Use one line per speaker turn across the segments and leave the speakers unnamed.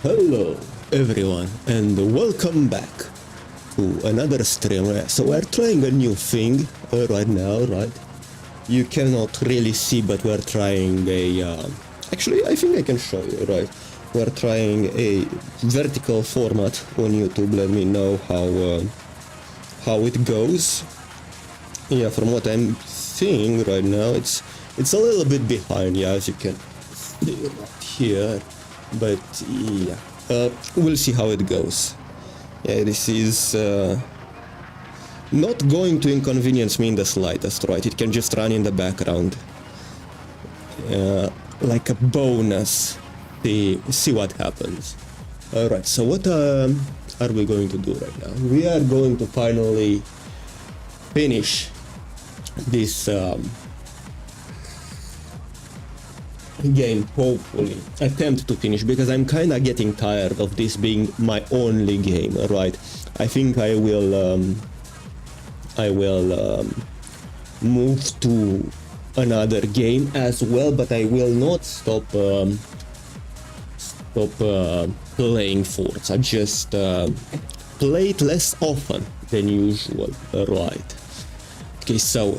Hello everyone and welcome back to another stream. So we're trying a new thing right now, right? You cannot really see, but we're trying actually I think I can show you, right? We're trying a vertical format on YouTube. Let me know how it goes. Yeah, from what I'm seeing right now, it's a little bit behind, yeah, as you can see right here. But yeah, we'll see how it goes. Yeah, this is not going to inconvenience me in the slightest, right? It can just run in the background, like a bonus. See what happens. Alright, so what are we going to do right now? We are going to finally finish this game, hopefully attempt to finish, because I'm kind of getting tired of this being my only game, right? I think I will move to another game as well, but I will not stop playing Forza. Just play it less often than usual, right? Okay, so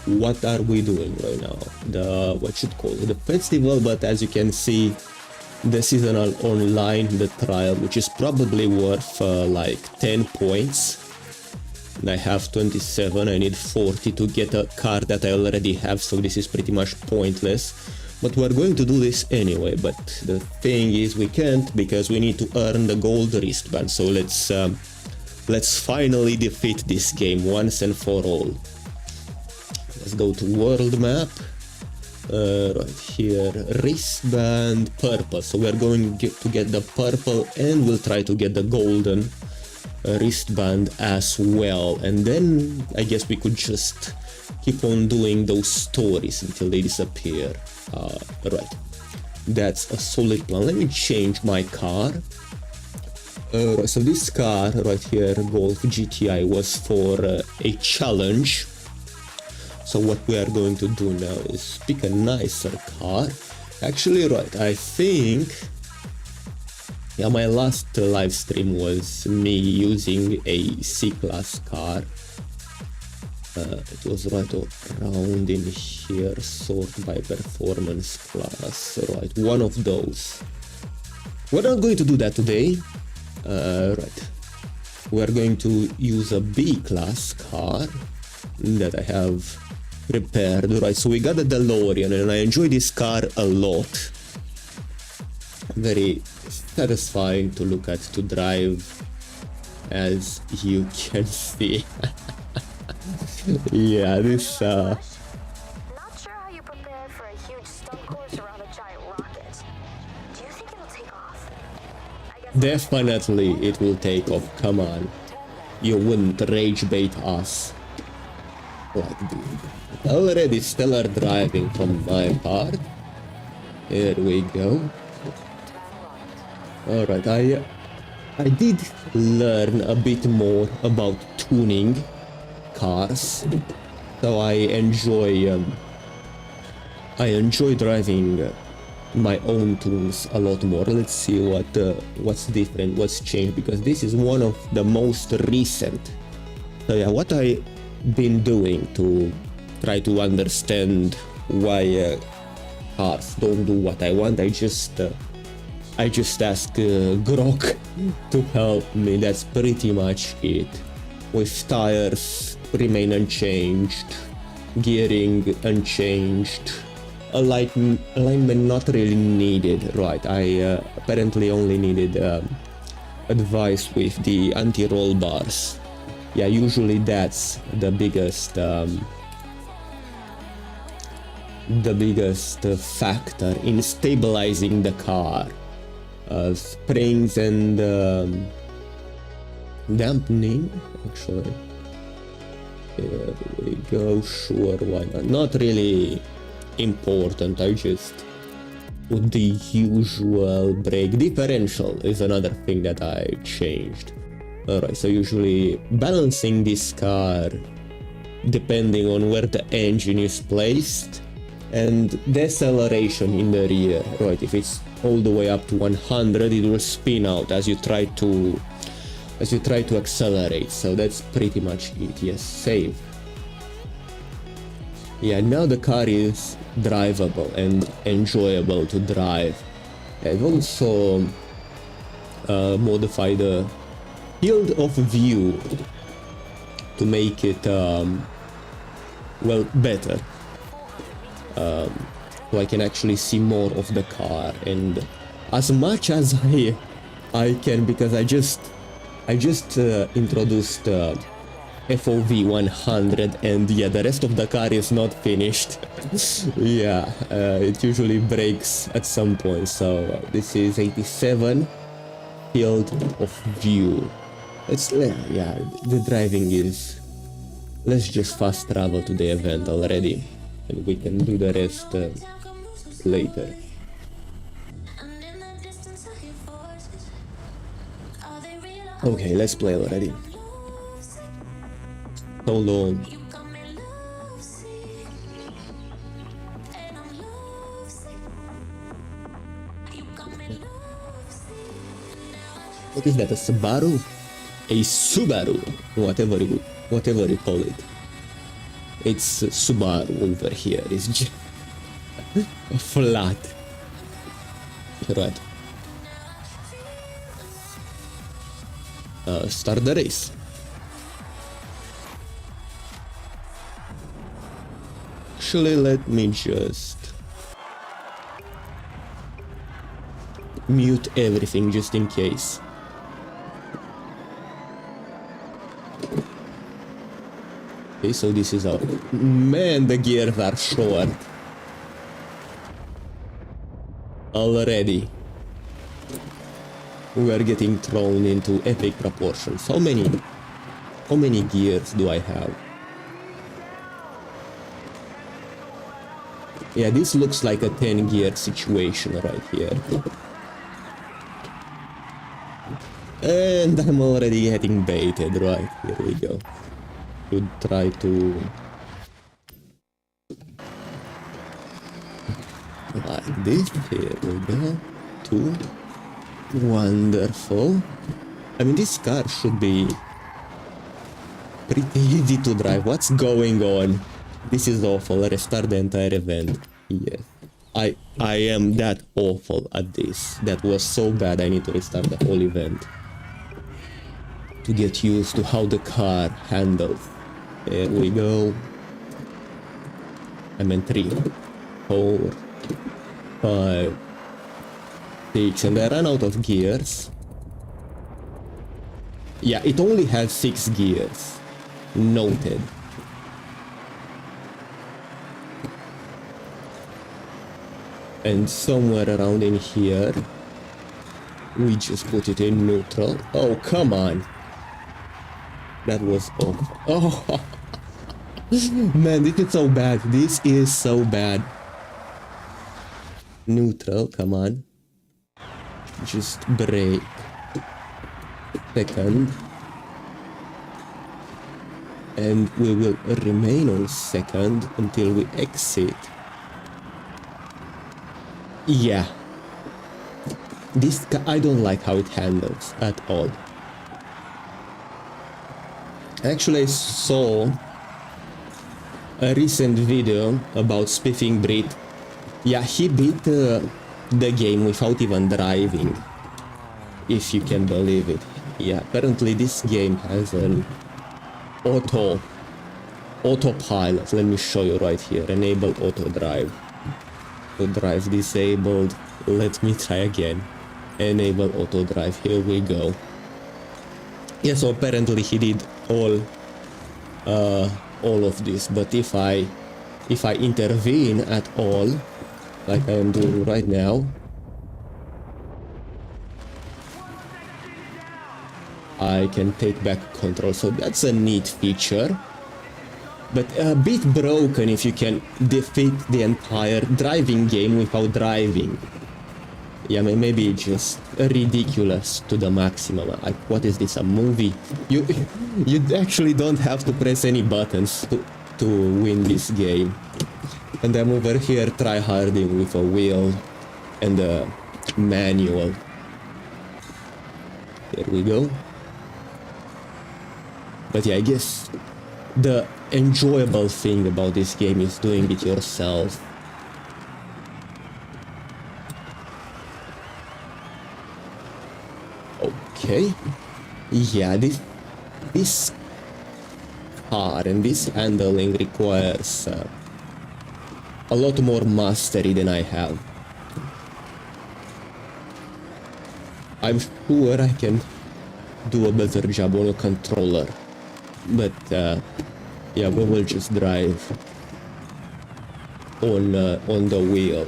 what are we doing right now? What should call it, the festival, but as you can see, the seasonal online, the trial, which is probably worth like 10 points. And I have 27, I need 40 to get a car that I already have, so this is pretty much pointless. But we're going to do this anyway, but the thing is we can't, because we need to earn the gold wristband. So let's finally defeat this game once and for all. Let's go to world map, right here, wristband, purple. So we're going to get the purple, and we'll try to get the golden wristband as well. And then I guess we could just keep on doing those stories until they disappear. Right, that's a solid plan. Let me change my car. So this car right here, Golf GTI, was for a challenge. So what we are going to do now is pick a nicer car. Actually, right, I think, yeah, my last live stream was me using a C-Class car. It was right around in here, sort by performance class, right, one of those. We're not going to do that today. Right, we're going to use a B-Class car that I have prepared, right? So we got a DeLorean, and I enjoy this car a lot. Very satisfying to look at, to drive, as you can see. Yeah, this
Not sure how you prepare for a huge stunt course around a giant rocket. Do you think it'll take off?
definitely it will take off. Come on, you wouldn't rage bait us like this. Already stellar driving from my part. Here we go. Alright, I did learn a bit more about tuning cars, so I enjoy driving my own tunes a lot more. Let's see what's different, what's changed, because this is one of the most recent. So yeah, what I been doing to try to understand why cars don't do what I want, I just ask Grok to help me. That's pretty much it. With tires remain unchanged, gearing unchanged, alignment not really needed, right? I apparently only needed advice with the anti-roll bars. Yeah, usually that's the biggest factor in stabilizing the car. Springs and dampening, actually. Here we go, sure, why not? Not really important, I just put the usual brake. Differential is another thing that I changed. Alright, so usually balancing this car depending on where the engine is placed and deceleration in the rear, right? If it's all the way up to 100, it will spin out as you try to accelerate. So that's pretty much it. Yes, save. Yeah, now the car is drivable and enjoyable to drive. I've also modified the field of view to make it well, better, so I can actually see more of the car, and as much as I can, because I just introduced FOV 100, and yeah, the rest of the car is not finished. Yeah, it usually breaks at some point. So this is 87 field of view. Yeah, the driving is, let's just fast travel to the event already, and we can do the rest later. Okay, let's play already. Hold on. What is that, a Subaru? A Subaru, whatever you call it. It's Subaru over here. It's just flat. Right. Start the race. Actually, let me just mute everything just in case. Okay, so this is our... Man, the gears are short. Already. We are getting thrown into epic proportions. How many gears do I have? Yeah, this looks like a 10-gear situation right here. And I'm already getting baited, right? Here we go. Should try to... like this. Here we go. 2. Wonderful. I mean, this car should be pretty easy to drive. What's going on? This is awful. Restart the entire event. Yes. I am that awful at this. That was so bad. I need to restart the whole event to get used to how the car handles. There we go. I'm in 3, 4, 5, 6, and I ran out of gears. Yeah, it only has 6 gears. Noted. And somewhere around in here, we just put it in neutral. Oh, come on. That was awful. Oh, man, this is so bad. This is so bad. Neutral, come on. Just brake. Second. And we will remain on second until we exit. Yeah. This I don't like how it handles at all. Actually, I saw a recent video about Spiffing Brit. Yeah, he beat the game without even driving, if you can believe it. Yeah, apparently this game has an autopilot. Let me show you right here. Enable auto drive. Auto drive disabled. Let me try again. Enable auto drive. Here we go. Yeah, so apparently he did all of this, but if I intervene at all, like I am doing right now, I can take back control. So that's a neat feature, but a bit broken if you can defeat the entire driving game without driving. Yeah, maybe just ridiculous to the maximum. Like, what is this, a movie? You actually don't have to press any buttons to win this game. And I'm over here tryharding with a wheel and a manual. There we go. But yeah, I guess the enjoyable thing about this game is doing it yourself. Okay. Yeah, this car and this handling requires a lot more mastery than I have. I'm sure I can do a better job on a controller, but yeah, we will just drive on the wheel.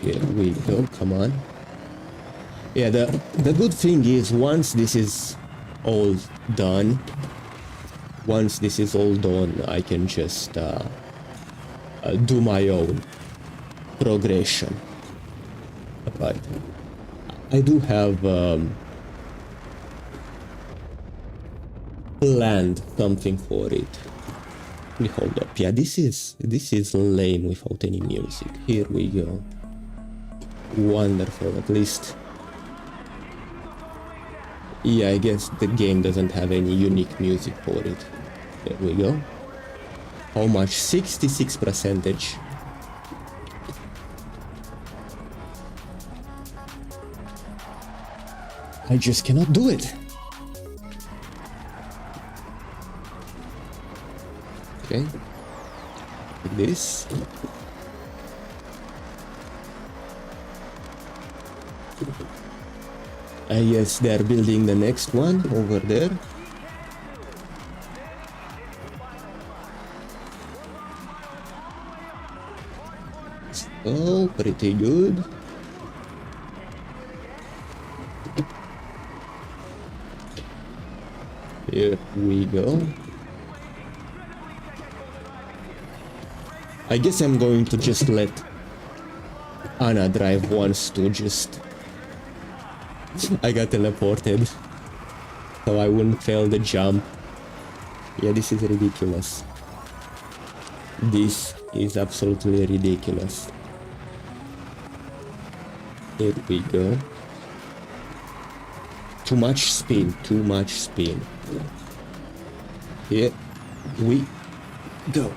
Here we go, come on. Yeah, the good thing is once this is all done, I can just do my own progression. Right. I do have planned something for it. Let me hold up. Yeah, this is lame without any music. Here we go. Wonderful, at least. Yeah, I guess the game doesn't have any unique music for it. There we go. How much? 66%. I just cannot do it. Okay. Like this. I guess they're building the next one over there. Oh, pretty good. Here we go. I guess I'm going to just let Anna drive once to just... I got teleported, so I wouldn't fail the jump. Yeah, this is ridiculous. This is absolutely ridiculous. Here we go. Too much spin, too much spin. Here we go.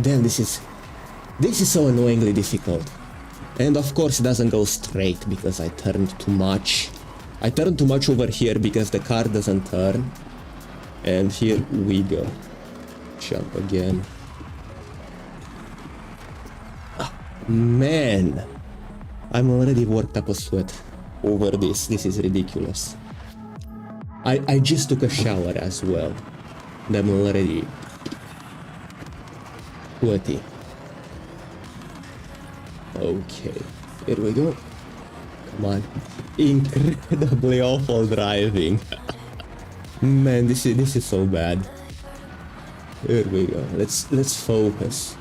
Damn, this is so annoyingly difficult. And of course it doesn't go straight because I turned too much. I turned too much over here because the car doesn't turn. And here we go. Jump again. Ah, man, I'm already worked up a sweat over this. This is ridiculous. I just took a shower as well. And I'm already sweaty. Okay, here we go. Come on. Incredibly awful driving. Man, this is so bad. Here we go. Let's focus.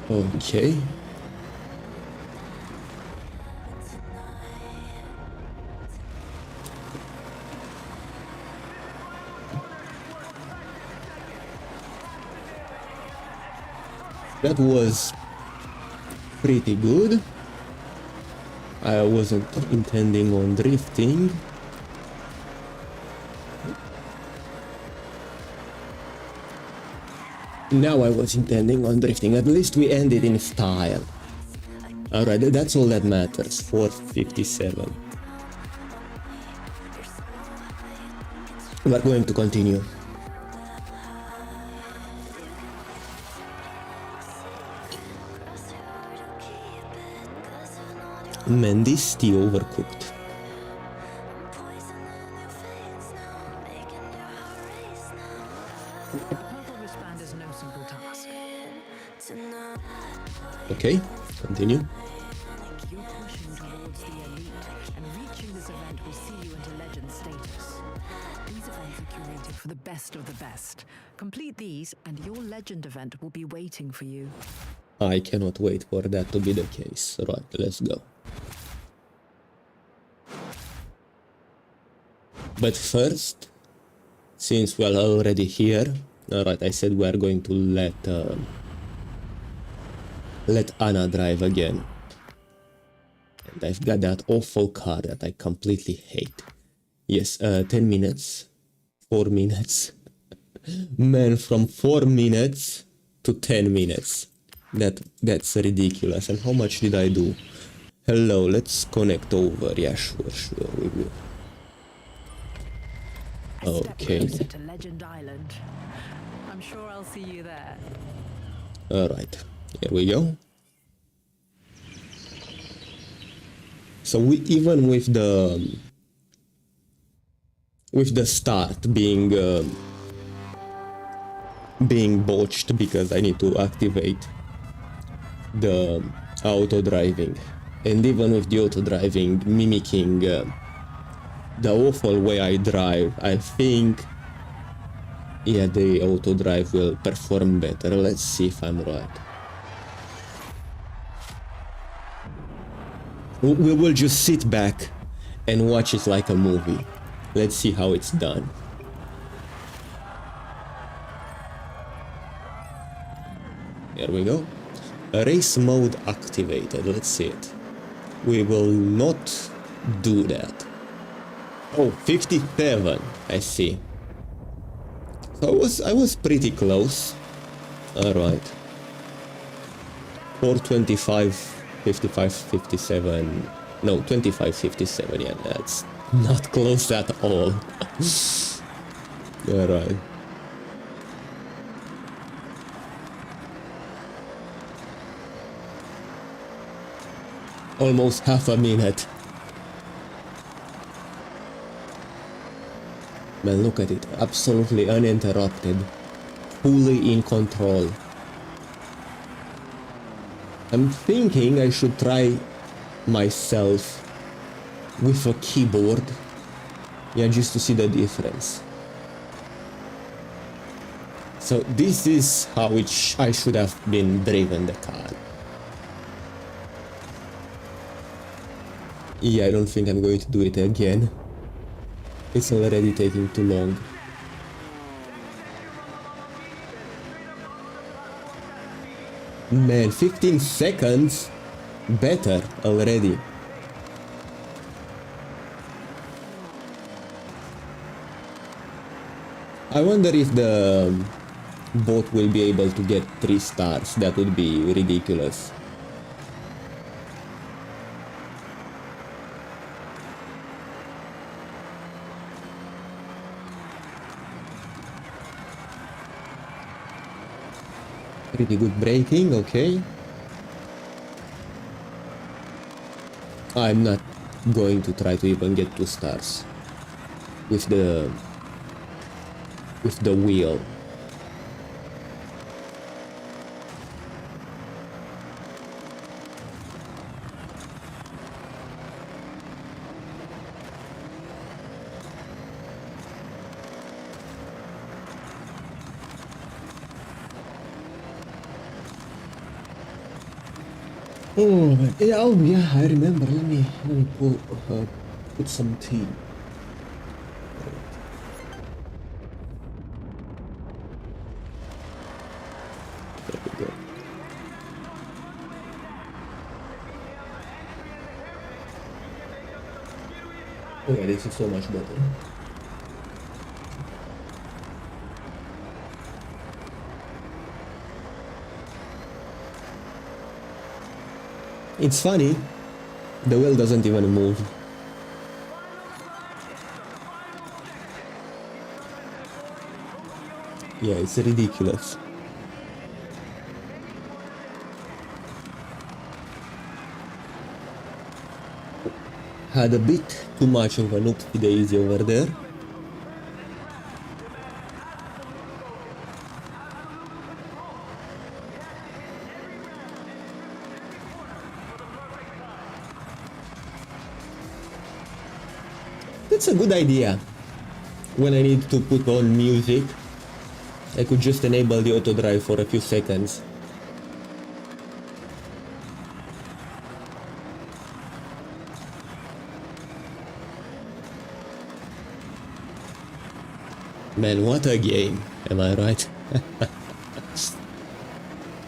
Okay. That was pretty good. I wasn't intending on drifting. Now I was intending on drifting. At least we ended in style. Alright, that's all that matters. 457. We're going to continue. Man, this tea overcooked. Okay, continue.
You're pushing towards the elite, and reaching this event will see you into legend status. These events are curated for the best of the best. Complete these, and your legend event will be waiting for you.
I cannot wait for that to be the case. Right, let's go. But first, since we're already here, alright, I said we're going to let Anna drive again. And I've got that awful car that I completely hate. Yes, 10 minutes. 4 minutes. Man, from 4 minutes to 10 minutes. That's ridiculous. And how much did I do? Hello, let's connect over. Yeah, sure, we will.
A step
Okay.
closer to Legend Island. I'm sure I'll see you there.
Alright, here we go. So even with the start being botched because I need to activate the auto driving, and even with the auto driving mimicking the awful way I drive, I think, yeah, the auto drive will perform better. Let's see if I'm right. We will just sit back and watch it like a movie. Let's see how it's done. Here we go. Race mode activated. Let's see it. We will not do that. Oh, 57. I see. So I was pretty close. All right. 425, 55, 57. No, 25, 57. Yeah, that's not close at all. All right. Almost half a minute. Man, look at it. Absolutely uninterrupted. Fully in control. I'm thinking I should try myself with a keyboard. Yeah, just to see the difference. So this is how I should have been driven the car. Yeah, I don't think I'm going to do it again. It's already taking too long. Man, 15 seconds better already. I wonder if the bot will be able to get 3 stars. That would be ridiculous. Pretty good braking, okay. I'm not going to try to even get 2 stars with the wheel. Oh yeah, I remember. Let me put some tea. There we go. Oh yeah, this is so much better. It's funny, the wheel doesn't even move. Yeah, it's ridiculous. Had a bit too much of an oopsie daisy over there. That's a good idea. When I need to put on music, I could just enable the auto drive for a few seconds. Man, what a game, am I right?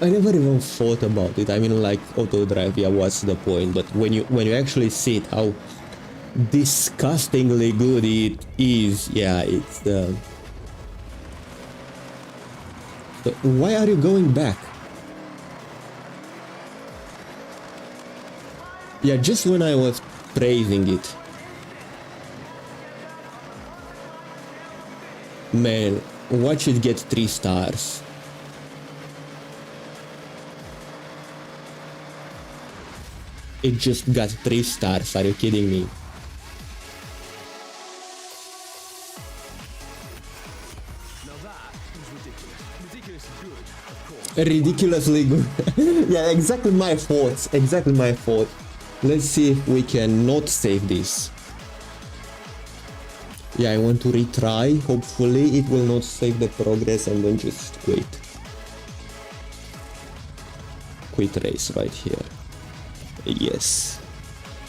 I never even thought about it. I mean, like, auto drive, yeah, what's the point? But when you actually see it, how disgustingly good it is, yeah, it's so why are you going back? Yeah, just when I was praising it. Man, watch it get 3 stars. It just got 3 stars, are you kidding me? Ridiculously good. Yeah, exactly my thoughts. Exactly my thought. Let's see if we can not save this. Yeah, I want to retry. Hopefully it will not save the progress and then just quit. Quit race right here. Yes.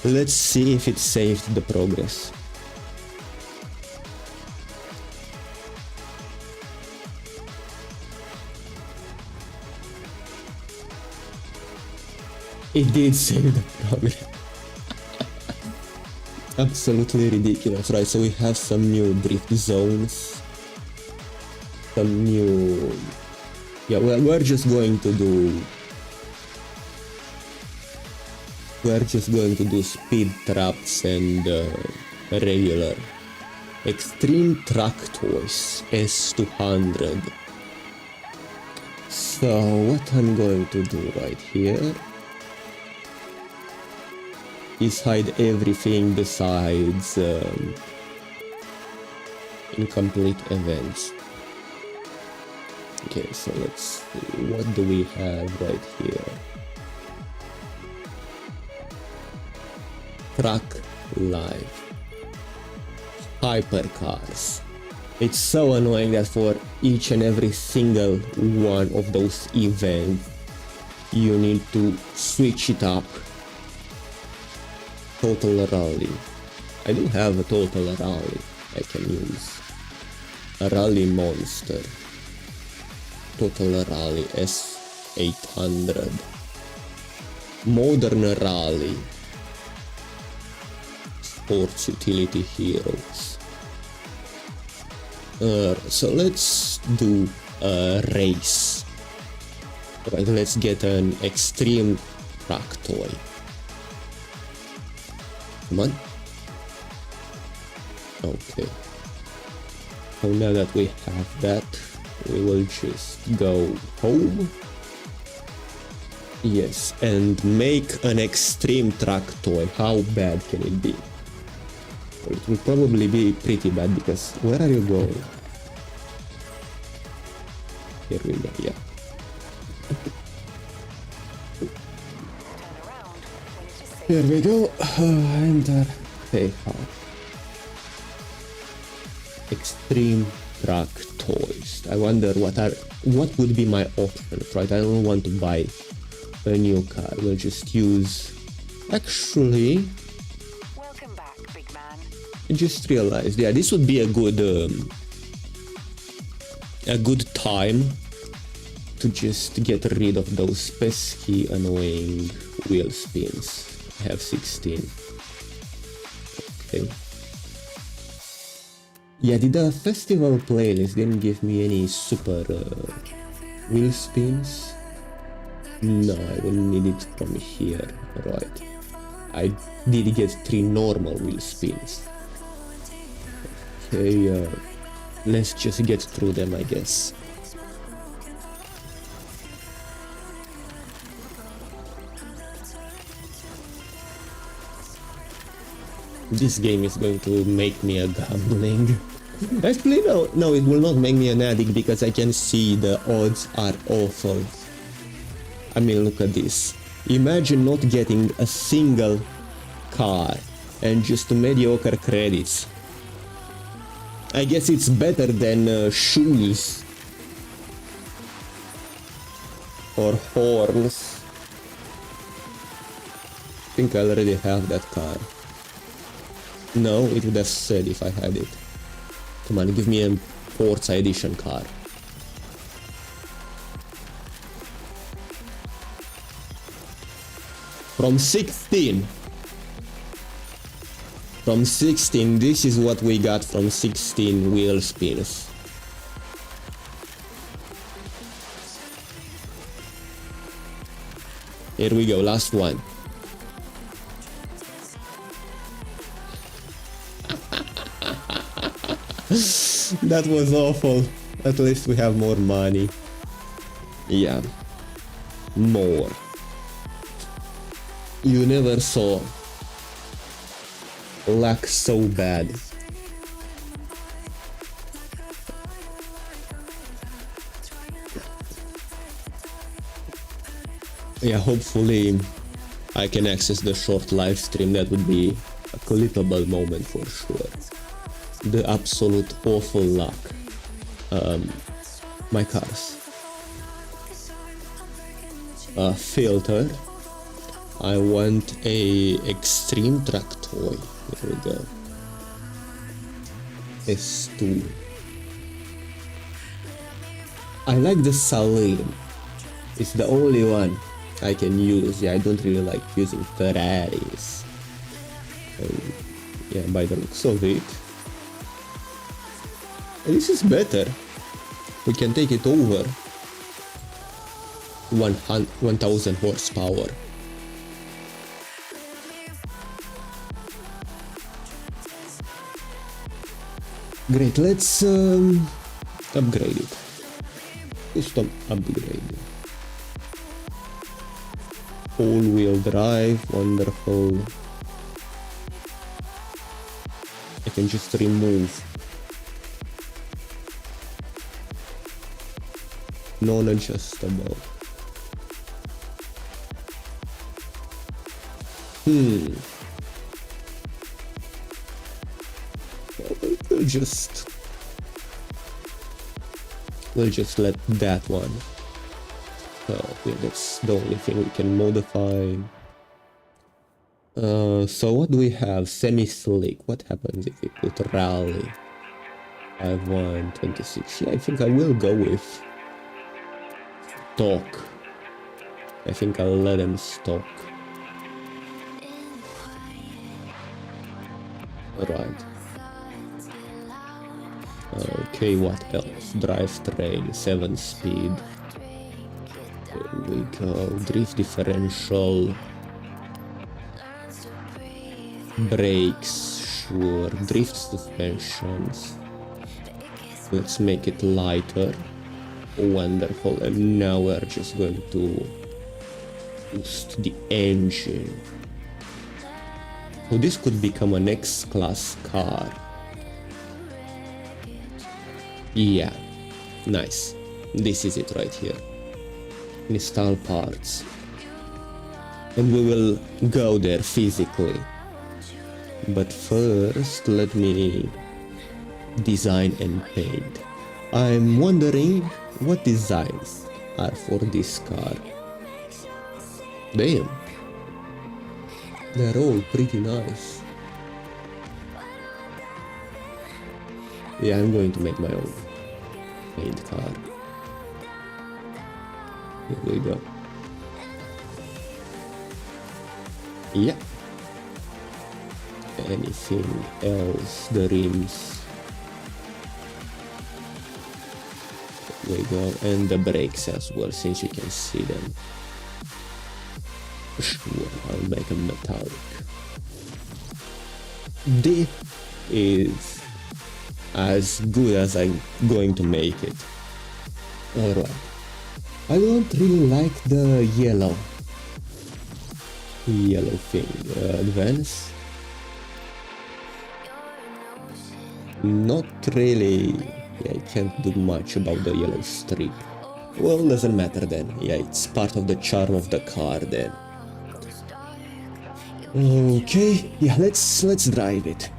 Let's see if it saved the progress. It did save the progress. Absolutely ridiculous, right? So we have some new drift zones. Some new... Yeah, well, we're just going to do speed traps and regular. Extreme track toys S200. So what I'm going to do right here is hide everything besides incomplete events. Okay, so let's see, what do we have right here? Track live. Hypercars. It's so annoying that for each and every single one of those events you need to switch it up. Total rally. I do have a total rally I can use. A rally monster. Total rally S800. Modern rally. Sports utility heroes. So let's do a race. Right, let's get an extreme track toy. Come on. Okay. So now that we have that, we will just go home. Yes, and make an extreme track toy. How bad can it be? Well, it will probably be pretty bad because where are you going? Here we go, yeah. Here we go. Enter PayPal. Extreme track toys. I wonder what would be my option, right? I don't want to buy a new car. We'll just use. Actually,
Welcome back, big man.
I just realized, yeah, this would be a good time to just get rid of those pesky, annoying wheel spins. I have 16. Okay. Yeah, the festival playlist didn't give me any super wheel spins. No, I will need it from here. Right. I did get 3 normal wheel spins. Okay, let's just get through them, I guess. This game is going to make me a gambling. Actually, no, it will not make me an addict because I can see the odds are awful. I mean, look at this. Imagine not getting a single car and just mediocre credits. I guess it's better than shoes or horns. I think I already have that car. No, it would have said if I had it. Come on, give me a Forza edition car. From 16. From 16, this is what we got from 16 wheel spins. Here we go, last one. That was awful. At least we have more money. Yeah. More. You never saw luck so bad. Yeah, hopefully I can access the short live stream. That would be a clippable moment for sure. The absolute awful luck. My cars. A filter. I want a extreme track toy. Here we go. S2. I like the Saline. It's the only one I can use. Yeah, I don't really like using Ferraris. Yeah, by the looks of it. This is better. We can take it over 1000 horsepower. Great, let's upgrade it. Custom upgrade. All-wheel drive, wonderful. I can just remove non-adjustable. We'll just let that one. Yeah, that's the only thing we can modify. So what do we have? Semi-slick. What happens if we put rally? 5-1, 26. Yeah, I think I will go with stock. I think I'll let them stock. Alright. Okay, what else? Drivetrain, 7-speed. There we go. Drift differential. Brakes, sure. Drift suspensions. Let's make it lighter. Wonderful. And now we're just going to boost the engine. So this could become an X-Class car. Yeah, nice. This is it right here. Install parts. And we will go there physically. But first, let me design and paint. I'm wondering what designs are for this car. Damn. They're all pretty nice. Yeah, I'm going to make my own paint car. Here we go. Yeah. Anything else? The rims. There we go. And the brakes as well, since you can see them. Sure, I'll make a metallic. This is as good as I'm going to make it. Alright. I don't really like the yellow thing. Advance. Not really. Yeah, I can't do much about the yellow strip. Well, doesn't matter then. Yeah, it's part of the charm of the car then. Okay, yeah, let's drive it.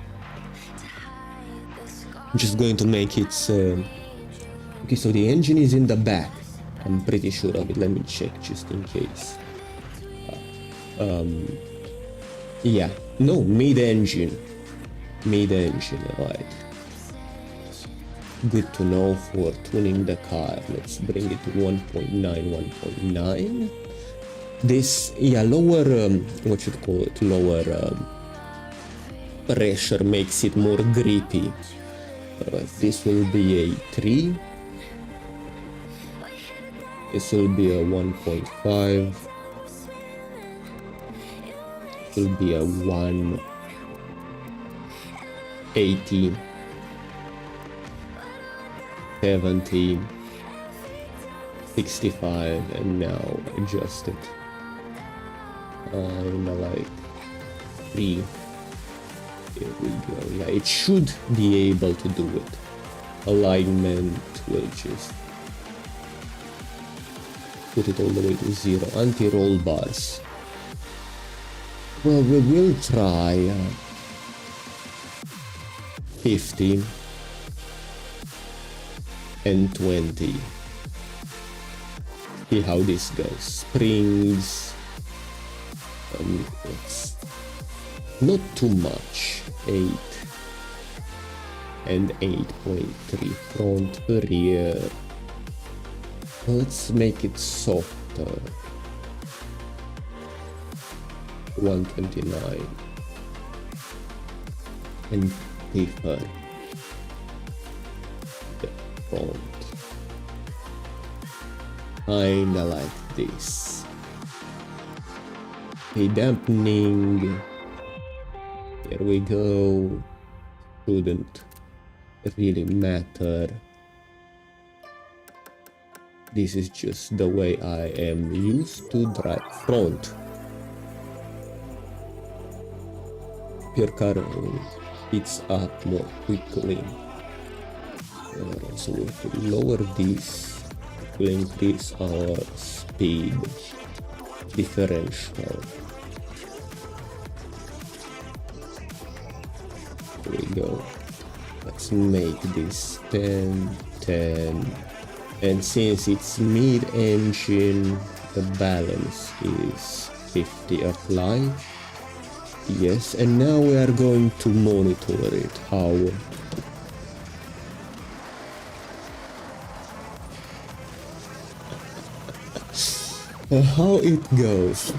I'm just going to make it. Okay, so the engine is in the back. I'm pretty sure of it. Let me check just in case. Yeah, no, mid-engine, right. good to know for tuning the car. Let's bring it to 1.9, 1.9. This, yeah, lower, what should call it, lower pressure makes it more grippy. This will be a 3. This will be a 1.5. It will be a 180, 70, 65, and now adjusted. Like 3. Here we go. Yeah, it should be able to do it. Alignment will just put it all the way to 0. Anti-roll bars. Well, we will try 15 and 20. See how this goes. Springs. It's not too much. 8 and 8.3 front, rear. Let's make it softer. 129 and deeper. The front. Kinda like this. A dampening. Here we go. Shouldn't really matter. This is just the way I am used to drive. Front. Your car speeds up more quickly. So we have to lower this to increase our speed differential. Here we go. Let's make this 10, 10. And since it's mid-engine, the balance is 50 applied. Yes, and now we are going to monitor it, how it goes.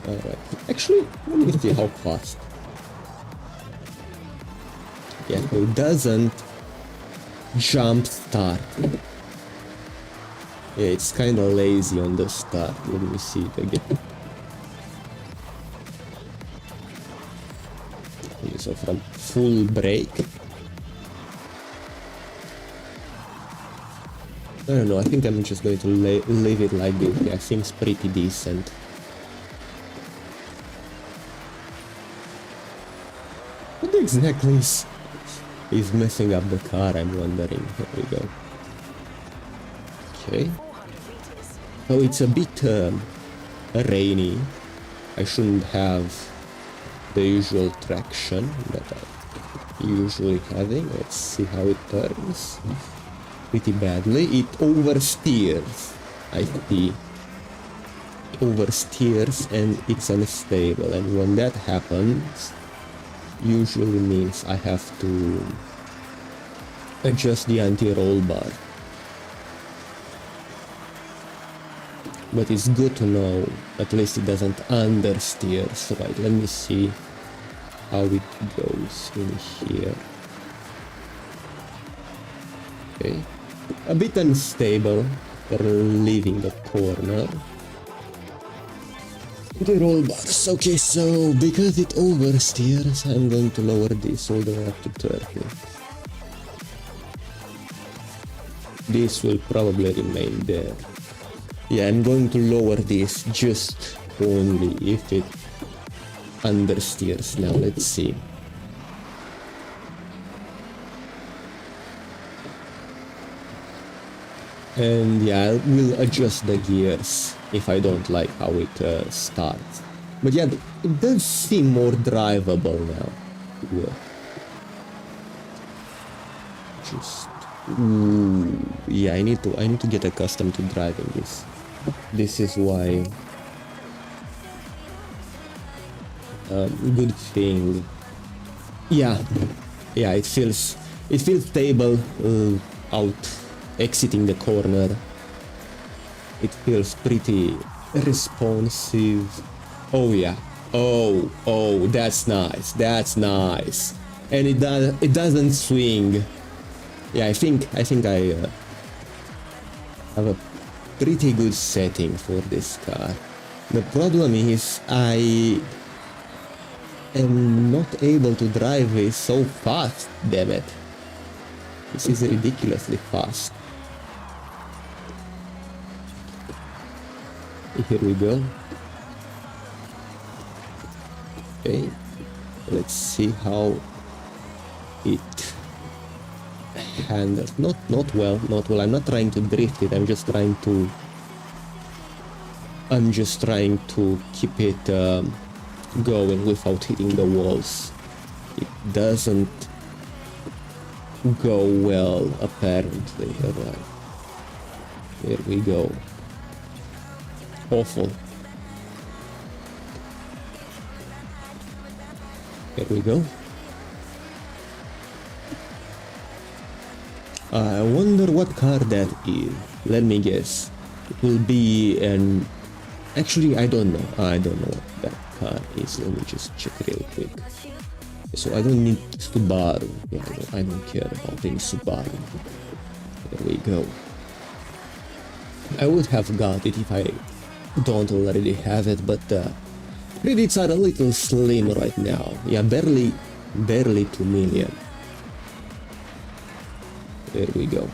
Alright, actually, let me see how fast. Yeah, so it doesn't jump start. Yeah, it's kinda lazy on the start. Let me see it again. Okay, so from full brake. I don't know, I think I'm just going to leave it like this. Yeah, seems pretty decent. What exactly is messing up the car, I'm wondering. Here we go. Okay. So it's a bit rainy. I shouldn't have the usual traction that I'm usually having. Let's see how it turns. Pretty badly. It oversteers. I see. Oversteers and it's unstable. And when that happens, usually means I have to adjust the anti-roll bar. But it's good to know, at least it doesn't understeer. So right, let me see how it goes in here. Okay, a bit unstable after leaving the corner. The roll bars. Okay, so because it oversteers, I'm going to lower this all the way up to 30. This will probably remain there. Yeah, I'm going to lower this just only if it understeers. Now let's see. And yeah, I will adjust the gears if I don't like how it starts. But yeah, it does seem more drivable now. Yeah. Just yeah, I need to get accustomed to driving this. This is why good thing. Yeah, it feels stable. out exiting the corner. It feels pretty responsive. Oh yeah. Oh, that's nice. That's nice. And it doesn't swing. Yeah, I think I have a pretty good setting for this car. The problem is I am not able to drive it so fast, damn it. This is ridiculously fast. Here we go. Okay, let's see how it handles. Not well. I'm not trying to drift it. I'm just trying to keep it going without hitting the walls. It doesn't go well, apparently. Alright. Here we go. Awful. Here we go. I wonder what car that is. Let me guess. It will be an... Actually, I don't know. I don't know what that car is. Let me just check real quick. So I don't need Subaru. Yeah, I don't care about any Subaru. There we go. I would have got it if I don't already have it, but credits are a little slim right now. Yeah, barely 2 million. There we go.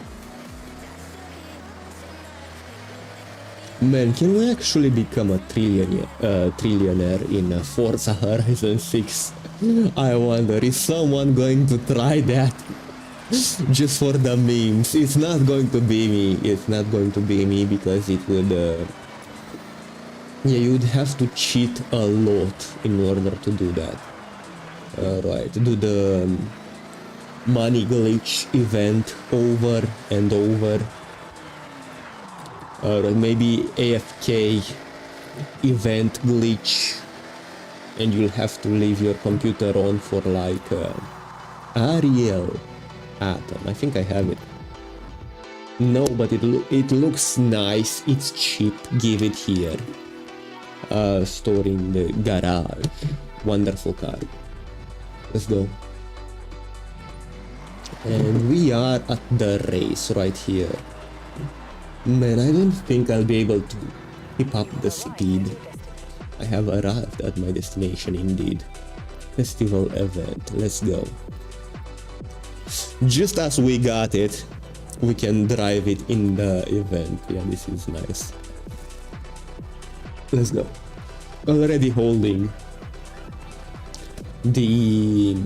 Man, can we actually become a trillionaire in Forza Horizon 6? I wonder, is someone going to try that? Just for the memes. It's not going to be me. It's not going to be me because it would... yeah, you'd have to cheat a lot in order to do that. Right, do the money glitch event over and over. Or maybe AFK event glitch, and you'll have to leave your computer on for like Ariel Atom. I think I have it. No, but it looks nice. It's cheap. Give it here. Store in the garage. Wonderful car. Let's go. And we are at the race right here. Man, I don't think I'll be able to keep up the speed. I have arrived at my destination indeed. Festival event. Let's go. Just as we got it, we can drive it in the event. Yeah, this is nice. Let's go. Already holding the...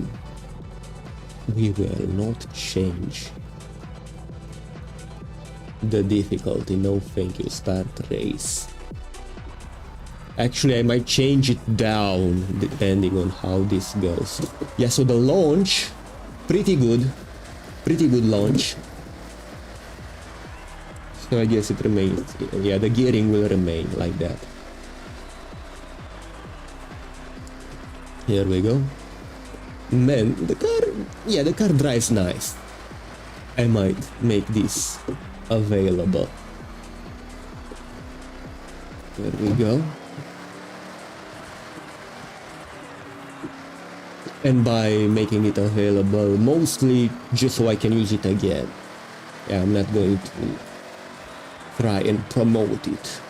We will not change the difficulty. No thank you. Start race. Actually, I might change it down depending on how this goes. Yeah, so the launch, pretty good launch. So I guess it remains. Yeah, the gearing will remain like that. Here we go. Man, the car drives nice. I might make this available. There we go. And by making it available, mostly just so I can use it again. Yeah, I'm not going to try and promote it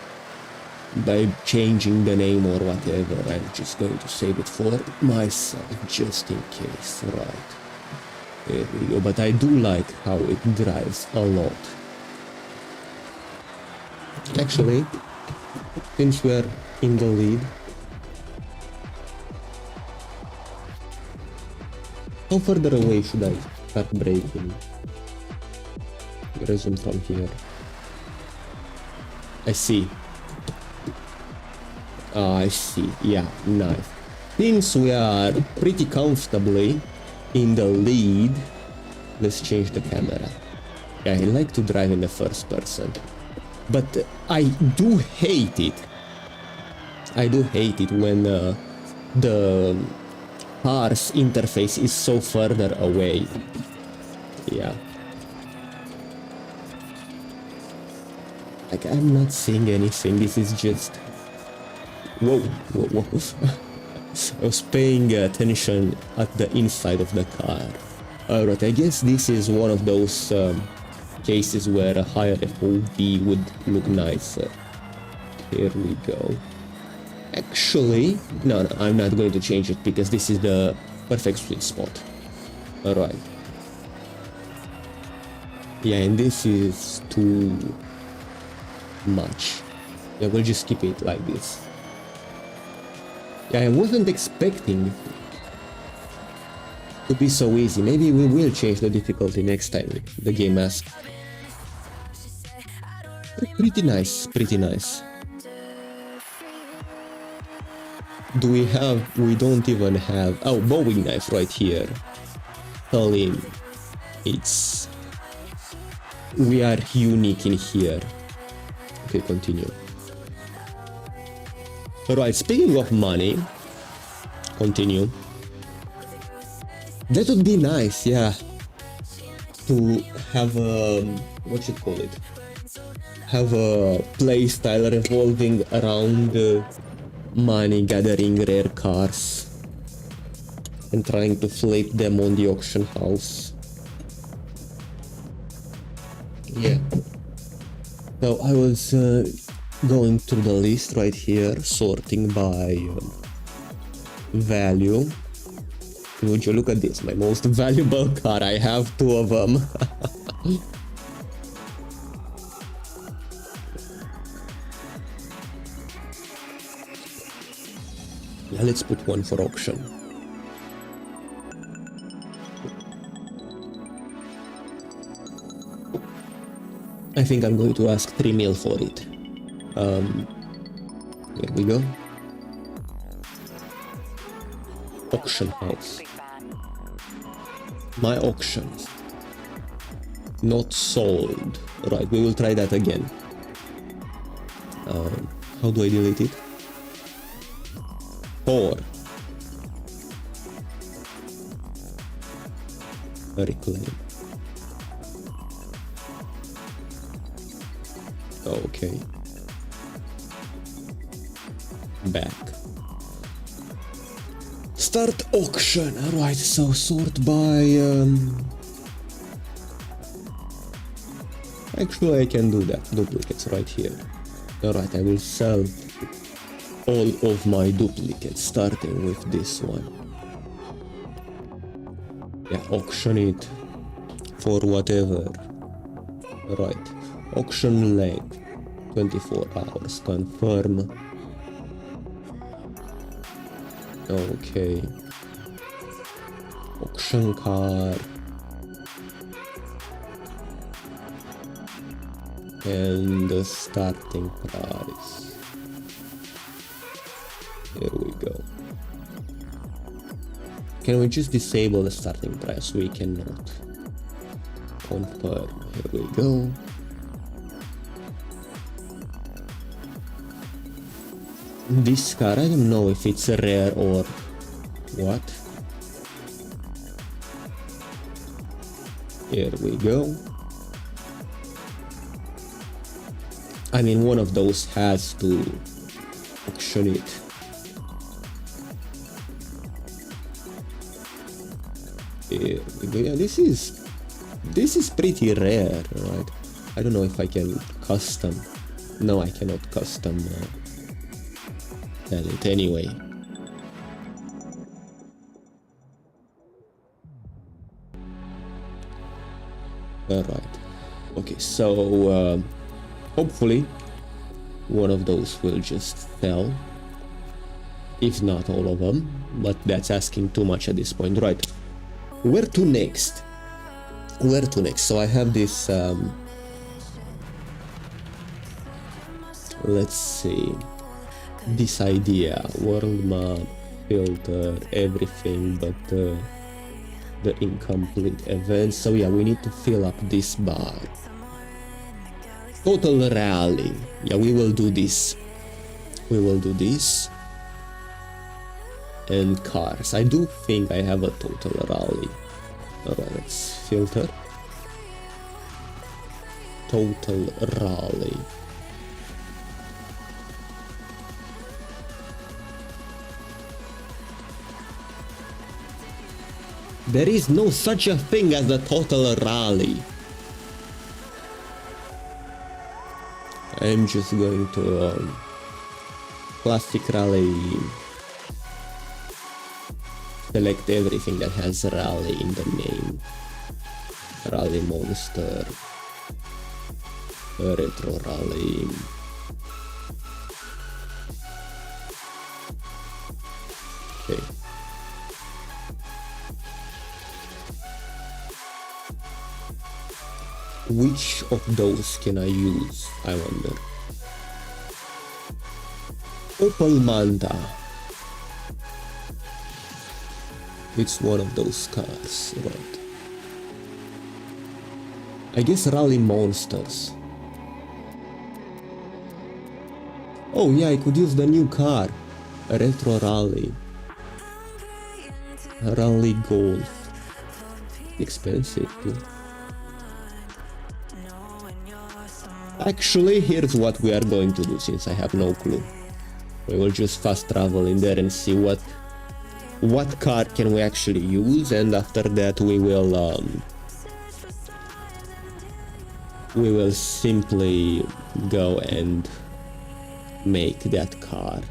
by changing the name or whatever. I'm just going to save it for myself, just in case. Right. There we go. But I do like how it drives a lot. Actually, since we're in the lead, how further away should I start braking? Resume from here. I see. I see. Yeah, nice. Since we are pretty comfortably in the lead, let's change the camera. Yeah, I like to drive in the first person. But I do hate it. I do hate it when the car's interface is so further away. Yeah. Like, I'm not seeing anything. This is just... Whoa, whoa, whoa. I was paying attention at the inside of the car. Alright, I guess this is one of those cases where a higher FOV would look nicer. Here we go. Actually, no, I'm not going to change it because this is the perfect sweet spot. Alright. Yeah, and this is too much. Yeah, we'll just keep it like this. Yeah, I wasn't expecting it to be so easy. Maybe we will change the difficulty next time the game asks. Pretty nice, pretty nice. Do we have... we don't even have... oh, bowie knife right here. Tell it's... we are unique in here. Okay, continue. Alright, speaking of money, continue. That would be nice, yeah, to have a, what you call it, have a playstyle revolving around money, gathering rare cars, and trying to flip them on the auction house. Yeah. So I was going through the list right here, sorting by value. Would you look at this, my most valuable car, I have 2 of them. Yeah, let's put one for auction. I think I'm going to ask 3 mil for it. Here we go. Auction house. My auction. Not sold. Right, we will try that again. How do I delete it? 4. Reclaim. Okay. Back. Start auction. Alright, so sort by... Actually, I can do that. Duplicates right here. Alright, I will sell all of my duplicates, starting with this one. Yeah, auction it for whatever. Right. Auction length 24 hours. Confirm. Okay. Auction car. And the starting price. Here we go. Can we just disable the starting price? We cannot. Confirm. Here we go. This car, I don't know if it's a rare or what. Here we go. I mean, one of those has to auction it. Here we go. Yeah, this is pretty rare, right? I don't know if I can custom. No, I cannot custom sell it anyway. Alright. Okay, so hopefully one of those will just sell. If not all of them, but that's asking too much at this point. Right. Where to next? Where to next? So I have this let's see, this idea, world map, filter, everything but the incomplete events. So yeah, we need to fill up this bar. Total rally. Yeah, we will do this. We will do this. And cars. I do think I have a total rally. Alright, let's filter. Total rally. There is no such a thing as a total rally. I'm just going to classic rally. Select everything that has rally in the name. Rally monster. Retro rally. Okay. Which of those can I use, I wonder? Opal Manta. It's one of those cars, right? I guess Rally Monsters. Oh yeah, I could use the new car. A Retro Rally. Rally Golf. Expensive too. Actually, here's what we are going to do, since I have no clue. We will just fast travel in there and see what car can we actually use, and after that we will simply go and make that car.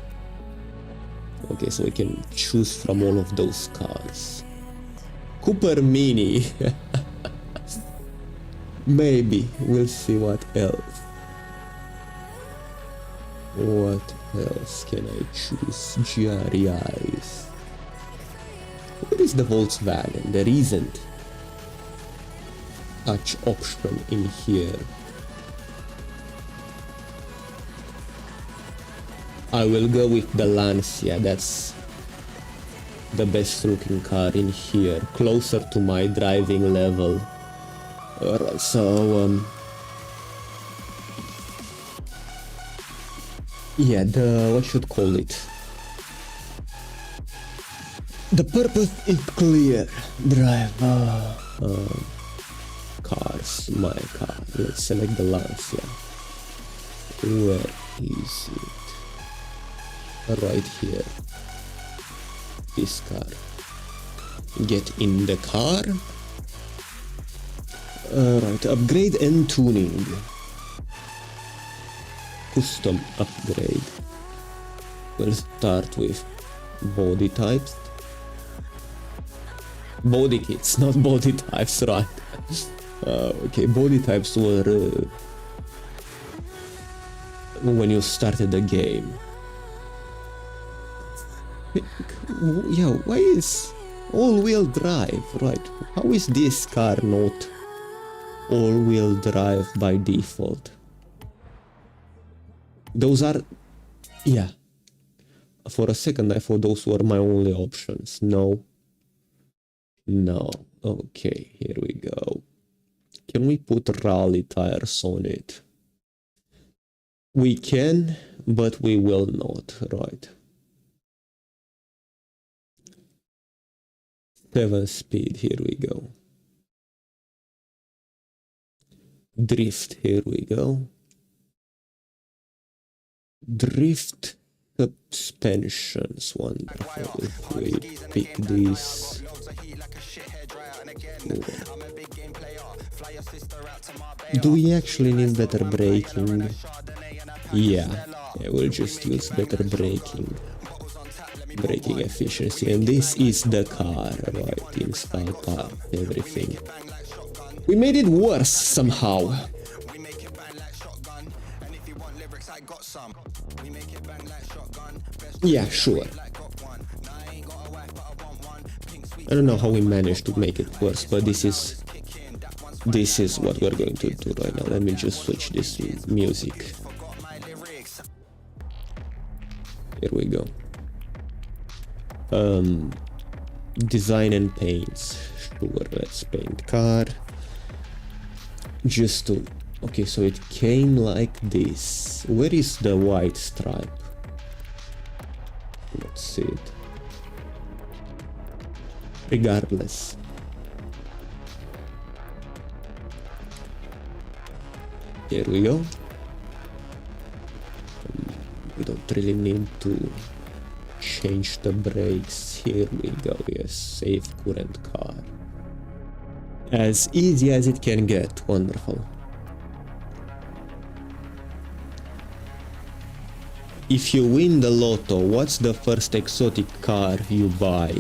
Okay, so we can choose from all of those cars. Cooper Mini. Maybe. We'll see what else. What else can I choose? GREIs. What is the Volkswagen? There isn't such option in here. I will go with the Lancia. That's the best looking car in here, closer to my driving level. Alright, so yeah, what should call it? The purpose is clear. Drive cars, my car. Let's select the Lancia. Where is it? Right here. This car. Get in the car. Right, upgrade and tuning. Custom upgrade. We'll start with body types. Body kits, not body types, right? Okay, body types were when you started the game. Yeah, why is all-wheel drive, right? How is this car not all-wheel drive by default? Those are... yeah. For a second I thought those were my only options. No. No. Okay, here we go. Can we put rally tires on it? We can, but we will not, right? 7 speed, here we go. Drift, here we go. Drift suspensions, wonderful. If we pick these. Do we actually need better braking? Yeah, we'll just use better braking. Braking efficiency, and this is the car, right? Install part, everything. We made it worse somehow. Yeah, sure. I don't know how we managed to make it worse, but this is what we're going to do right now. Let me just switch this music. Here we go. Design and paints. Sure, let's paint car. Just to... okay, so it came like this. Where is the white stripe? Let's see it. Regardless. Here we go. We don't really need to change the brakes. Here we go. Yes, save current car. As easy as it can get. Wonderful. If you win the lotto, what's the first exotic car you buy?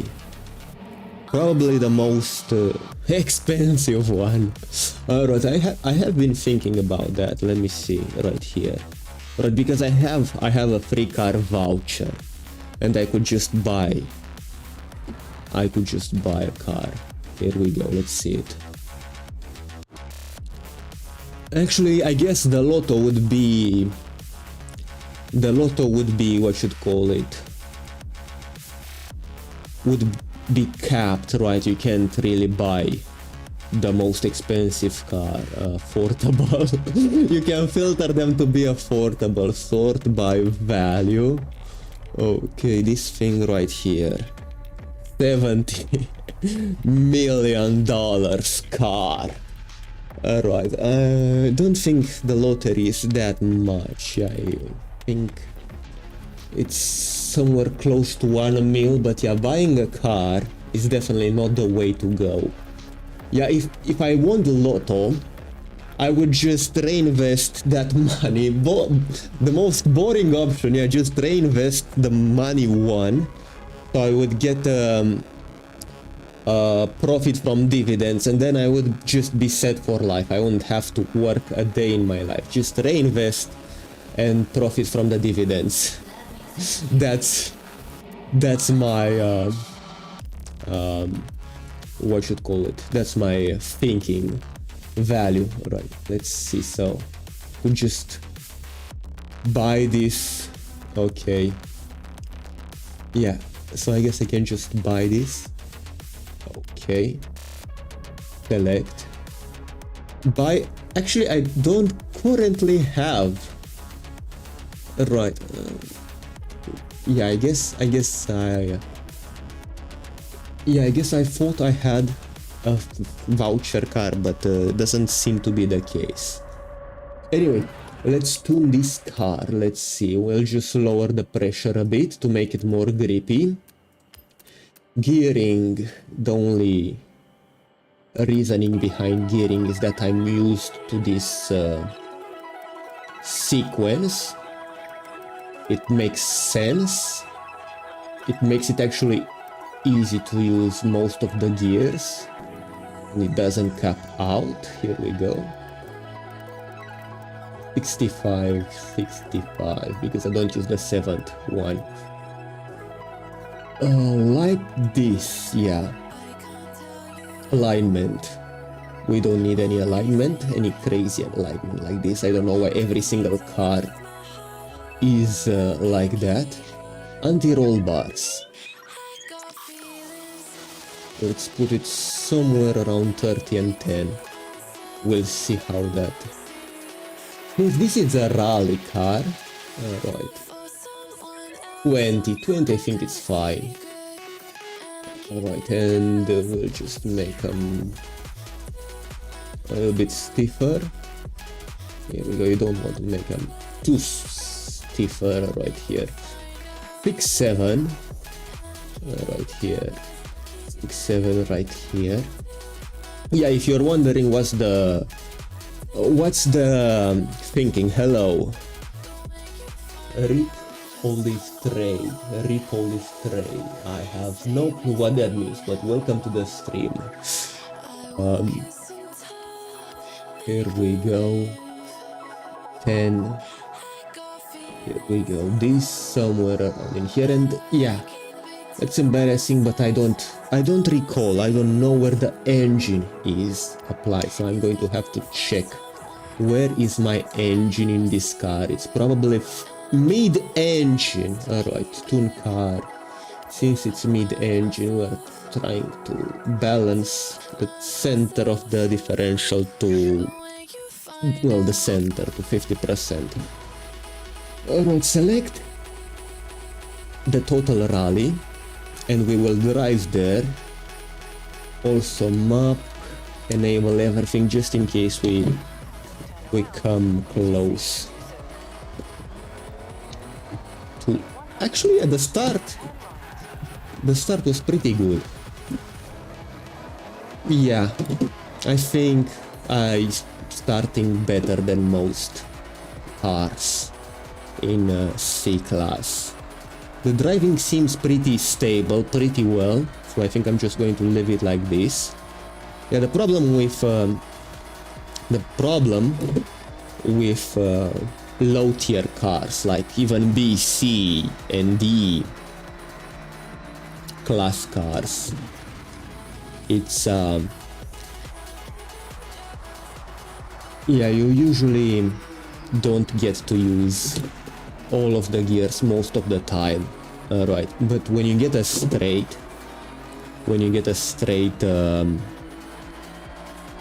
Probably the most expensive one. Alright, I have been thinking about that. Let me see right here. Right, because I have a free car voucher, and I could just buy a car. Here we go. Let's see it. Actually, I guess the lotto would be what you'd call it. Would be capped, right? You can't really buy the most expensive car affordable. You can filter them to be affordable, sort by value. Okay, this thing right here, $70 million car. Alright, I don't think the lottery is that much. I think it's somewhere close to 1 mil, but yeah, buying a car is definitely not the way to go. Yeah, if I won the lotto, I would just reinvest that money. The most boring option, yeah, just reinvest the money won. So I would get profit from dividends, and then I would just be set for life. I wouldn't have to work a day in my life. Just reinvest and profit from the dividends. That's my what should call it, that's my thinking value. Right, let's see. So we just buy this. Okay, yeah, so I guess I can just buy this. Okay, select, buy. Actually, I don't currently have. Right, yeah, I guess I thought I had a voucher car, but doesn't seem to be the case. Anyway, let's tune this car. Let's see, we'll just lower the pressure a bit to make it more grippy. Gearing, the only reasoning behind gearing is that I'm used to this sequence. It makes sense. It makes it actually easy to use most of the gears, and it doesn't cap out. Here we go. 65, because I don't use the 7th one. Like this, yeah. Alignment. We don't need any alignment, any crazy alignment like this. I don't know why every single car is like that. Anti-roll bars. Let's put it somewhere around 30 and 10. We'll see how that... This is a rally car. Alright. 20 I think it's fine. Alright, and we'll just make them a little bit stiffer. Here we go, you don't want to make them too stiffer right here. Pick 7 right here. 7 right here. Yeah, if you're wondering what's the thinking, hello. Rip police tray. I have no clue what that means, but welcome to the stream. Here we go. 10. Here we go. This somewhere around in here, and yeah. It's embarrassing, but I don't recall. I don't know where the engine is applied, so I'm going to have to check. Where is my engine in this car? It's probably mid-engine. Alright, tune car. Since it's mid-engine, we're trying to balance the center of the differential to, well, the center to 50%. Alright, select the total rally, and we will drive there. Also map, enable everything just in case we come close to... Actually, at the start The start was pretty good. Yeah, I think I starting better than most cars in C-Class. The driving seems pretty stable, pretty well, so I think I'm just going to leave it like this. Yeah, the problem with low tier cars like even B, C and D class cars, it's yeah, you usually don't get to use all of the gears most of the time, right? But when you get a straight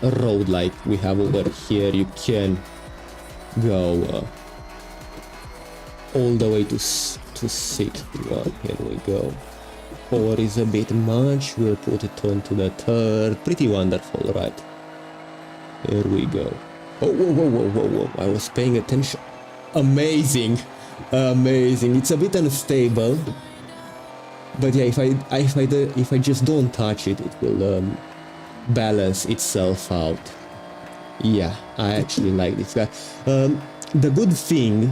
road like we have over here, you can go all the way to 61. Here we go. 4 is a bit much, we'll put it onto the third. Pretty wonderful, right? Here we go. Oh, whoa, I was paying attention. Amazing, amazing. It's a bit unstable, but yeah, if I just don't touch it, it will balance itself out. Yeah, I actually like this guy. The good thing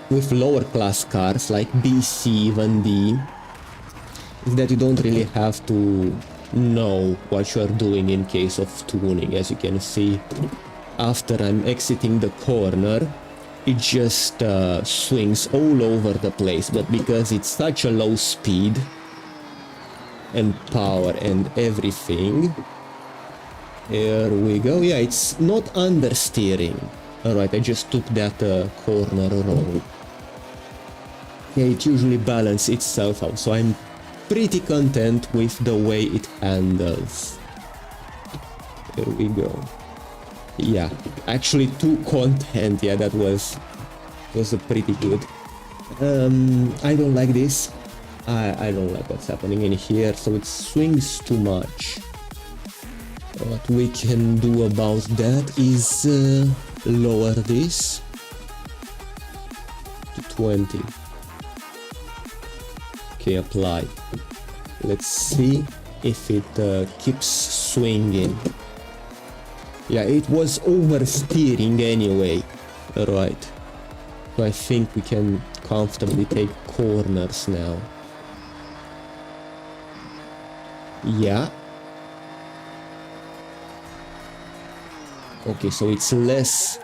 with lower class cars like B, C, even D, is that you don't really have to know what you are doing in case of tuning. As you can see, after I'm exiting the corner, it just swings all over the place, but because it's such a low speed and power and everything, here we go. Yeah, it's not understeering. Alright, I just took that corner wrong. Yeah, it usually balances itself out, so I'm pretty content with the way it handles. Here we go. Yeah, actually too content. Yeah, that was pretty good. I don't like this. I don't like what's happening in here, so it swings too much. What we can do about that is lower this to 20. Okay, apply. Let's see if it keeps swinging. Yeah, it was oversteering anyway. Right. So I think we can comfortably take corners now. Yeah. Okay, so it's less.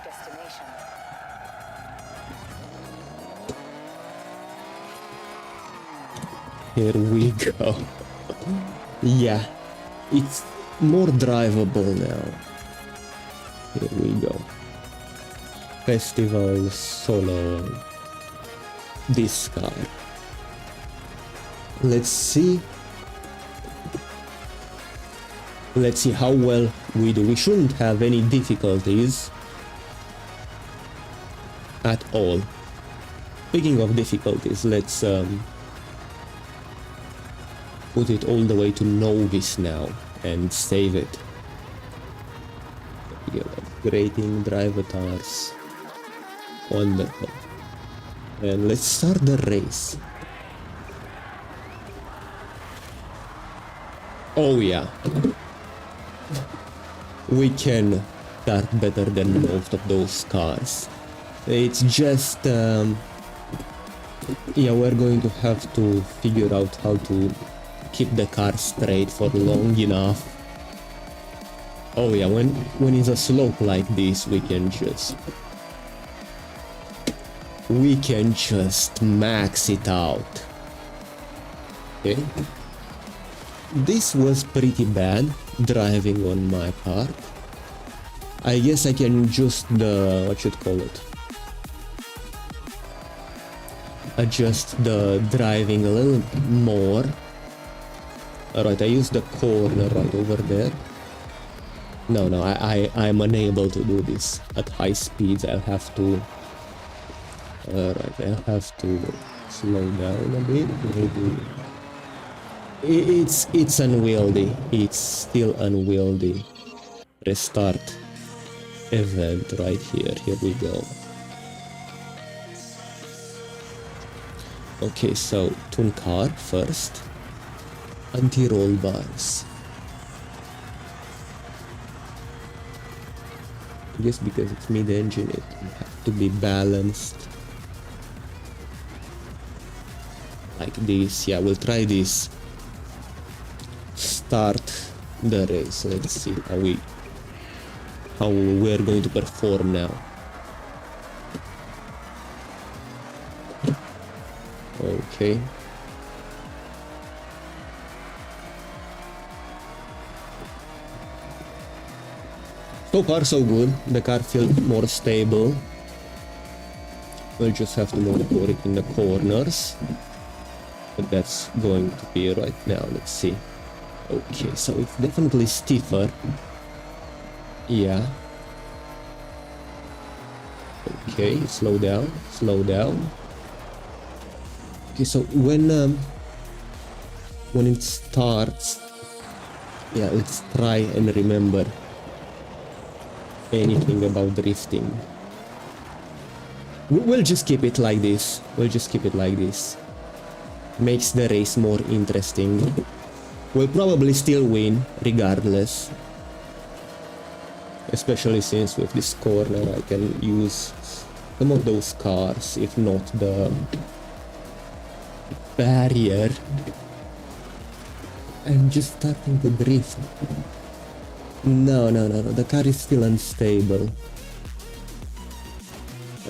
Here we go. Yeah, it's more drivable now. Here we go. Festival solo. This car. Let's see. Let's see how well we do. We shouldn't have any difficulties at all. Speaking of difficulties, let's put it all the way to novice now and save it. Yeah, upgrading drive avatars. Wonderful. And let's start the race. Oh yeah. We can start better than most of those cars. It's just yeah, we're going to have to figure out how to keep the car straight for long enough. Oh yeah, when it's a slope like this, we can just max it out. Okay. This was pretty bad driving on my part. I guess I can just what should call it? Adjust the driving a little more. Alright, I used the corner right over there. No, I'm unable to do this at high speeds. I'll have to. Alright, I'll have to slow down a bit. Maybe. It's unwieldy. It's still unwieldy. Restart event right here. Here we go. Okay, so tune car first. Anti-roll bars. I guess because it's mid-engine, it have to be balanced. Like this. Yeah, we'll try this. Start the race. Let's see how we're going to perform now. Okay. So far so good. The car feels more stable. We'll just have to monitor it in the corners. But that's going to be right now. Let's see. Okay, so it's definitely stiffer. Yeah. Okay, slow down, slow down. Okay, so when it starts, yeah, let's try and remember anything about drifting. We'll just keep it like this. We'll just keep it like this. Makes the race more interesting. We'll probably still win regardless. Especially since with this corner I can use some of those cars, if not the barrier. I'm just starting to drift. No, the car is still unstable.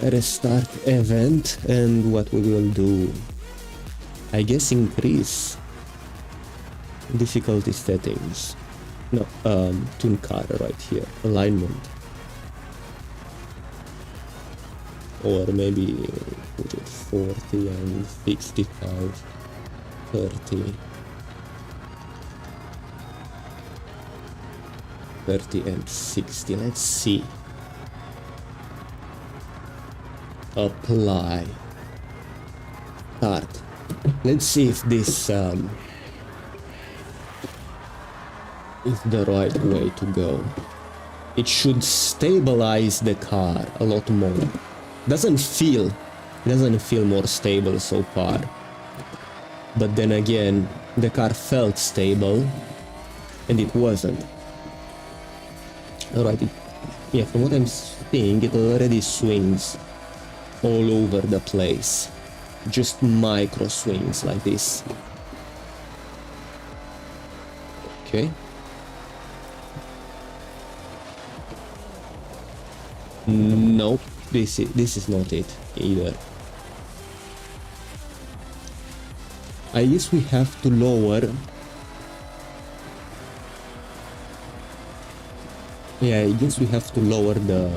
Restart event, and what we will do, I guess increase difficulty settings. No, tune car right here, alignment. Or maybe put it 40 and 65, 30. 30 and 60, let's see. Apply. Start. Let's see if this is the right way to go. It should stabilize the car a lot more. Doesn't feel more stable so far. But then again, the car felt stable and it wasn't. Alright, yeah, from what I'm seeing, it already swings all over the place. Just micro swings like this. Okay. Nope, this is not it either. I guess we have to lower. Yeah, I guess we have to lower the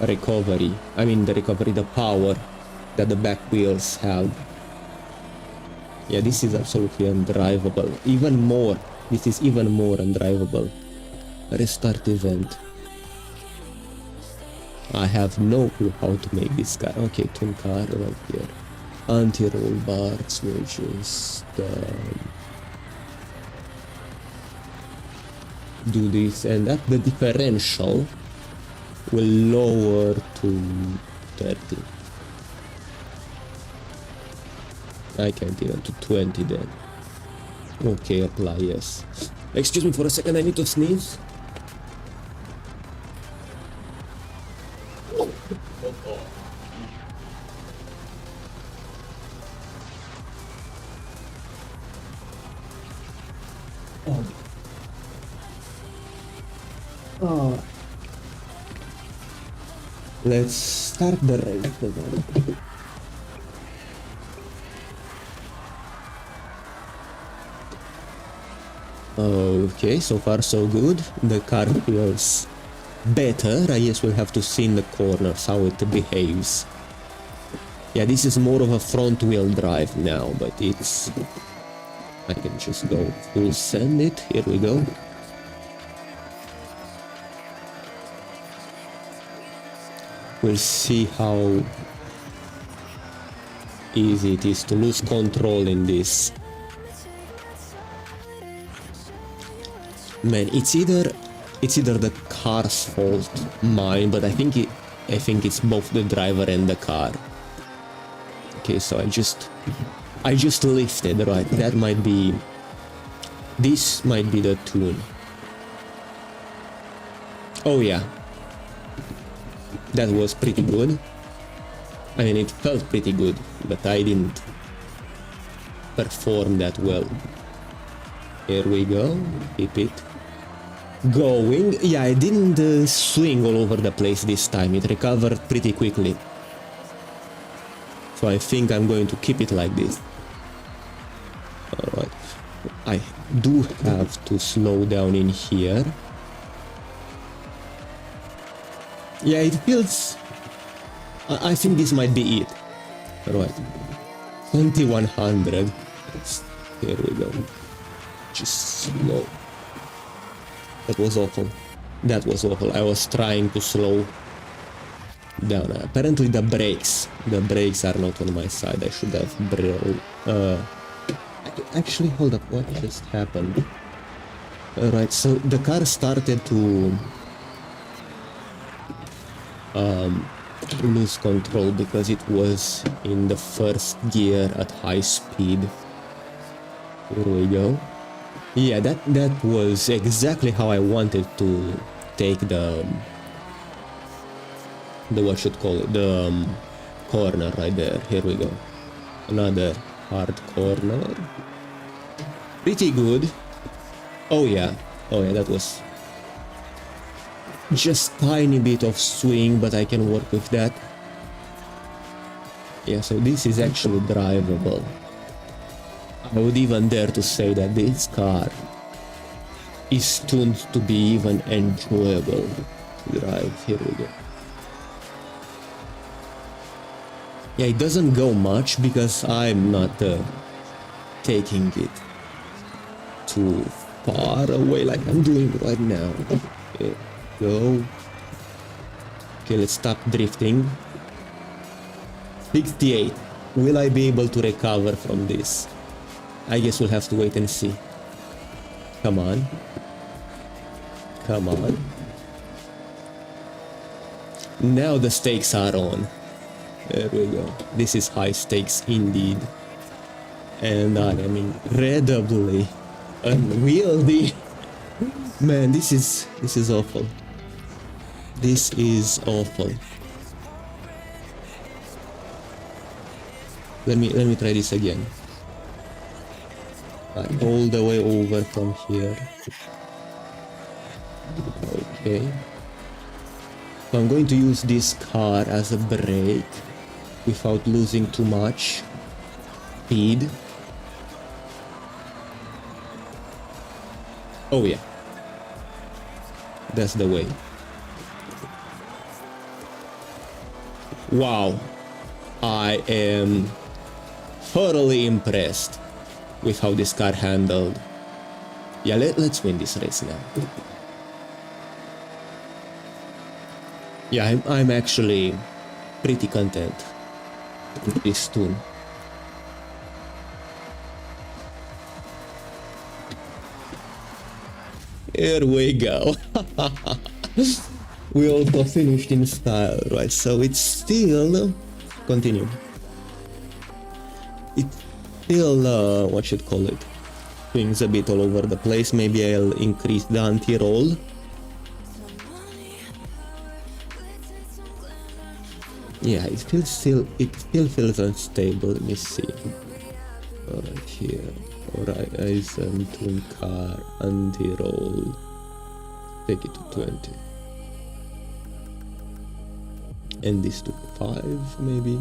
recovery. The power that the back wheels have. Yeah, this is absolutely undrivable. This is even more undrivable. Restart event. I have no clue how to make this car. Okay, tune car right here. Anti-roll bars, we'll just do this, and at the differential will lower to 30. I can't even, to 20 then. Okay, apply, yes. Excuse me for a second, I need to sneeze. Let's start the race again. Okay, so far so good. The car feels better. I guess we'll have to see in the corners how it behaves. Yeah, this is more of a front wheel drive now, but it's... I can just go full send it. Here we go. We'll see how easy it is to lose control in this. Man, it's either the car's fault, mine, but I think it's both the driver and the car. Okay, so I just lifted, right? That might be... This might be the tune. Oh yeah. That was pretty good. I mean, it felt pretty good, but I didn't perform that well. Here we go. Keep it going. Yeah, I didn't swing all over the place this time. It recovered pretty quickly. So I think I'm going to keep it like this. Alright. I do have to slow down in here. Yeah, it feels... I think this might be it. Alright. 2100. Here we go. Just slow. That was awful. That was awful. I was trying to slow down. Apparently the brakes are not on my side. I should have actually, hold up. What just happened? Alright, so the car started to lose control because it was in the first gear at high speed. Here we go. Yeah, that was exactly how I wanted to take the what should call it, the corner right there. Here we go. Another hard corner. Pretty good. Oh yeah, that was just tiny bit of swing, but I can work with that. Yeah, so this is actually drivable. I would even dare to say that this car is tuned to be even enjoyable to drive. Here we go. Yeah, it doesn't go much because I'm not taking it too far away like I'm doing right now. Here we go. Okay, let's stop drifting. 68. Will I be able to recover from this? I guess we'll have to wait and see. Come on. Come on. Now the stakes are on. There we go. This is high stakes indeed. And I am incredibly unwieldy. Man, this is awful. This is awful. Let me try this again. All the way over from here. Okay. So I'm going to use this car as a brake without losing too much speed. Oh yeah. That's the way. Wow. I am thoroughly impressed with how this car handled. Yeah, let's win this race now. Yeah, I'm actually pretty content with this tune. Here we go. We also finished in style, right? So it's still... Continue. It's still, what should call it? Swings a bit all over the place. Maybe I'll increase the anti-roll. Yeah, it still feels unstable. Let me see. Alright, here. Alright, Eisen, tune car, anti-roll. Take it to 20. And this to 5, maybe.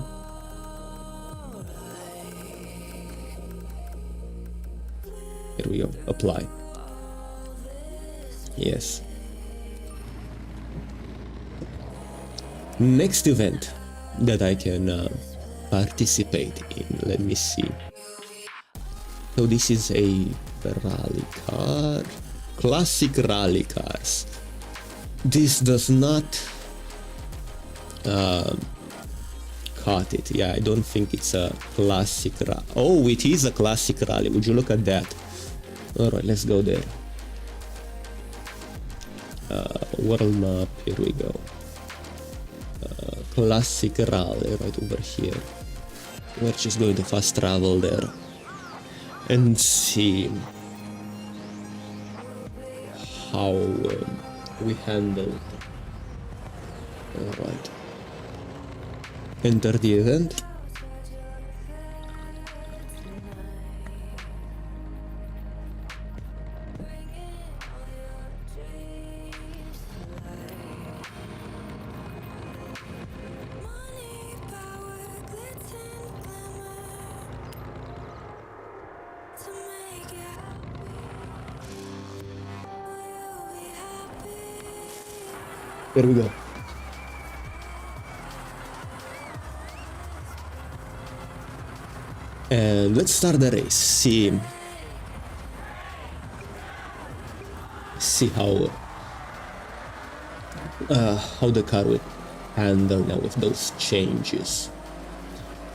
Here we go. Apply. Yes. Next event that I can participate in. Let me see. So this is a rally car. Classic rally cars. This does not cut it. Yeah, I don't think it's a classic rally. Oh, it is a classic rally. Would you look at that? Alright, let's go there. World map. Here we go. Classic rally right over here. We're just going to fast travel there and see how we handle. Alright. Enter the event. There we go. And let's start the race. See how the car will handle now with those changes.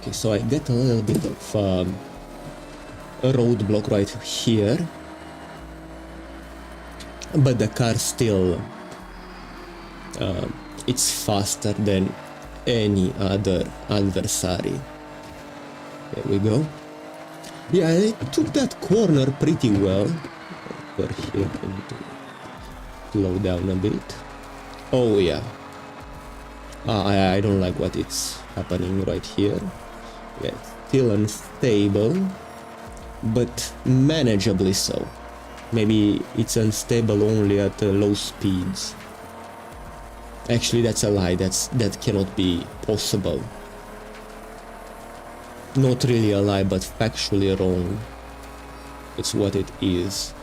Okay, so I get a little bit of a roadblock right here, but the car still it's faster than any other adversary. There we go. Yeah, I took that corner pretty well. Over here and slow down a bit. Oh yeah. I don't like what it's happening right here. Yeah, still unstable, but manageably so. Maybe it's unstable only at low speeds. Actually, that's a lie. That cannot be possible. Not really a lie, but factually wrong. It's what it is.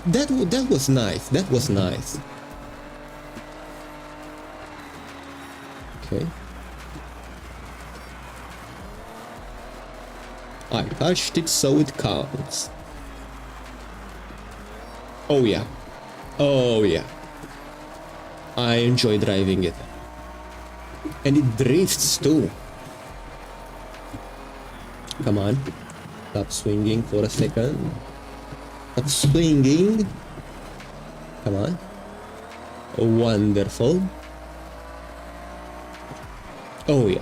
That was nice. That was nice. Okay. I touched it, so it counts. Oh yeah. Oh yeah. I enjoy driving it. And it drifts too. Come on. Stop swinging for a second. Stop swinging. Come on. Wonderful. Oh yeah.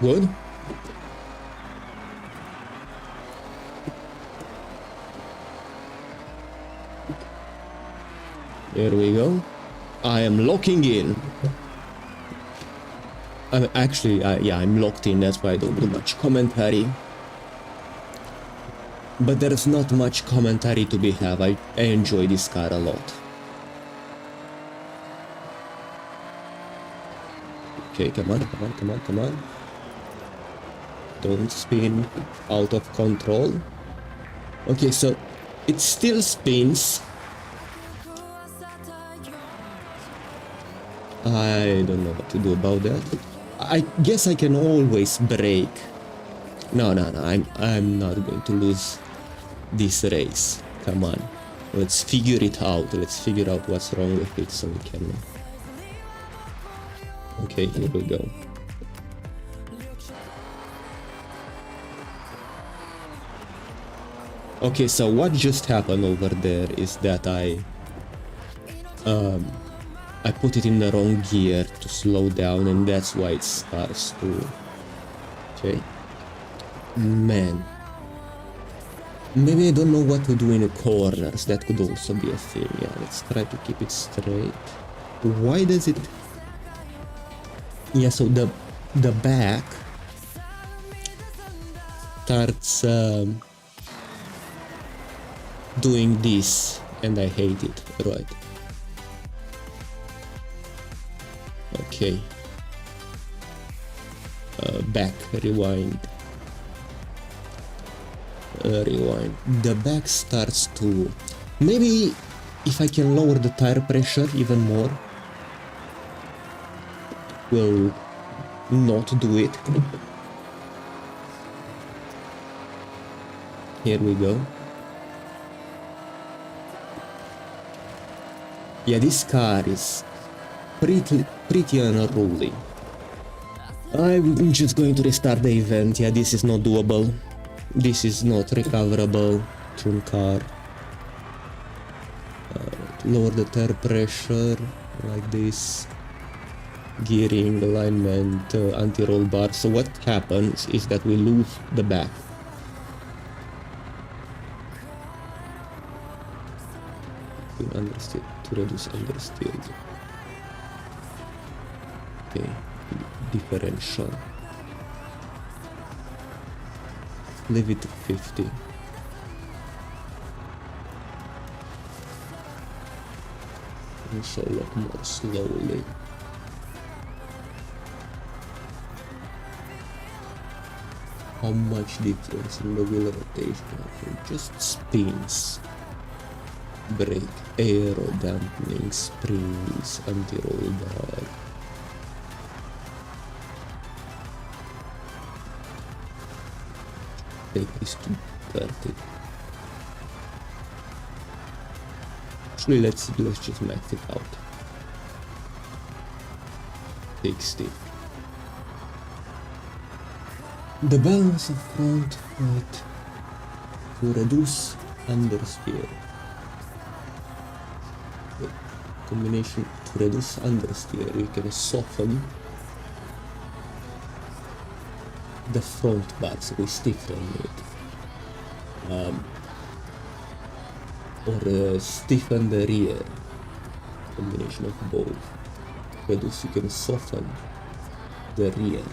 Good. There we go. I am locking in. I'm actually, yeah, I'm locked in. That's why I don't do much commentary. But there's not much commentary to be had. I enjoy this car a lot. Okay, come on, come on, come on, come on. Don't spin out of control. Okay, so it still spins. I don't know what to do about that. I guess I can always brake. No, I'm not going to lose this race. Come on. Let's figure it out. Let's figure out what's wrong with it so we can... Okay, here we go. Okay, so what just happened over there is that I put it in the wrong gear to slow down, and that's why it starts to... Okay. Man. Maybe I don't know what to do in the corners. That could also be a thing. Yeah, let's try to keep it straight. Why does it... Yeah, so the back starts doing this, and I hate it. Right. Okay. Back, rewind. Rewind. The back starts to... Maybe if I can lower the tire pressure even more, will not do it. Here we go. Yeah, this car is pretty unruly. I'm just going to restart the event. Yeah, this is not doable. This is not recoverable. Tune car. Lower the tire pressure like this. Gearing, alignment, anti-roll bar. So what happens is that we lose the back. Understeer to reduce understeer. Okay, differential. Leave it to 50. Also a lot more slowly. How much difference in the wheel rotation? Just spins. Brake, aero dampening, springs, anti-roll bar. Take this to 30. Actually, let's just max it out. 60. The balance of front right to reduce understeer. Combination to reduce understeer, you can soften the front bar, so we stiffen it, or stiffen the rear. Combination of both. Reduce, you can soften the rear.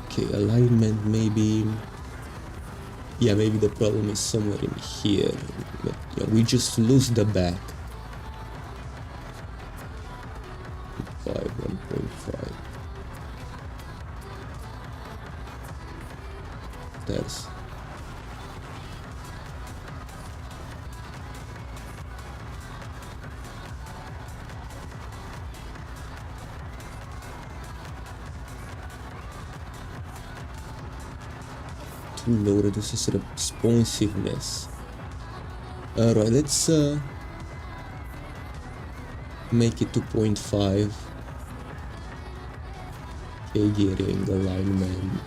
Okay, alignment maybe. Yeah, maybe the problem is somewhere in here. But yeah, we just lose the back. 1.5. There's. Too low reduces responsiveness. Alright, let's make it 2.5. Okay, gearing, alignment.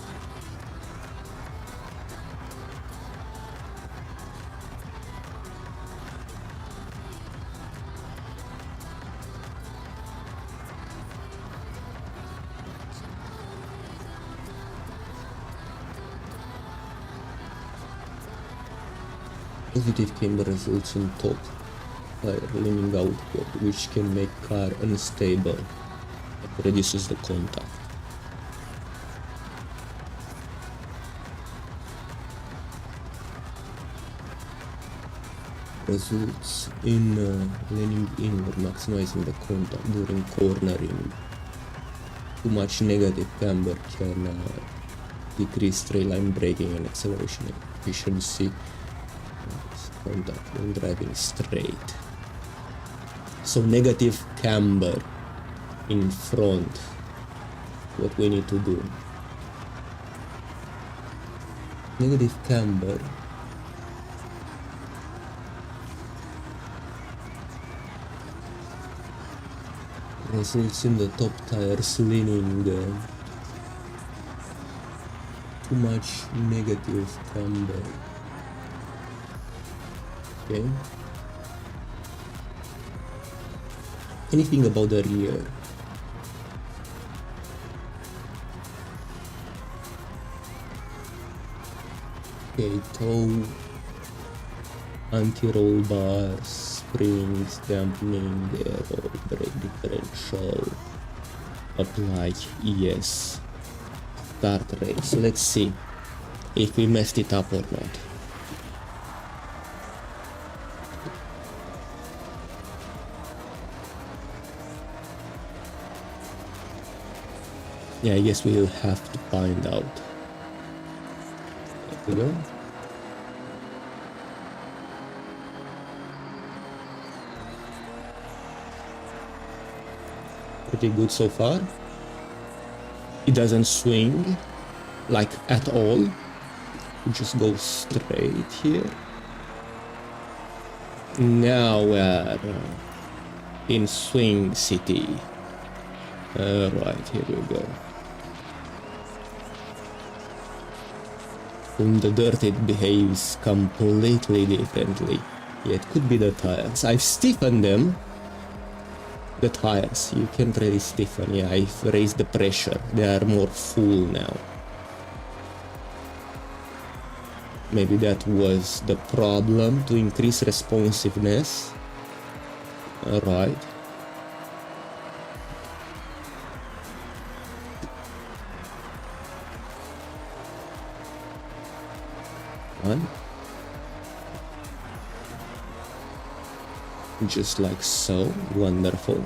Positive camber results in top tire leaning outward, which can make car unstable. It reduces the contact. Results in leaning inward, maximizing the contact during cornering. Too much negative camber can decrease straight line braking and acceleration efficiency. Contact when driving straight. So negative camber in front. What we need to do? Negative camber results in the top tires leaning. Too much negative camber. Okay. Anything about the rear? Okay, toe, anti-roll bars, springs, dampening, aero, brake differential, apply, yes. Start race. Let's see if we messed it up or not. Yeah, I guess we will have to find out. There we go. Pretty good so far. It doesn't swing, like at all. It just goes straight here. Now we're in Swing City. Right, here we go. In the dirt it behaves completely differently. Yeah, it could be the tires. I've stiffened them. The tires, you can't really stiffen. Yeah, I've raised the pressure. They are more full now. Maybe that was the problem, to increase responsiveness. Alright. One. Just like so. Wonderful.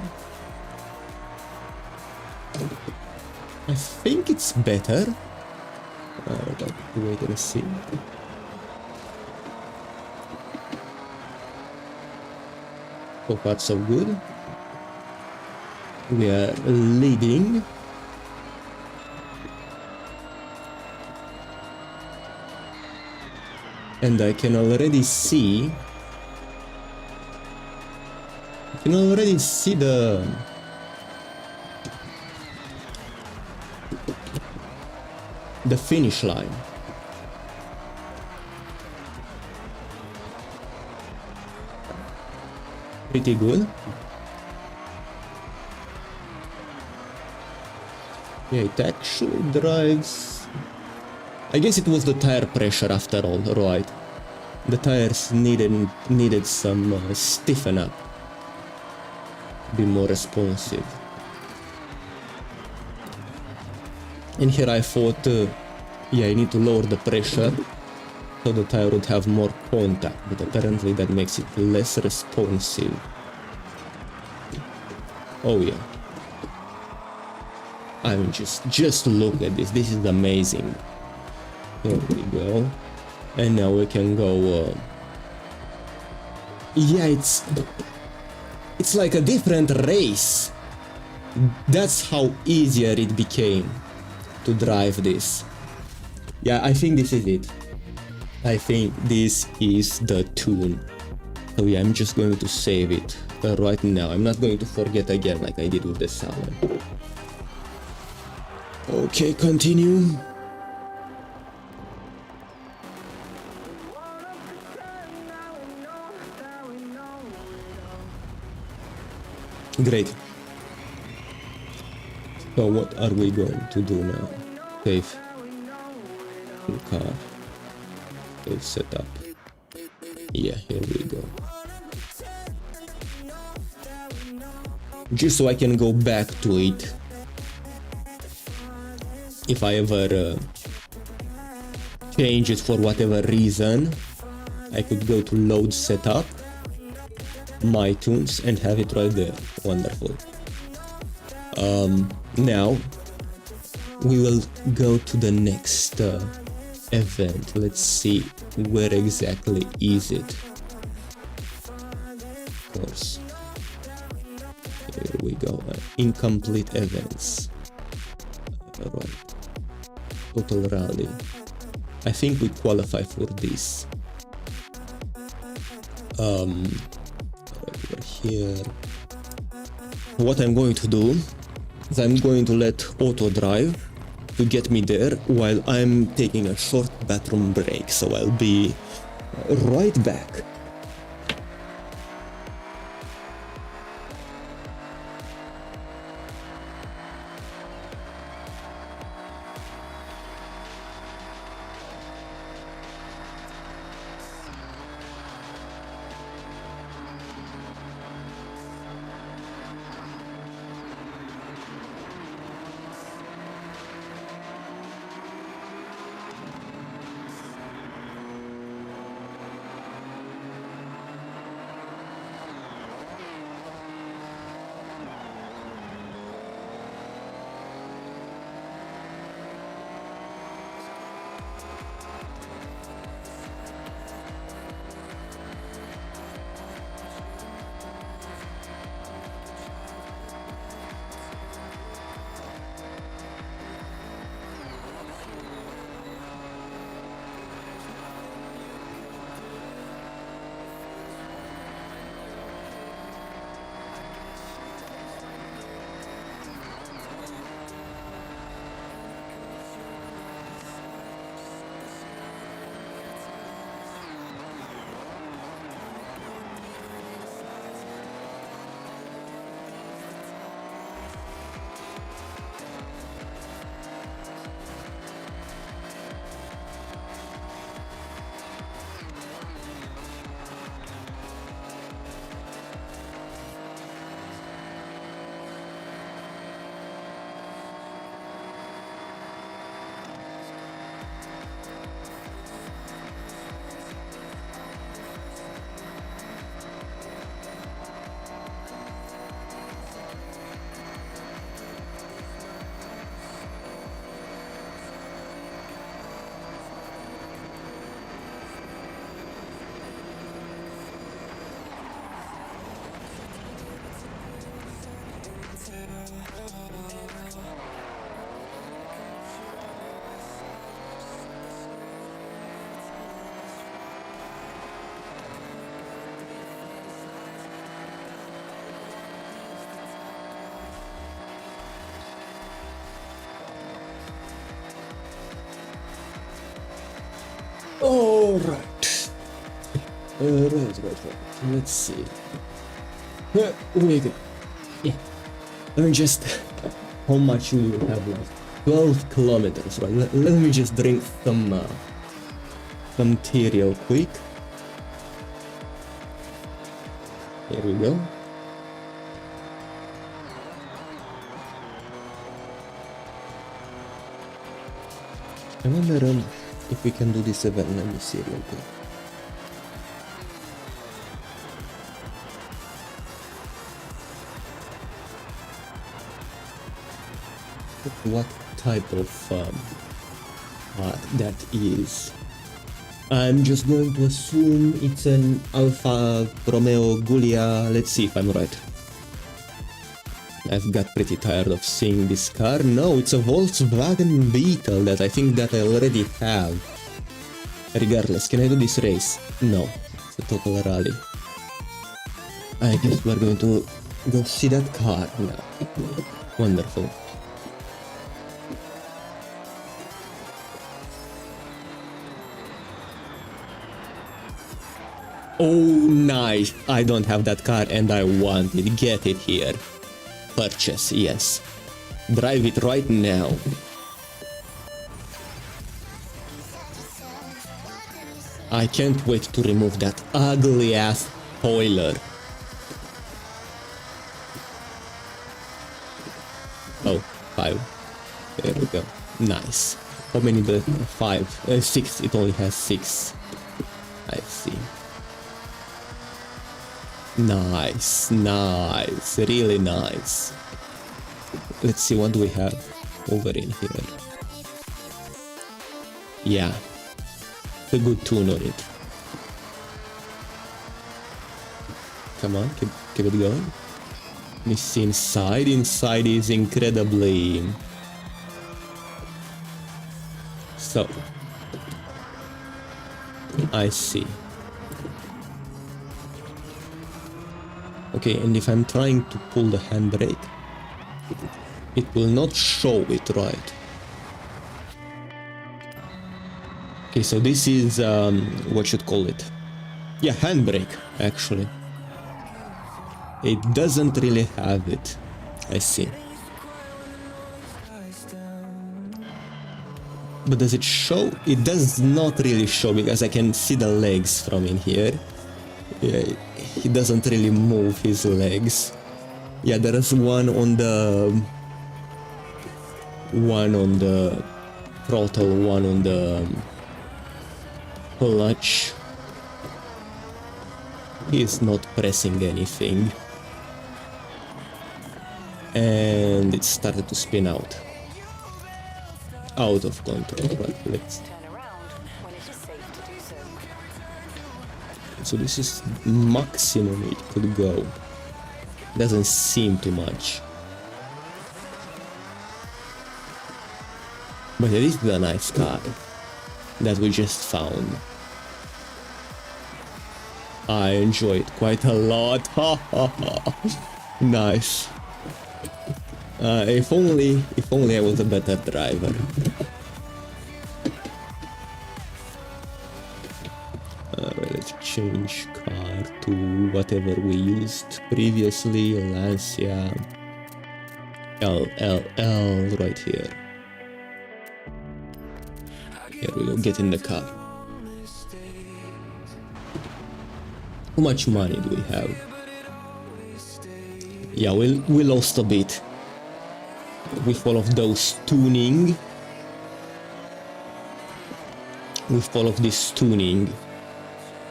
I think it's better. But wait and see. So far so good. We are leading. And I can already see the finish line. Pretty good. Yeah, it actually drives. I guess it was the tire pressure after all, right? The tires needed some stiffen up, be more responsive. And here I thought, yeah, I need to lower the pressure so the tire would have more contact, but apparently that makes it less responsive. Oh yeah. I mean, just look at this. This is amazing. Here we go. And now we can go. Yeah, it's like a different race. That's how easier it became to drive this. Yeah, I think this is it. I think this is the tune. So yeah, I'm just going to save it right now. I'm not going to forget again like I did with the salmon. Okay, continue. Great. So what are we going to do now? Save car. Save setup. Yeah, here we go. Just so I can go back to it if I ever change it for whatever reason. I could go to load setup, my tunes, and have it right there. Wonderful. Now we will go to the next event. Let's see, where exactly is it? Of course. Here we go. Incomplete events. Right. Total rally. I think we qualify for this. Right over here. What I'm going to do is I'm going to let auto drive to get me there while I'm taking a short bathroom break. So I'll be right back. Alright. Right. Let's see. Wait. Yeah. Let me just... How much we will have left? 12 kilometers, right? Let me just drink some tea real quick. Here we go. I wonder if we can do this event. Let me see real quick. What type of art that is? I'm just going to assume it's an Alfa Romeo Giulia. Let's see if I'm right. I've got pretty tired of seeing this car. No, it's a Volkswagen vehicle that I think that I already have. Regardless, can I do this race? No, it's a total rally. I guess we're going to go see that car now. Wonderful. Oh, nice. I don't have that car and I want it. Get it here. Purchase, yes. Drive it right now. I can't wait to remove that ugly ass spoiler. Oh, 5. There we go. Nice. How many the 5? 6. It only has 6. I see. Nice, really nice. Let's see what do we have over in here. Yeah, a good tune on it. Come on, keep it going. Let me see inside. Inside is incredibly... So, I see. Okay, and if I'm trying to pull the handbrake, it will not show it, right? Okay, so this is, what should call it? Yeah, handbrake, actually. It doesn't really have it. I see. But does it show? It does not really show because I can see the legs from in here. Yeah, he doesn't really move his legs. Yeah, there is one on the throttle, one on the clutch. He's not pressing anything. And it started to spin out. Out of control, but let's... So this is maximum it could go. Doesn't seem too much. But it is a nice car that we just found. I enjoy it quite a lot. Nice. If only I was a better driver. Let's change car to whatever we used previously. Lancia LLL right here. Here we go, get in the car. How much money do we have? Yeah, we lost a bit with all of those tuning. With all of this tuning.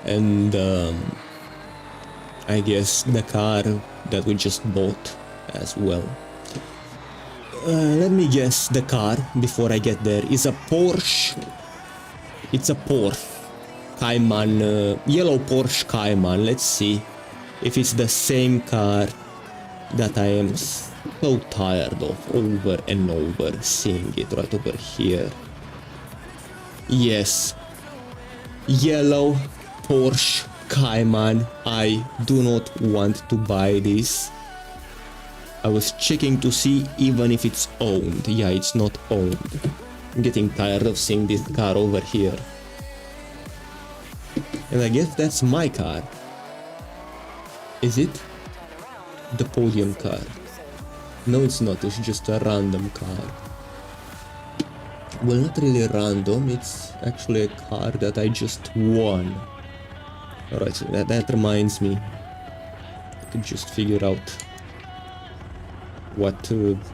And I guess the car that we just bought as well. Let me guess, the car, before I get there, is a Porsche. It's a Porsche Cayman, yellow Porsche Cayman. Let's see if it's the same car that I am so tired of over and over seeing it right over here. Yes, yellow Porsche Cayman. I do not want to buy this. I was checking to see even if it's owned. Yeah, it's not owned. I'm getting tired of seeing this car over here. And I guess that's my car. Is it? The podium car. No, it's not, it's just a random car. Well, not really random, it's actually a car that I just won. Alright, so that reminds me. I could just figure out what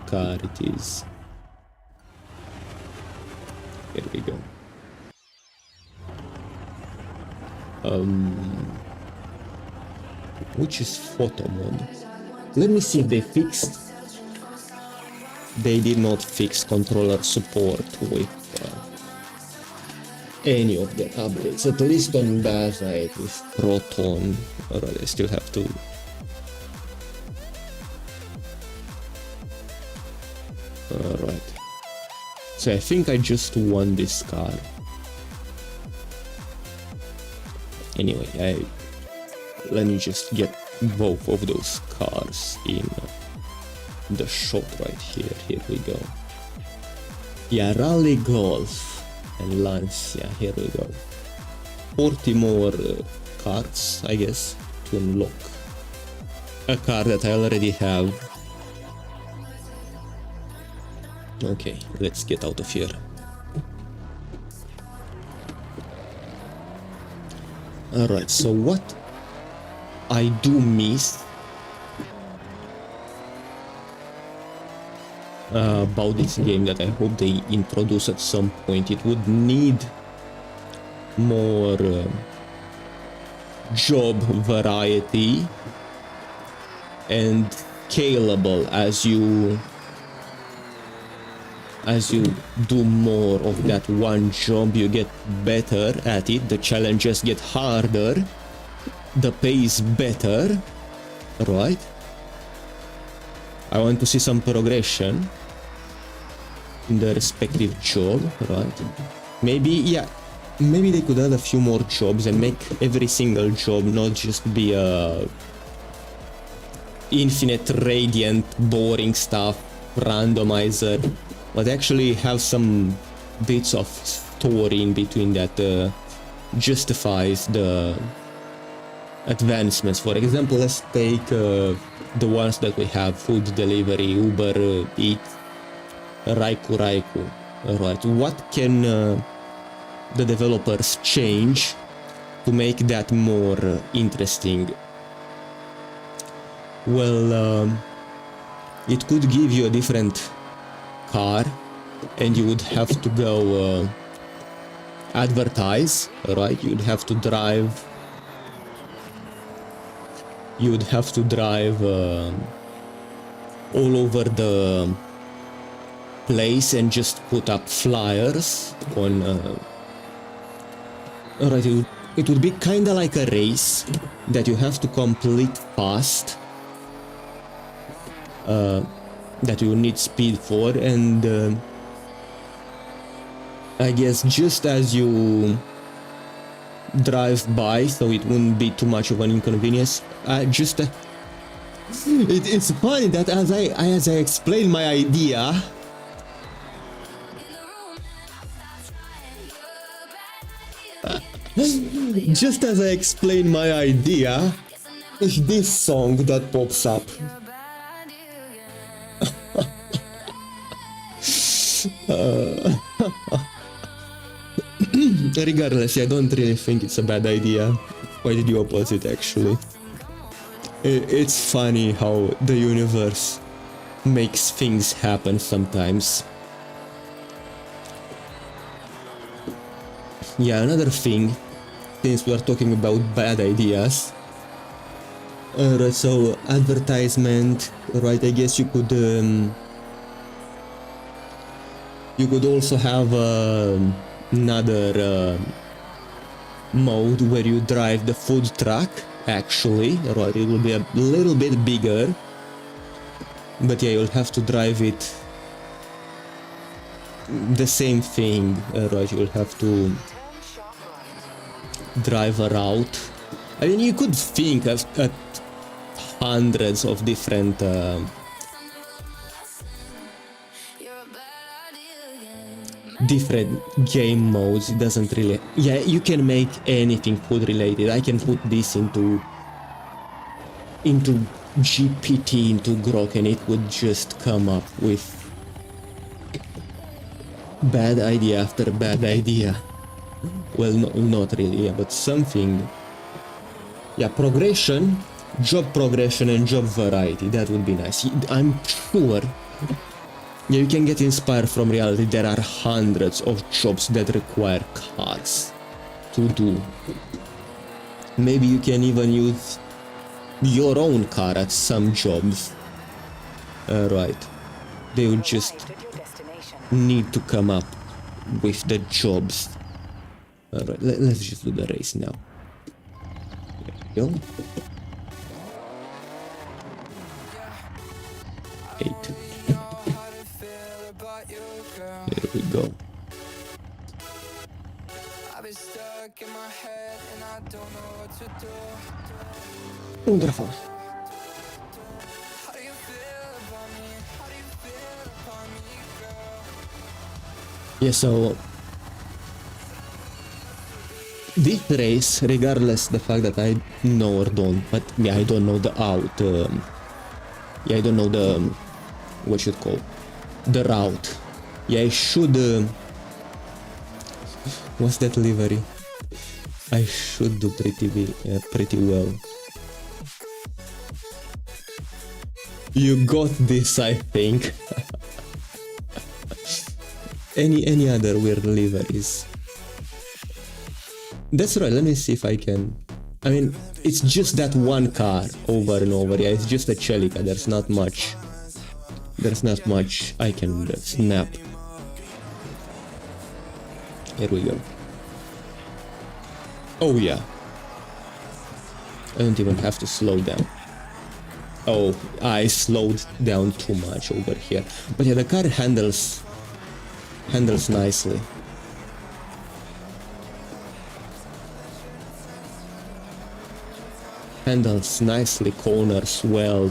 car it is. Here we go. Which is photo mode? Let me see if they fixed. They did not fix controller support with any of the updates, at least on Bathite with Proton. Alright, I still have to. Alright. So I think I just won this car. Anyway, let me just get both of those cars in the shot right here. Here we go. Yeah, Rally Golf and Lancia. Here we go. 40 more cards, I guess, to unlock a car that I already have. Okay, let's get out of here. Alright, so what I do miss about this game that I hope they introduce at some point, it would need more job variety and scalable as you do more of that one job. You get better at it, the challenges get harder, the pay is better, right? I want to see some progression in the respective job, right? Maybe, yeah, maybe they could add a few more jobs and make every single job not just be a infinite radiant boring stuff randomizer, but actually have some bits of story in between that justifies the advancements. For example, let's take the ones that we have: food delivery, Uber Eats, Raiku. Right, what can the developers change to make that more interesting? Well, it could give you a different car and you would have to go advertise, right? You'd have to drive all over the place and just put up flyers on alright, it would be kinda like a race that you have to complete fast, that you need speed for, and I guess just as you drive by, so it wouldn't be too much of an inconvenience. It's funny that as I explain my idea, just as I explain my idea, it's this song that pops up. Regardless, I don't really think it's a bad idea. Quite the opposite, actually. It's funny how the universe makes things happen sometimes. Yeah, another thing, since we are talking about bad ideas. Right, so advertisement, right? I guess you could also have another mode where you drive the food truck. Actually, right, it will be a little bit bigger, but yeah, you'll have to drive it. The same thing, right? You'll have to drive a route. I mean, you could think at hundreds of different different game modes. It doesn't really... Yeah, you can make anything food related. I can put this into GPT, into Grok, and it would just come up with bad idea after bad idea. Well, no, not really, yeah, but something. Yeah, progression, job progression and job variety, that would be nice. I'm sure, yeah, you can get inspired from reality. There are hundreds of jobs that require cars to do. Maybe you can even use your own car at some jobs. Right. They would just need to come up with the jobs. Alright, let's just do the race now. There we go. 8. There we go. Wonderful. Yeah, so this race, regardless the fact that I know or don't, but yeah, I don't know the yeah, I don't know the what should call the route. Yeah, I should. What's that livery? I should do pretty well. You got this, I think. Any other weird liveries? That's right, let me see if I can... I mean, it's just that one car over and over, yeah, it's just a Celica, there's not much I can snap. Here we go. Oh yeah. I don't even have to slow down. Oh, I slowed down too much over here. But yeah, the car handles nicely. Handles nicely, corners well.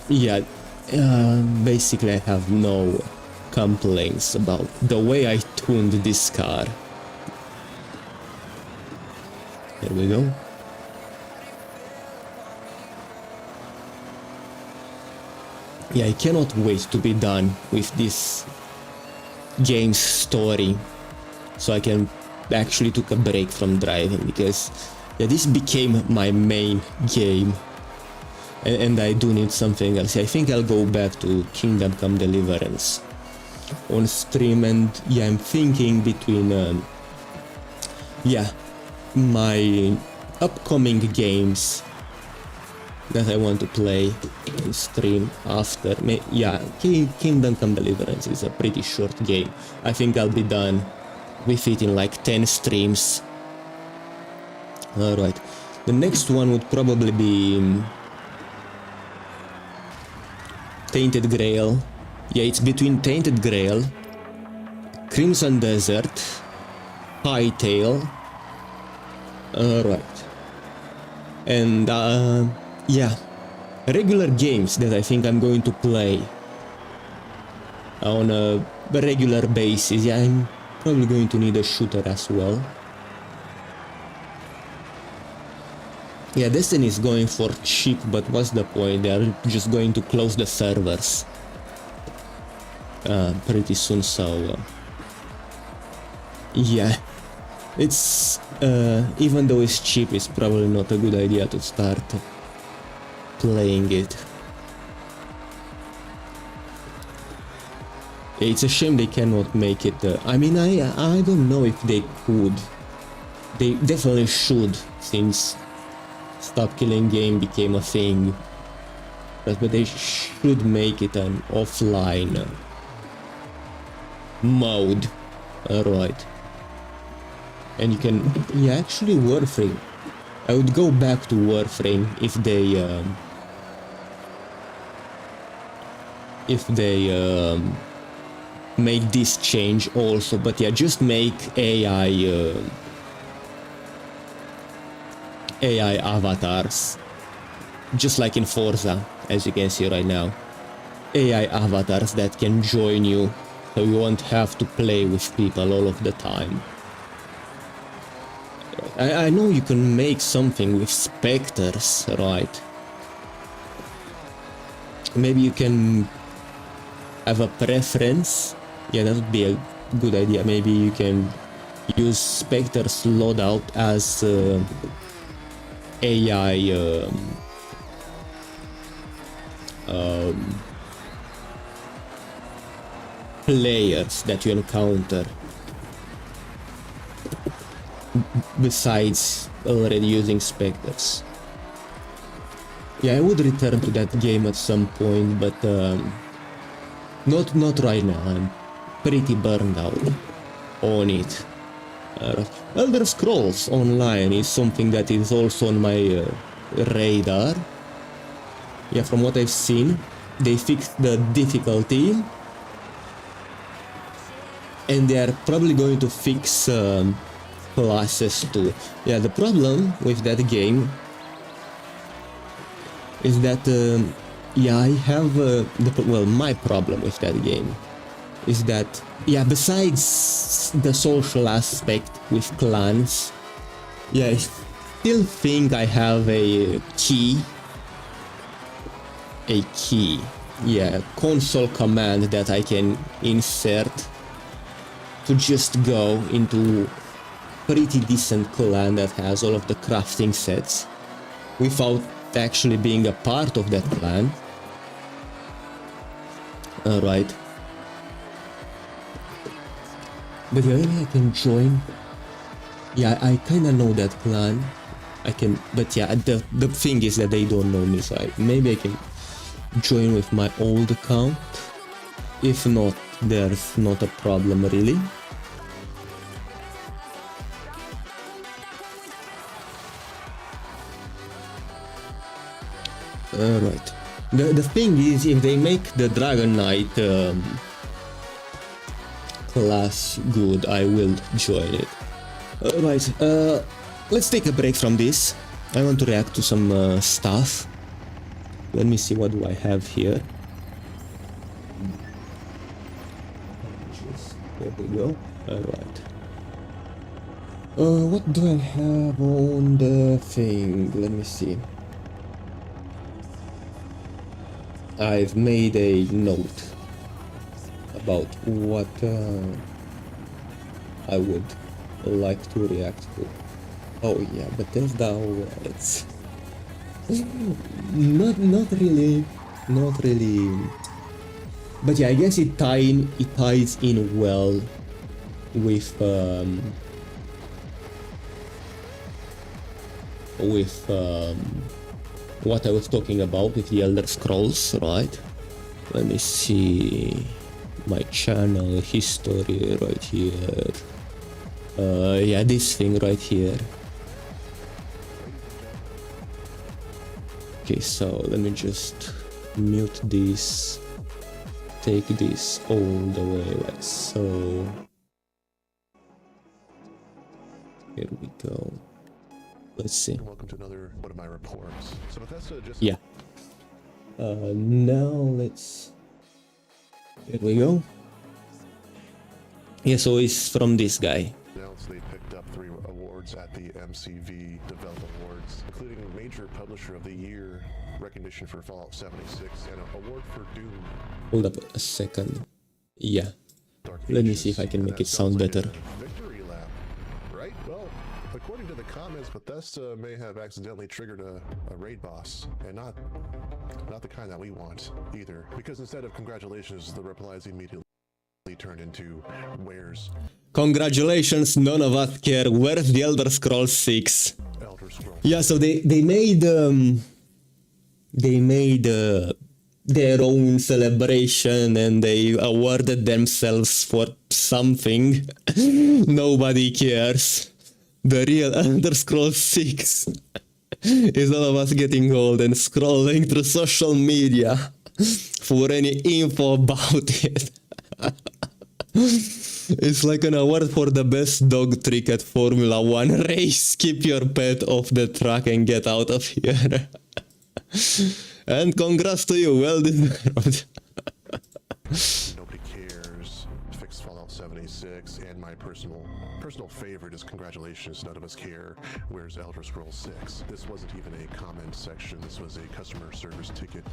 Yeah, basically I have no complaints about the way I tuned this car. Here we go. Yeah, I cannot wait to be done with this game's story, so I can actually take a break from driving, because yeah, this became my main game, and I do need something else. I think I'll go back to Kingdom Come Deliverance on stream, and yeah, I'm thinking between yeah, my upcoming games that I want to play on stream after. Yeah, Kingdom Come Deliverance is a pretty short game. I think I'll be done with it in like 10 streams. Alright, the next one would probably be Tainted Grail. Yeah, it's between Tainted Grail, Crimson Desert, Hightail. Alright. And yeah, regular games that I think I'm going to play on a regular basis. Yeah, I'm probably going to need a shooter as well. Yeah, Destiny is going for cheap, but what's the point? They are just going to close the servers pretty soon, so yeah, it's even though it's cheap, it's probably not a good idea to start playing it. It's a shame they cannot make it. I mean, I don't know if they could. They definitely should, since Stop Killing Game became a thing. But they should make it an offline mode. Alright. And you can... Yeah, actually Warframe. I would go back to Warframe if they make this change also. But yeah, just make AI avatars, just like in Forza, as you can see right now. AI avatars that can join you so you won't have to play with people all of the time. I know you can make something with specters, right? Maybe you can have a preference. Yeah, that would be a good idea. Maybe you can use specters loadout as AI players that you encounter besides already using specters. Yeah, I would return to that game at some point, but not right now. I'm pretty burned out on it. Elder Scrolls Online is something that is also on my radar. Yeah, from what I've seen, they fixed the difficulty, and they are probably going to fix classes too. Yeah, the problem with that game is that yeah, I have my problem with that game is that, yeah, besides the social aspect with clans, yeah, I still think I have a key, yeah, console command that I can insert to just go into pretty decent clan that has all of the crafting sets without actually being a part of that clan. Alright. But yeah, maybe I can join. Yeah, I kinda know that clan. I can, but yeah, the thing is that they don't know me, so maybe I can join with my old account. If not, there's not a problem really. Alright. The thing is, if they make the Dragon Knight class good, I will join it. Alright, let's take a break from this. I want to react to some stuff. Let me see, what do I have here? There we go. Alright. What do I have on the thing? Let me see. I've made a note about what I would like to react to. Oh yeah, Bethesda Awards. not really. But yeah, I guess it ties in well with what I was talking about with the Elder Scrolls, right? Let me see my channel history right here. Yeah, this thing right here. Okay, so let me just mute this, take this all the way like so. Here we go. Let's see.
Welcome to another one of my reports. So Bethesda just
Yeah. Now let's. Here we go. Yeah, so it's from this guy.
announced they picked up 3 awards at the MCV Development Awards, including Major Publisher of the Year recognition for Fallout 76 and an award for Doom.
Hold up a second. Yeah.
Dark
Let me
Ages.
see if I can
And
make
that
it sound
sounds like
better.
a victory lap, right? Well, according to the comments, Bethesda may have accidentally triggered a raid boss, and not the kind that we want either. Because instead of congratulations, the replies immediately turned into where's
Congratulations, none of us care. Where's the Elder Scrolls 6?
Elder Scrolls.
Yeah, so they made their own celebration and they awarded themselves for something. Nobody cares. The real Elder Scrolls 6 is all of us getting old and scrolling through social media for any info about it. It's like an award for the best dog trick at Formula 1 race. Keep your pet off the track and get out of here. And congrats to you, well deserved.
Nobody cares. 6, and my personal favorite is congratulations, none of us care. Where's Elder Scrolls 6? This wasn't even a comment section. This was a customer service ticket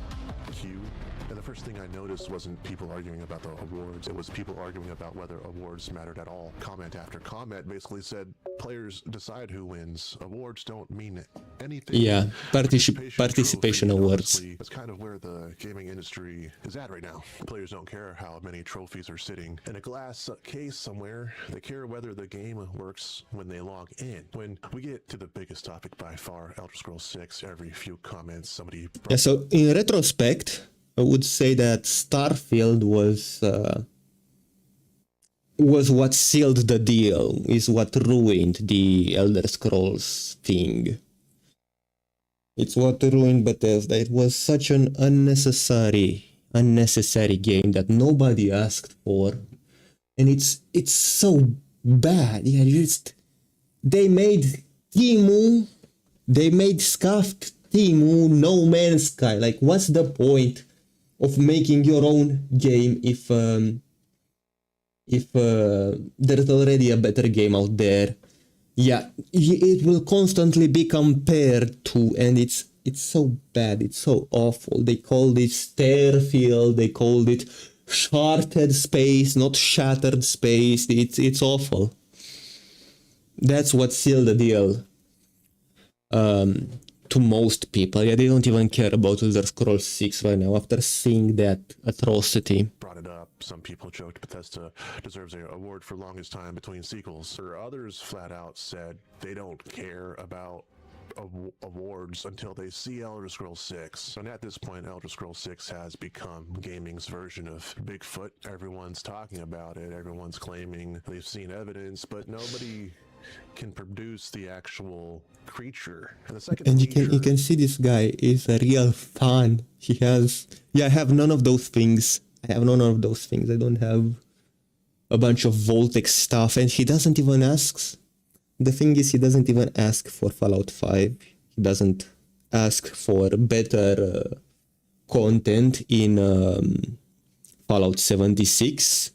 queue. And the first thing I noticed wasn't people arguing about the awards. It was people arguing about whether awards mattered at all. Comment after comment basically said, players decide who wins. Awards don't mean anything.
Yeah, participation
trophy,
awards.
honestly, it's kind of where the gaming industry is at right now. Players don't care how many trophies are sitting in a glass case somewhere. They care whether the game works when they log in. When we get to the biggest topic by far, Elder Scrolls 6, every few comments somebody...
Yeah, so in retrospect, I would say that Starfield was what sealed the deal, is what ruined the Elder Scrolls thing. It's what ruined Bethesda. It was such an unnecessary game that nobody asked for, and it's so bad. Yeah, they made Timu, they made scuffed Timu, No Man's Sky. Like, what's the point of making your own game if there's already a better game out there? Yeah, it will constantly be compared to, and it's so bad, it's so awful. They called it Atarphriel, they called it Shattered Space, not Shattered Space. It's awful. That's what sealed the deal to most people. Yeah, they don't even care about Elder Scrolls 6 right now after seeing that atrocity.
Brought it up. Some people joked Bethesda deserves an award for longest time between sequels. Or others flat out said they don't care about awards until they see Elder Scrolls 6. And at this point, Elder Scrolls 6 has become gaming's version of Bigfoot. Everyone's talking about it. Everyone's claiming they've seen evidence, but nobody can produce the actual creature. And the second
And
feature,
you can see this guy is a real fan. I have none of those things. I don't have a bunch of Voltex stuff, and he doesn't even ask. The thing is, he doesn't even ask for Fallout 5. He doesn't ask for better content in Fallout 76.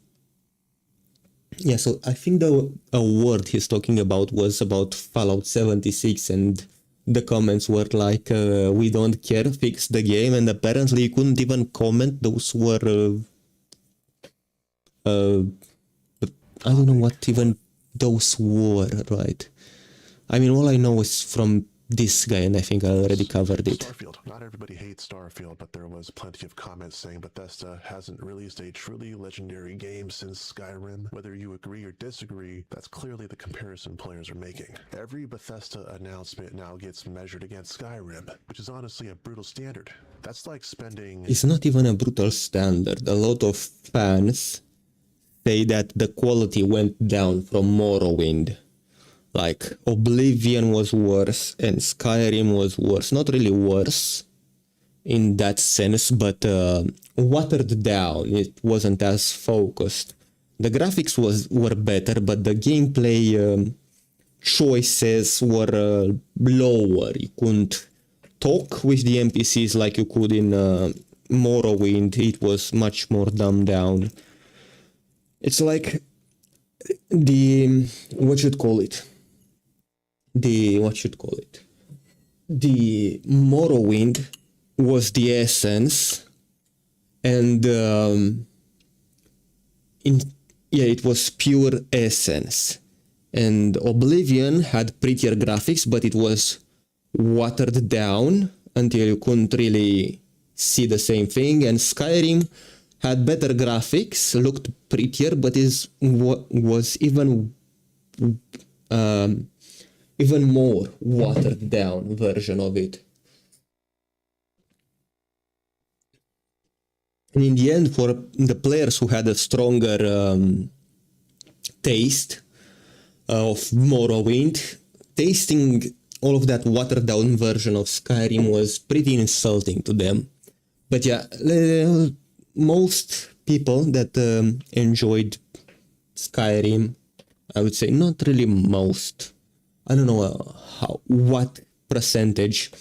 Yeah, so I think the award he's talking about was about Fallout 76, and the comments were like, we don't care, fix the game, and apparently you couldn't even comment. Those were, I don't know what even those were, right? I mean, all I know is from this guy, and I think I already covered it.
Starfield. Not everybody hates Starfield, but there was plenty of comments saying Bethesda hasn't released a truly legendary game since Skyrim. Whether you agree or disagree, that's clearly the comparison players are making. Every Bethesda announcement now gets measured against Skyrim, which is honestly a brutal standard. That's like spending...
It's not even a brutal standard. A lot of fans say that the quality went down from Morrowind. Like, Oblivion was worse and Skyrim was worse. Not really worse in that sense, but watered down. It wasn't as focused. The graphics were better, but the gameplay choices were lower. You couldn't talk with the NPCs like you could in Morrowind. It was much more dumbed down. It's like the Morrowind was the essence, and it was pure essence. And Oblivion had prettier graphics, but it was watered down until you couldn't really see the same thing. And Skyrim had better graphics, looked prettier, but was even more watered down version of it. And in the end, for the players who had a stronger taste of Morrowind, tasting all of that watered down version of Skyrim was pretty insulting to them. But yeah, most people that enjoyed Skyrim, I would say not really most, I don't know what percentage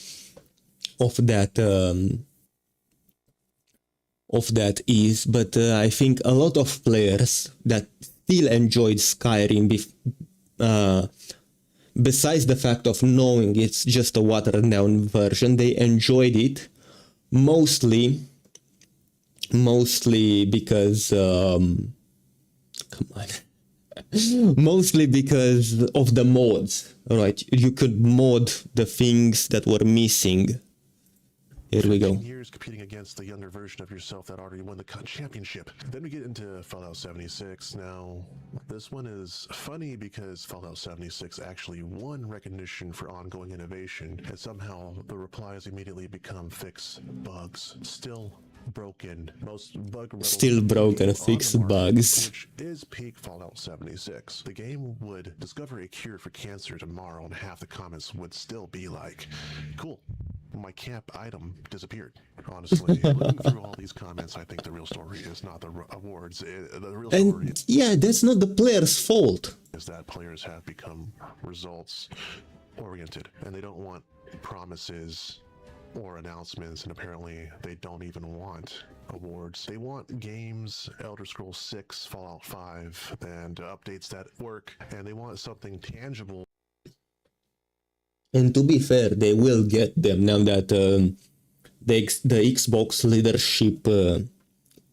of that is, but I think a lot of players that still enjoyed Skyrim besides the fact of knowing it's just a watered down version. They enjoyed it mostly because come on. Mostly because of the mods, right? You could mod the things that were missing. Here we go.
Years competing against the younger version of yourself that already won the championship. Then we get into Fallout 76. Now, this one is funny because Fallout 76 actually won recognition for ongoing innovation, and somehow the replies immediately become fix bugs. Still broken. Most bug
Still broken, fix bugs.
Which is peak Fallout 76. The game would discover a cure for cancer tomorrow, and half the comments would still be like, cool. My camp item disappeared. Honestly, looking through all these comments, I think the real story is not the awards. The real story
And yeah, that's not the player's fault.
is that players have become results oriented, and they don't want promises or announcements, and apparently they don't even want awards. They want games, Elder Scrolls 6, Fallout 5, and updates that work, and they want something tangible.
And to be fair, they will get them now that the Xbox leadership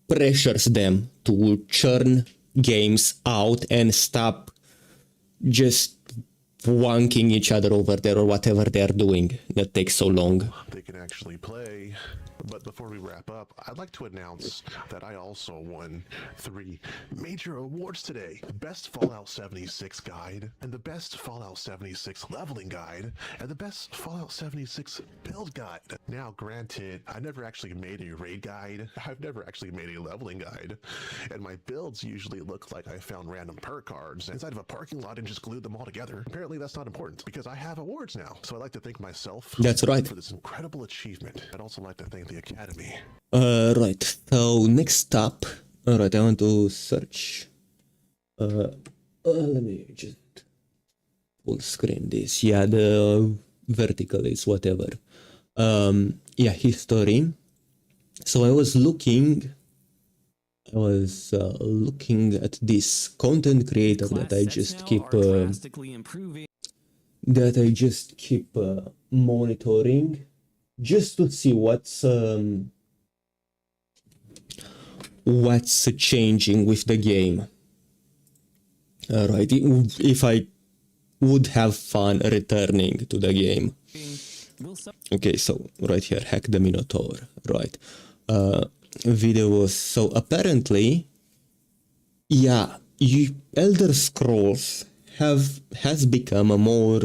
pressures them to churn games out and stop just wanking each other over there or whatever they're doing that takes so long.
They can actually play. But before we wrap up, I'd like to announce that I also won 3 major awards today. The Best Fallout 76 Guide, and the Best Fallout 76 Leveling Guide, and the Best Fallout 76 Build Guide. Now, granted, I never actually made a raid guide. I've never actually made a leveling guide. And my builds usually look like I found random perk cards inside of a parking lot and just glued them all together. Apparently that's not important because I have awards now. So I'd like to thank myself
That's right.
for this incredible achievement. I'd also like to thank the Academy.
Right, so next up, alright, I want to search. Let me just full screen this. Yeah, the vertical is whatever. Yeah, history. So I was looking at this content creator that I just keep monitoring, just to see what's changing with the game. Alright, if I would have fun returning to the game. Okay, so right here, hack the Minotaur. Right. Videos. So apparently, yeah, Elder Scrolls has become a more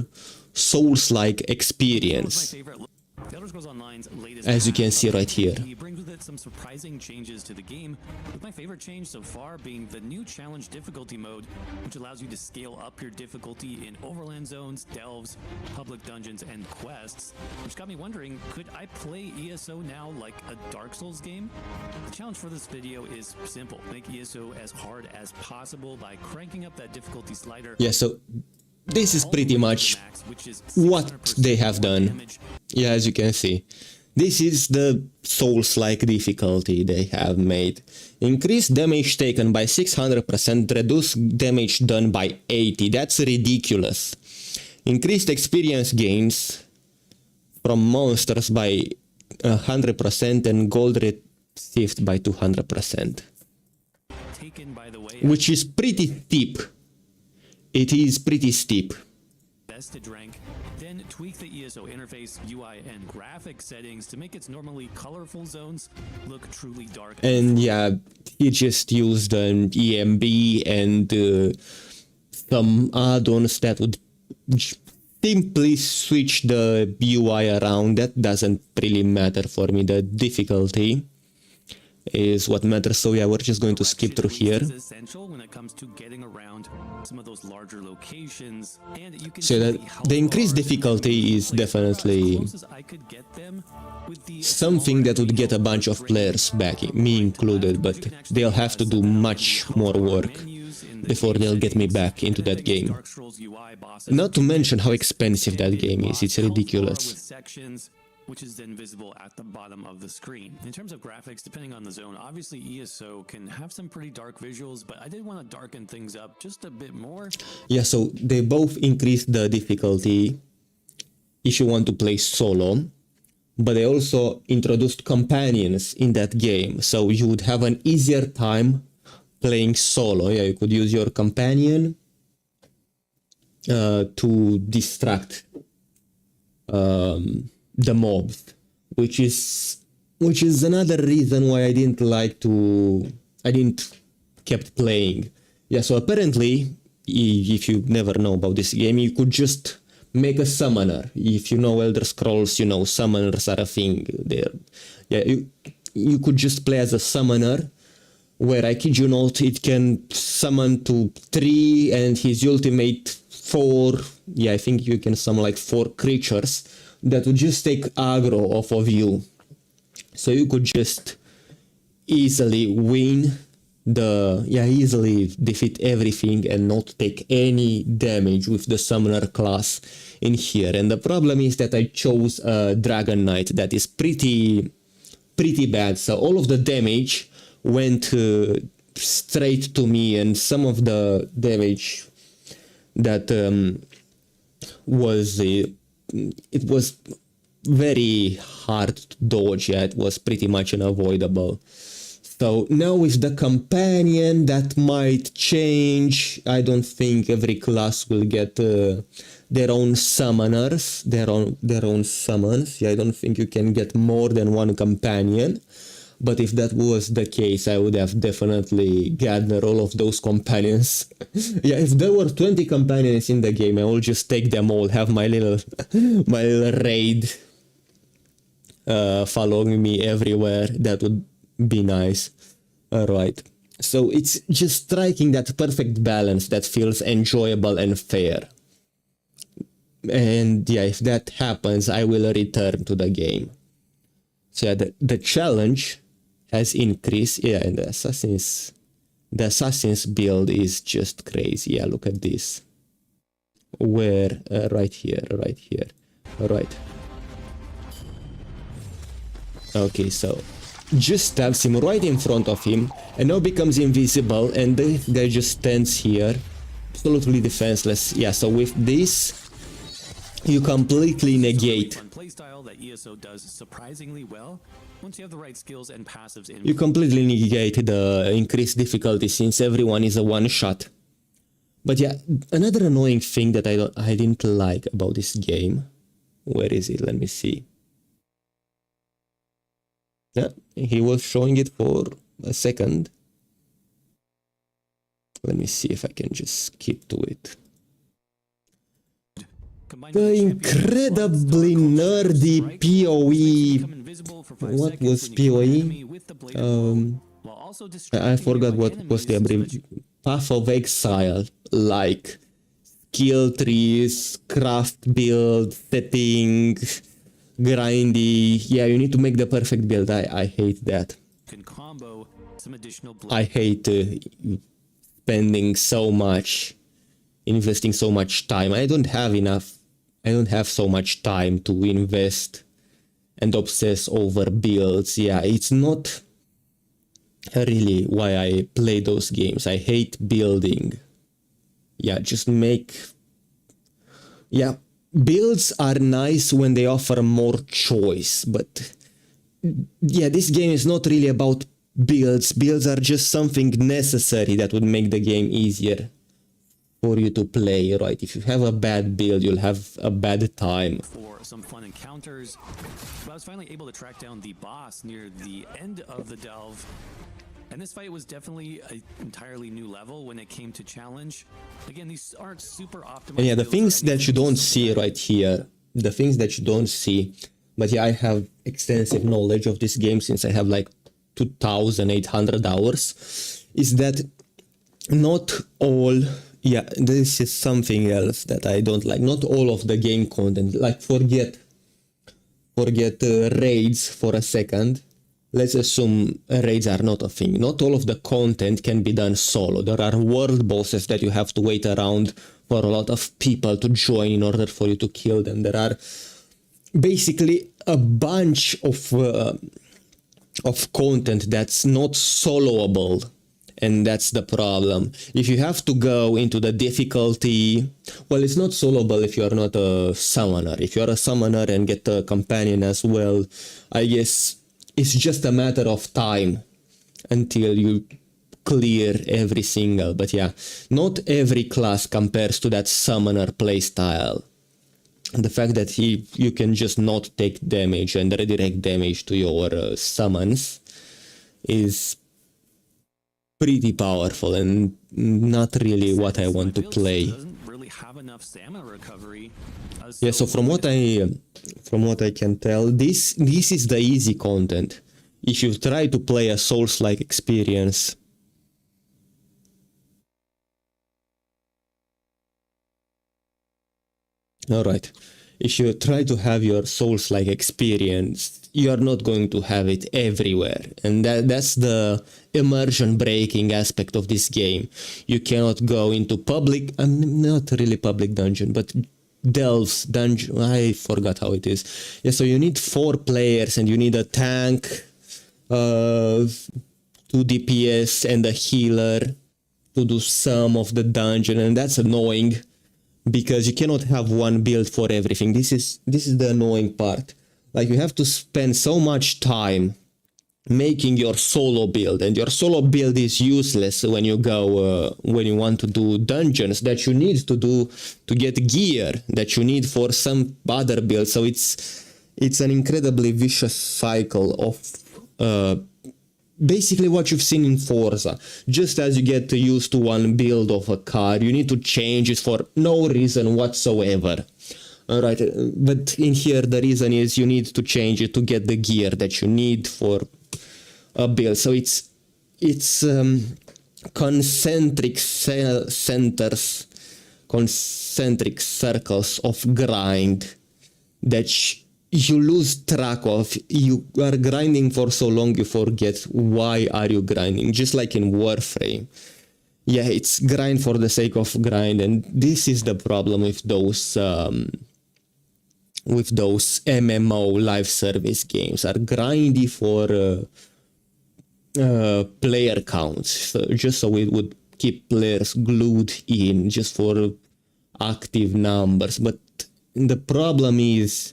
Souls-like experience, as you can see right here.
Brings with it some surprising changes to the game, with my favorite change so far being the new challenge difficulty mode, which allows you to scale up your difficulty in overland zones, delves, public dungeons, and quests, which got me wondering, could I play ESO now like a Dark Souls game? The challenge for this video is simple. Make ESO as hard as possible by cranking up that difficulty slider.
Yeah, so this is pretty much what they have done. Yeah, as you can see. This is the Souls-like difficulty they have made. Increase damage taken by 600%, reduce damage done by 80%. That's ridiculous. Increased experience gains from monsters by 100% and gold received by 200%. Which is pretty steep. It is pretty steep.
Vestige rank, then tweak the ESO interface, UI, and graphic settings to make its normally colorful zones look truly dark.
And yeah, he just used an EMB and some add-ons that would simply switch the UI around. That doesn't really matter for me. The difficulty is what matters. So yeah, we're just going to skip through here.
Essential when it comes to getting around some of those larger locations, and you can
so that the increased difficulty is definitely something that would get a bunch of players back, me included, but they'll have to do much more work before they'll get me back into that game. Not to mention how expensive that game is. It's ridiculous.
which is then visible at the bottom of the screen. In terms of graphics, depending on the zone, obviously ESO can have some pretty dark visuals, but I did want to darken things up just a bit more.
Yeah, so they both increase the difficulty if you want to play solo, but they also introduced companions in that game, so you would have an easier time playing solo. Yeah, you could use your companion to distract the mobs, which is another reason why I didn't kept playing. Yeah, so apparently, if you never know about this game, you could just make a summoner. If you know Elder Scrolls, you know summoners are a thing there. Yeah, you could just play as a summoner, where I kid you not, it can summon to 3 and his ultimate 4. Yeah, I think you can summon like 4 creatures that would just take aggro off of you. So you could just easily easily defeat everything and not take any damage with the summoner class in here. And the problem is that I chose a Dragon Knight that is pretty bad. So all of the damage went straight to me, and some of the damage that it was very hard to dodge. Yeah, it was pretty much unavoidable. So now with the companion, that might change. I don't think every class will get their own summoners, their own summons. Yeah, I don't think you can get more than one companion. But if that was the case, I would have definitely gathered all of those companions. Yeah, if there were 20 companions in the game, I will just take them all, have my little raid following me everywhere. That would be nice. Alright. So it's just striking that perfect balance that feels enjoyable and fair. And yeah, if that happens, I will return to the game. So yeah, the challenge has increased. Yeah, and the assassin's build is just crazy. Yeah, look at this. Where right here. Alright. Okay, so just stabs him right in front of him and now becomes invisible, and the guy just stands here absolutely defenseless. Yeah, so with this you completely negate.
One playstyle that ESO does surprisingly well once you have the right skills and passives in.
You completely negate the increased difficulty since everyone is a one-shot. But yeah, another annoying thing that I didn't like about this game. Where is it? Let me see. Yeah, he was showing it for a second. Let me see if I can just skip to it. The incredibly nerdy PoE. What was PoE? I forgot what was the abbreviation. Path of Exile. Like skill trees, craft build, setting, grindy. Yeah, you need to make the perfect build. I hate that. I hate spending so much, investing so much time. I don't have so much time to invest and obsess over builds. Yeah, it's not really why I play those games. I hate building. Yeah, just make... Yeah, builds are nice when they offer more choice, but yeah, this game is not really about builds. Builds are just something necessary that would make the game easier for you to play, right? If you have a bad build, you'll have a bad time.
For some fun encounters, but I was finally able to track down the boss near the end of the delve. And this fight was definitely an entirely new level when it came to challenge. Again, these aren't super optimized.
And yeah, the things that you don't see right here, the things that you don't see, but yeah, I have extensive knowledge of this game since I have like 2,800 hours, is that not all, yeah, this is something else that I don't like. Not all of the game content, like forget raids for a second. Let's assume raids are not a thing. Not all of the content can be done solo. There are world bosses that you have to wait around for a lot of people to join in order for you to kill them. There are basically a bunch of content that's not soloable, and that's the problem. If you have to go into the difficulty, well, it's not soloable if you are not a summoner. If you are a summoner and get a companion as well, I guess it's just a matter of time until you clear every single. But yeah, not every class compares to that summoner playstyle. The fact that you can just not take damage and redirect damage to your summons is pretty powerful and not really what I want to play.
Doesn't really have enough stamina recovery.
Yeah, so from what I can tell, this is the easy content. If you try to play a Souls-like experience, alright, if you try to have your Souls-like experience, you are not going to have it everywhere. And that's the immersion breaking aspect of this game. You cannot go into public, not really public dungeon, but delves dungeon, I forgot how it is. Yeah, so you need 4 players and you need a tank, 2 DPS and a healer to do some of the dungeon, and that's annoying because you cannot have one build for everything. This is the annoying part. Like, you have to spend so much time making your solo build, and your solo build is useless when you go when you want to do dungeons that you need to do to get gear that you need for some other build. So it's an incredibly vicious cycle of basically what you've seen in Forza. Just as you get used to one build of a car, you need to change it for no reason whatsoever. Alright, but in here the reason is you need to change it to get the gear that you need for a build. So it's concentric circles of grind that you lose track of. You are grinding for so long you forget why are you grinding, just like in Warframe. Yeah, it's grind for the sake of grind, and this is the problem with those MMO live service games. Are grindy for player counts, so just so it would keep players glued in, just for active numbers. But the problem is,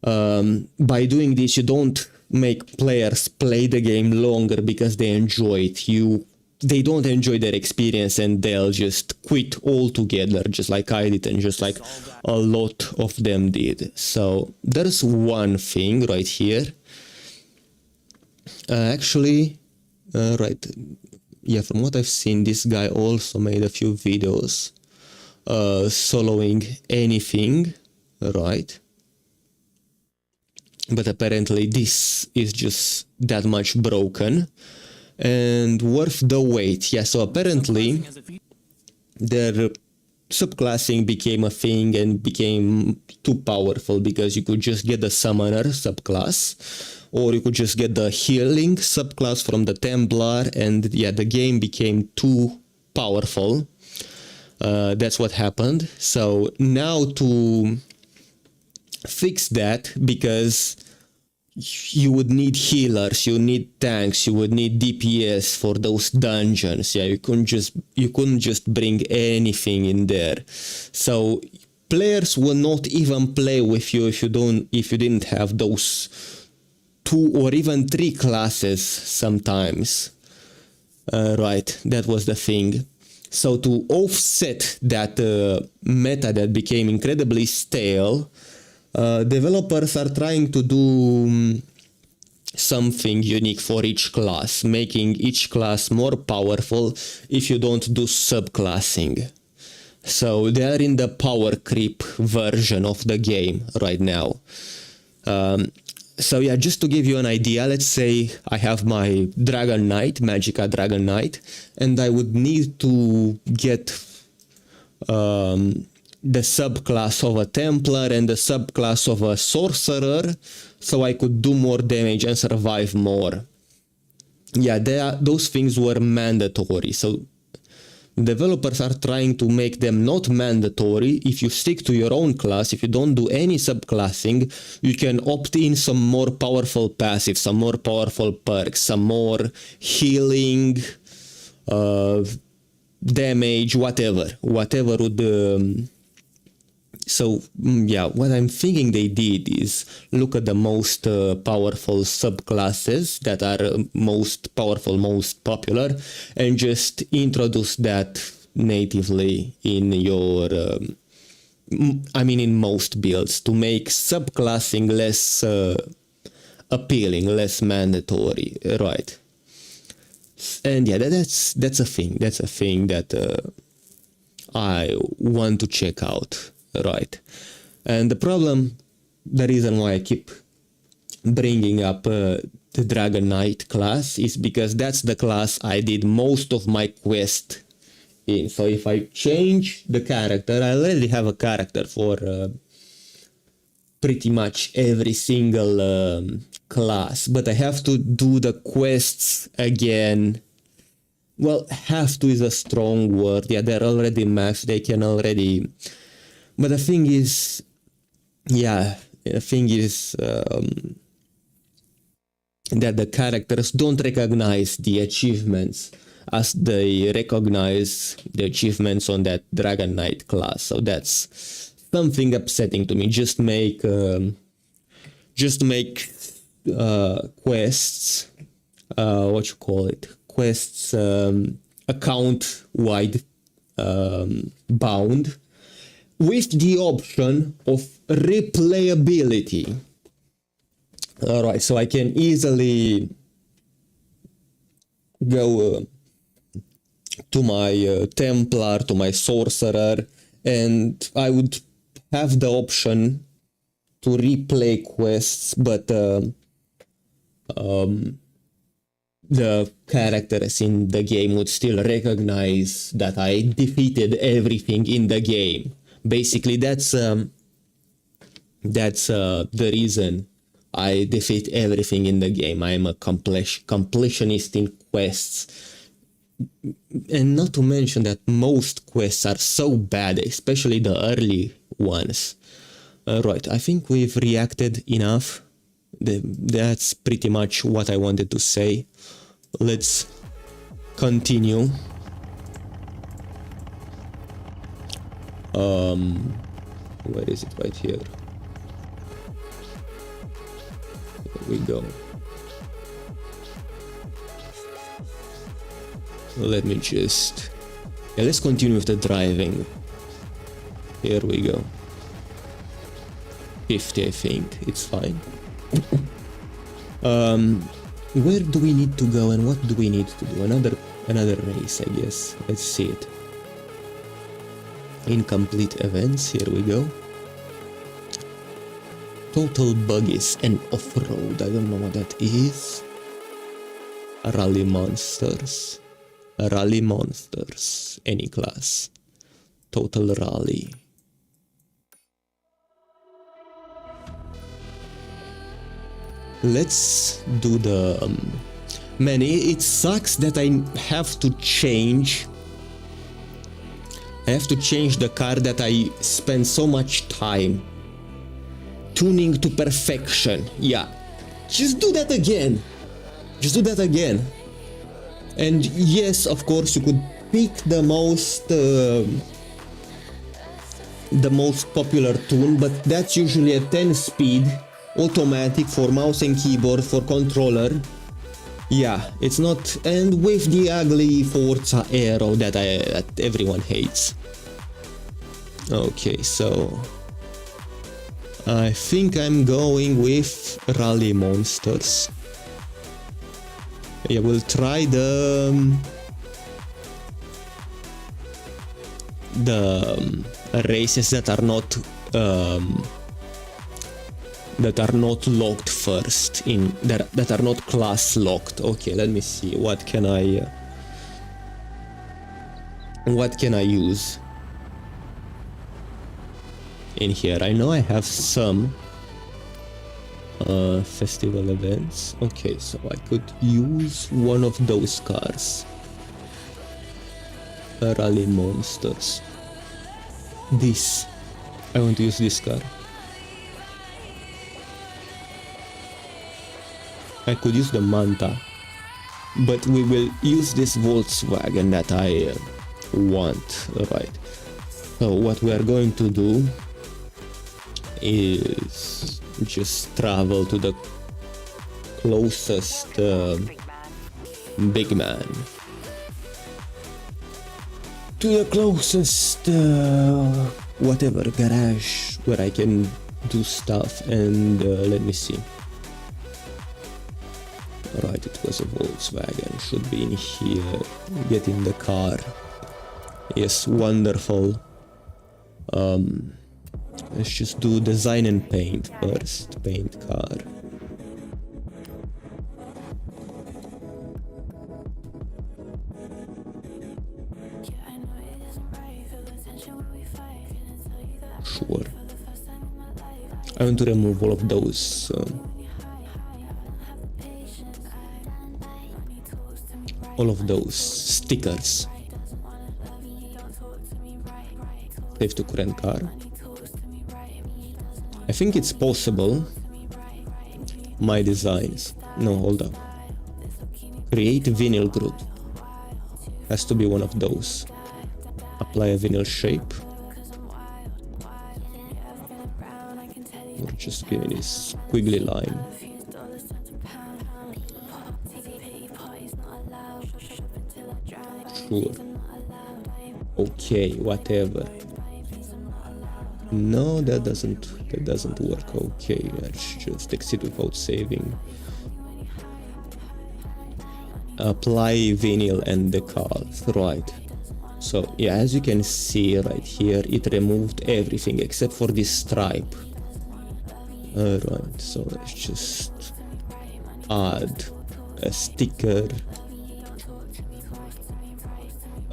by doing this, you don't make players play the game longer because they enjoy it. They don't enjoy their experience and they'll just quit altogether, just like I did and just like a lot of them did. So there's one thing right here. Actually, right, yeah, from what I've seen, this guy also made a few videos soloing anything, right? But apparently this is just that much broken and worth the wait. Yeah, so apparently their subclassing became a thing and became too powerful because you could just get the summoner subclass, or you could just get the healing subclass from the Templar, and yeah, the game became too powerful. That's what happened. So now to fix that, because you would need healers, you need tanks, you would need DPS for those dungeons. Yeah, you couldn't just bring anything in there. So players will not even play with you if you didn't have those 2 or even 3 classes sometimes. Right, that was the thing. So to offset that meta that became incredibly stale, developers are trying to do something unique for each class, making each class more powerful if you don't do subclassing. So they are in the power creep version of the game right now. So yeah, just to give you an idea, let's say I have my Dragon Knight, Magicka Dragon Knight, and I would need to get the subclass of a Templar and the subclass of a Sorcerer, so I could do more damage and survive more. Yeah, those things were mandatory. So Developers are trying to make them not mandatory. If you stick to your own class, if you don't do any subclassing, you can opt in some more powerful passive, some more powerful perks, some more healing, damage, whatever would... yeah, what I'm thinking they did is look at the most powerful subclasses that are most powerful, most popular, and just introduce that natively in your, in most builds to make subclassing less appealing, less mandatory, right? And yeah, that's a thing. That's a thing that I want to check out. Right. And the reason why I keep bringing up the Dragon Knight class is because that's the class I did most of my quest in. So if I change the character, I already have a character for pretty much every single class, but I have to do the quests again. Well, have to is a strong word. Yeah, they're already maxed. They can already... But the thing is, that the characters don't recognize the achievements as they recognize the achievements on that Dragon Knight class. So that's something upsetting to me. Just make quests, quests account-wide bound, with the option of replayability. Alright, so I can easily go to my Templar, to my Sorcerer, and I would have the option to replay quests, but the characters in the game would still recognize that I defeated everything in the game. Basically, that's the reason I defeat everything in the game. I am a completionist in quests. And not to mention that most quests are so bad, especially the early ones. Right, I think we've reacted enough. That's pretty much what I wanted to say. Let's continue. Where is it? Right here. Here we go. Let me just... Yeah, let's continue with the driving. Here we go. 50, I think. It's fine. Where do we need to go and what do we need to do? Another race, I guess. Let's see it. Incomplete events, here we go. Total buggies and off-road, I don't know what that is. Rally monsters. Rally monsters, any class. Total rally. Let's do the... Man, it sucks that I have to change... the car that I spend so much time tuning to perfection. Yeah, just do that again. Just do that again. And yes, of course, you could pick the most popular tune, but that's usually a 10 speed, automatic for mouse and keyboard, for controller. Yeah, it's not, and with the ugly Forza arrow that everyone hates. Okay, so I think I'm going with Rally Monsters. Yeah, we'll try the races that are not locked first, that are not class locked. Okay, let me see, what can I use in here? I know I have some festival events. Okay, so I could use one of those cars. rally monsters. This. I want to use this car. I could use the Manta, but we will use this Volkswagen that I want, right? So what we are going to do is just travel to the closest big man. To the closest whatever garage where I can do stuff, and let me see. Right, it was a Volkswagen, should be in here. Get in the car. Yes, wonderful. Let's just do design and paint first. Paint car. Sure. I want to remove all of those stickers. Save to current car. I think it's possible. My designs. No, hold up. Create vinyl group. Has to be one of those. Apply a vinyl shape. Or just give me this squiggly line. Sure. Okay, whatever. No, that doesn't work. Okay, let's just exit without saving. Apply vinyl and decals, right. So yeah, as you can see right here, it removed everything except for this stripe. Alright, so let's just add a sticker.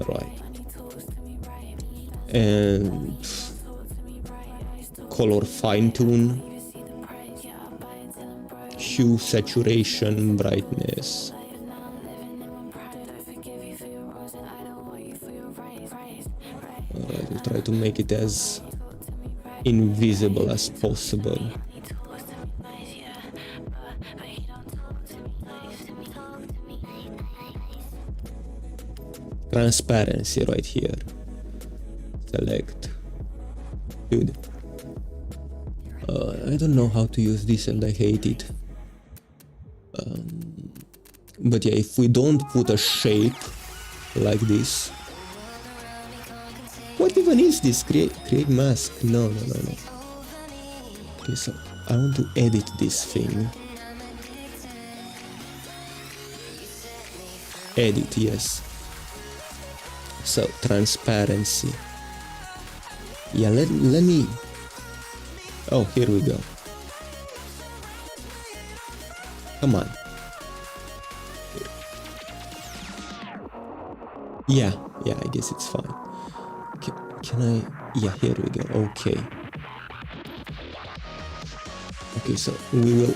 Right. And color fine tune. Hue, saturation, brightness. Alright, we'll try to make it as invisible as possible. Transparency right here. Select. Dude. I don't know how to use this and I hate it. But yeah, if we don't put a shape like this. What even is this? Create mask? No. Okay, so I want to edit this thing. Edit, yes. So, transparency. Yeah, let me... Oh, here we go. Come on. Yeah, I guess it's fine. Can I... Yeah, here we go. Okay. Okay, so we will...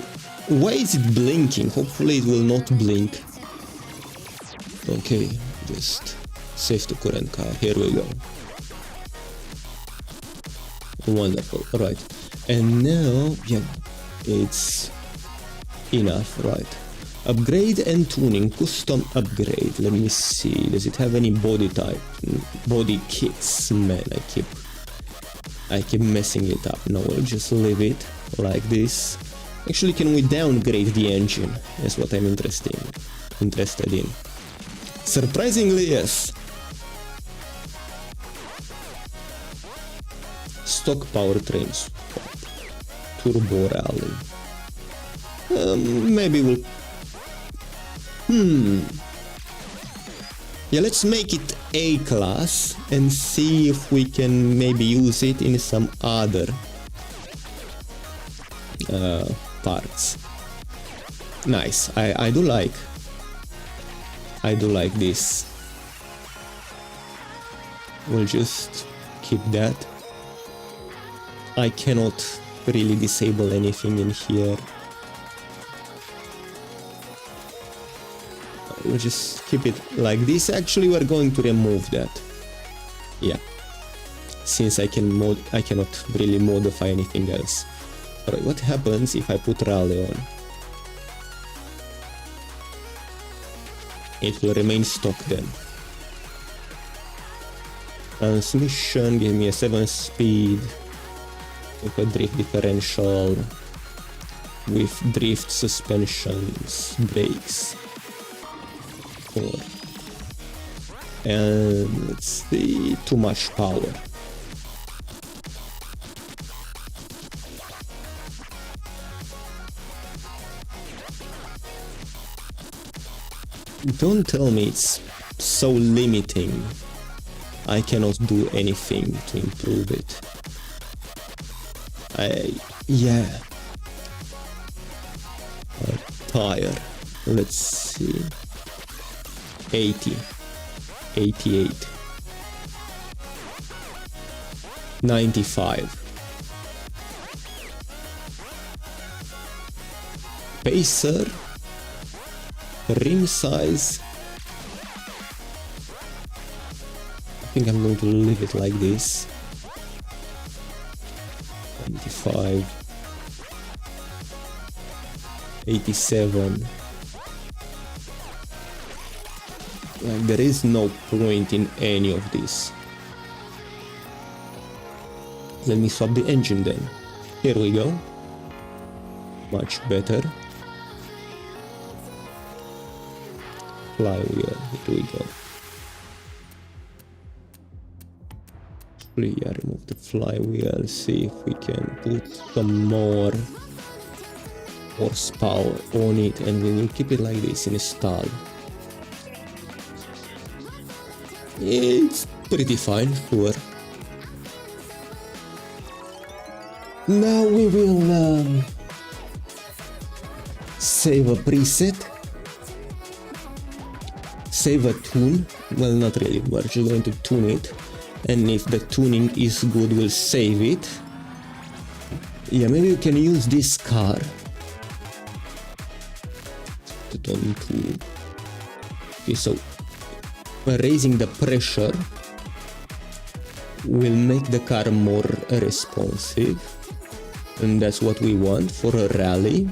Why is it blinking? Hopefully it will not blink. Okay, just save to current car. Here we go. Wonderful. Right. And now, yeah, it's enough, right? Upgrade and tuning, custom upgrade. Let me see. Does it have any body type? Body kits? Man, I keep messing it up. No, we'll just leave it like this. Actually, can we downgrade the engine? That's what I'm interested in. Surprisingly, yes. Stock powertrains. Turbo rally. Maybe we'll... Yeah, let's make it A-class and see if we can maybe use it in some other parts. Nice. I do like this. We'll just keep that. I cannot really disable anything in here. We'll just keep it like this. Actually, we're going to remove that. Yeah. Since I cannot really modify anything else. Alright, what happens if I put rally on? It will remain stock then. Transmission, give me a 7 speed with a drift differential with drift suspensions, brakes. 4. And let's see, too much power. Don't tell me it's so limiting. I cannot do anything to improve it. Yeah. A tire. Let's see. 80. 88. 95. Pacer. Rim size. I think I'm going to leave it like this. 25. 87. Like, there is no point in any of this. Let me swap the engine then. Here we go. Much better. Flywheel, here we go. Yeah, remove the flywheel, see if we can put some more horsepower on it, and we will keep it like this in a stall. It's pretty fine, sure. Now we will save a preset. Save a tune. Well, not really, we're just going to tune it, and if the tuning is good, we'll save it. Yeah, maybe you can use this car. Put it on to... Okay, so raising the pressure will make the car more responsive, and that's what we want for a rally.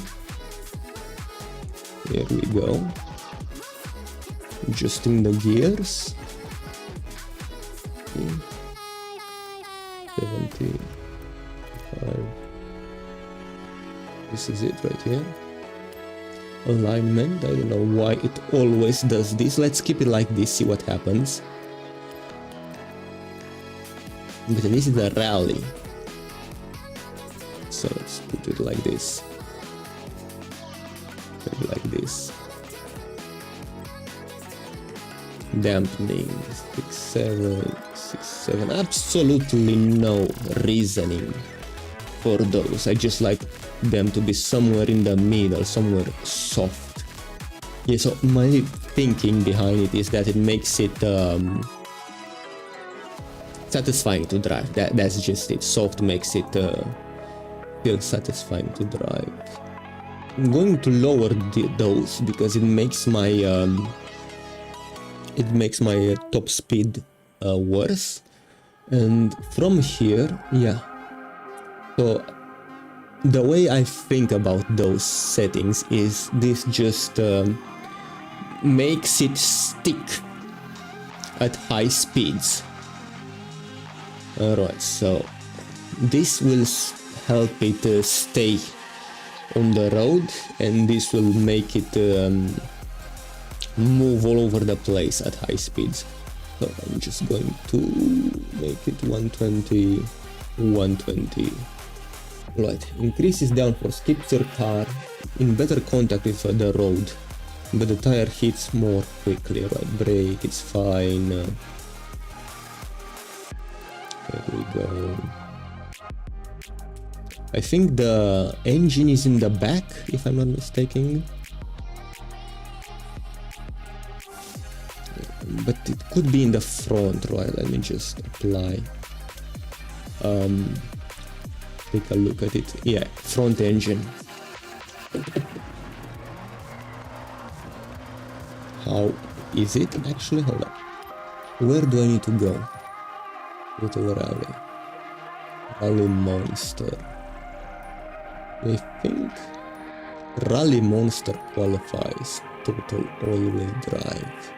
There we go. Adjusting the gears. 75. This is it right here. Alignment, I don't know why it always does this. Let's keep it like this, see what happens. But this is a rally. So let's put it like this. Maybe like this. Dampening, 6, 7, absolutely no reasoning for those. I just like them to be somewhere in the middle, somewhere soft. Yeah, so my thinking behind it is that it makes it satisfying to drive. That's just it. Soft makes it feel satisfying to drive. I'm going to lower those because it makes my top speed worse. And from here, yeah. So the way I think about those settings is this just makes it stick at high speeds. Alright, so this will help it stay on the road, and this will make it move all over the place at high speeds. So I'm just going to make it 120, 120. Right, increases downforce, keeps your car in better contact with the road, but the tire hits more quickly. Right, brake, it's fine. There we go. I think the engine is in the back, if I'm not mistaken. But it could be in the front, right? Let me just apply. Take a look at it. Yeah, front engine. How is it actually? Hold up. Where do I need to go? Little rally. Rally Monster. I think Rally Monster qualifies total all-wheel drive.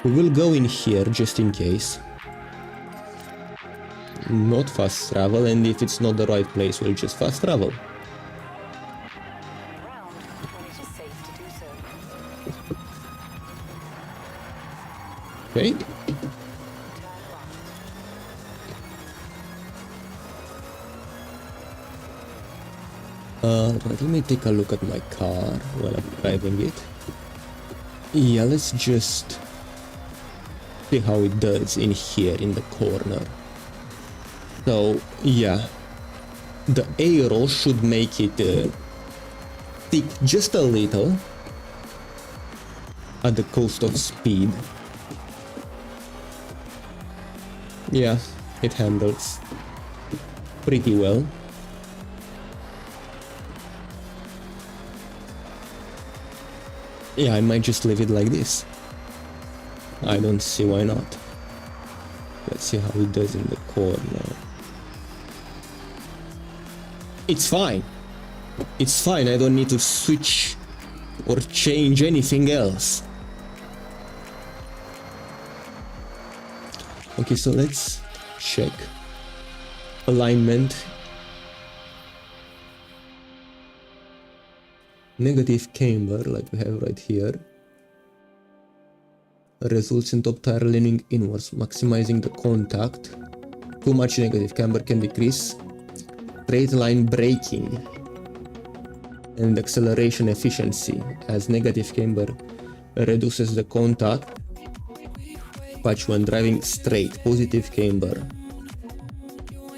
We will go in here just in case. Not fast travel, and if it's not the right place, we'll just fast travel.
Around when it is safe to do so.
Okay.
Turn left.
Right, let me take a look at my car while I'm driving it. Yeah, let's just see how it does in here in the corner. So, yeah, the aero should make it thick just a little at the cost of speed. Yeah, it handles pretty well. Yeah, I might just leave it like this. I don't see why not. Let's see how it does in the corner. It's fine. It's fine, I don't need to switch or change anything else. Okay, so let's check alignment. Negative camber, like we have right here, results in top tire leaning inwards, maximizing the contact. Too much negative camber can decrease straight line braking and acceleration efficiency, as negative camber reduces the contact patch when driving straight. Positive camber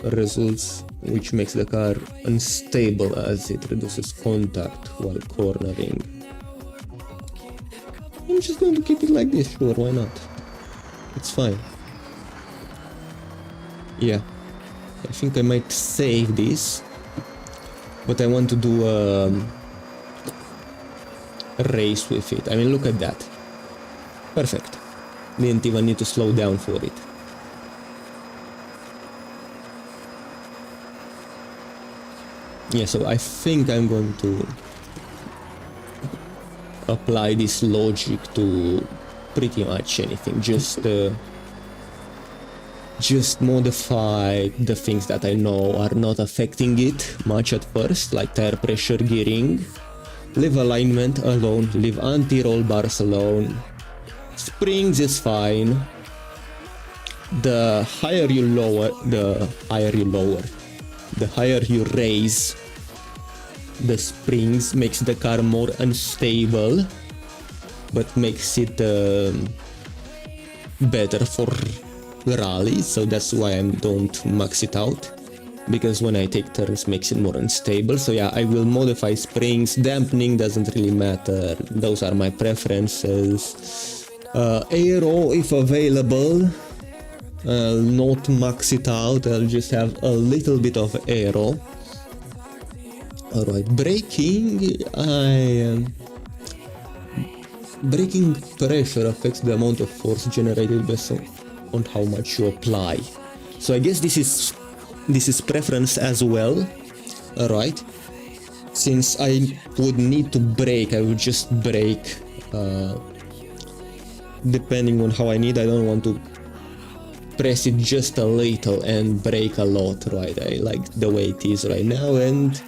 results, which makes the car unstable as it reduces contact while cornering. I'm just going to keep it like this, sure, why not? It's fine. Yeah, I think I might save this, but I want to do a race with it. I mean, look at that. Perfect. Didn't even need to slow down for it. Yeah, so I think I'm going to apply this logic to pretty much anything. Just modify the things that I know are not affecting it much at first, like tire pressure, gearing. Leave alignment alone, leave anti-roll bars alone. Springs is fine. The higher you raise the springs, makes the car more unstable, but makes it better for rally. So that's why I don't max it out, because when I take turns makes it more unstable. So yeah, I will modify springs. Dampening doesn't really matter, those are my preferences. Aero, if available, I'll not max it out, I'll just have a little bit of aero. Alright, braking, braking pressure affects the amount of force generated based on how much you apply. So I guess this is preference as well. Alright, since I would need to brake, I would just brake depending on how I need. I don't want to press it just a little and brake a lot, right? I like the way it is right now. And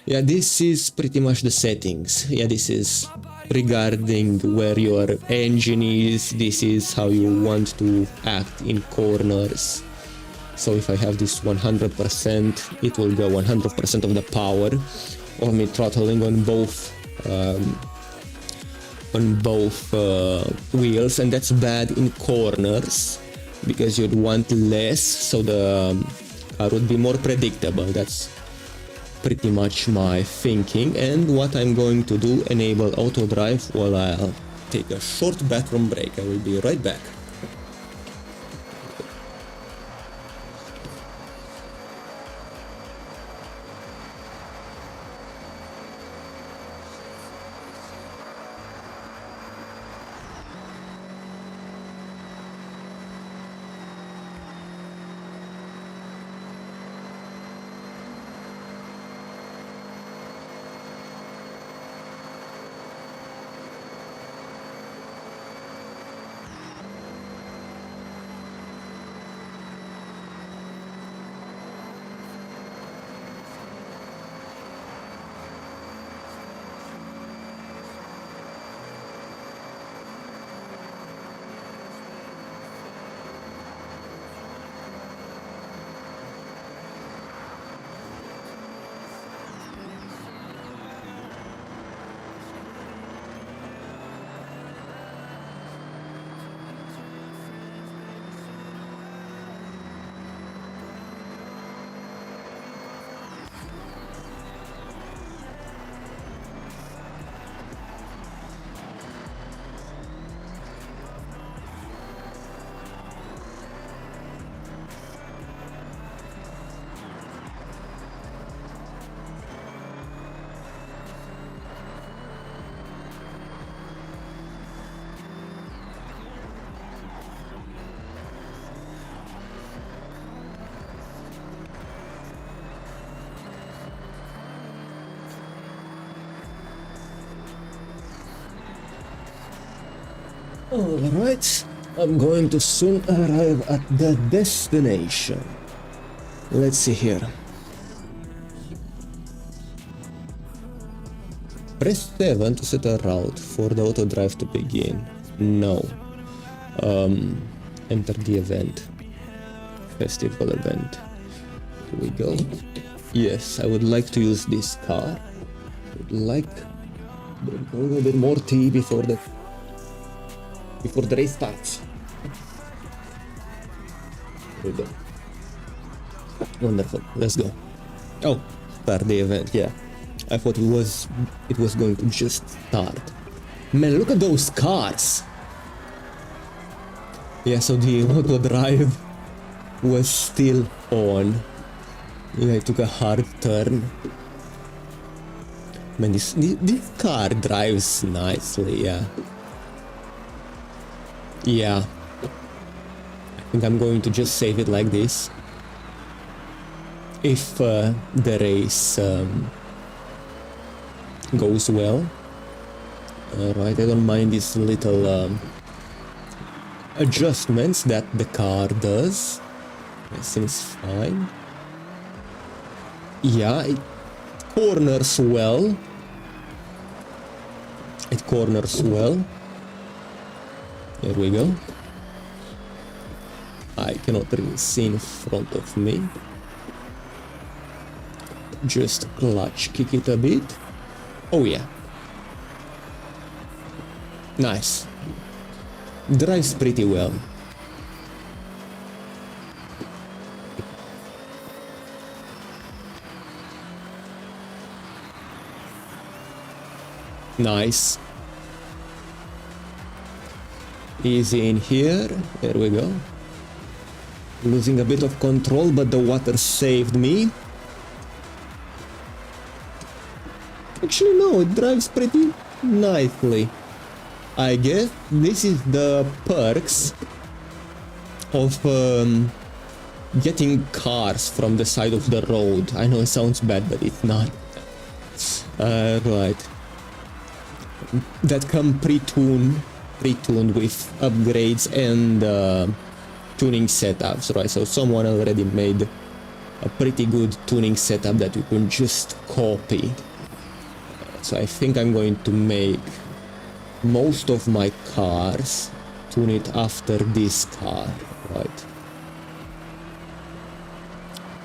yeah, this is pretty much the settings. Yeah, this is regarding where your engine is. This is how you want to act in corners. So if I have this 100%, it will go 100% of the power of me throttling on both wheels, and that's bad in corners because you'd want less, so the car would be more predictable. That's pretty much my thinking. And what I'm going to do, enable auto drive while I'll take a short bathroom break. I will be right back. Alright, I'm going to soon arrive at the destination. Let's see here. Press 7 to set a route for the auto drive to begin. No. Enter the event. Festival event. Here we go. Yes, I would like to use this car. I would like a little bit more tea before the race starts. Here we go. Wonderful. Let's go. Oh, start the event. Yeah, I thought it was going to just start. Man, look at those cars. Yeah, so the auto drive was still on. Yeah, I took a hard turn. Man, this car drives nicely, yeah. Yeah. I think I'm going to just save it like this. If the race goes well. Alright, I don't mind these little adjustments that the car does. It seems fine. Yeah, it corners well. It corners well. Here we go. I cannot really see in front of me. Just clutch kick it a bit. Oh yeah. Nice. Drives pretty well. Nice. Easy in here. There we go. Losing a bit of control, but the water saved me. Actually, no, it drives pretty nicely. I guess this is the perks of getting cars from the side of the road. I know it sounds bad, but it's not. Right. That come pre-tuned with upgrades and tuning setups, right? So someone already made a pretty good tuning setup that you can just copy. So I think I'm going to make most of my cars tune it after this car, right?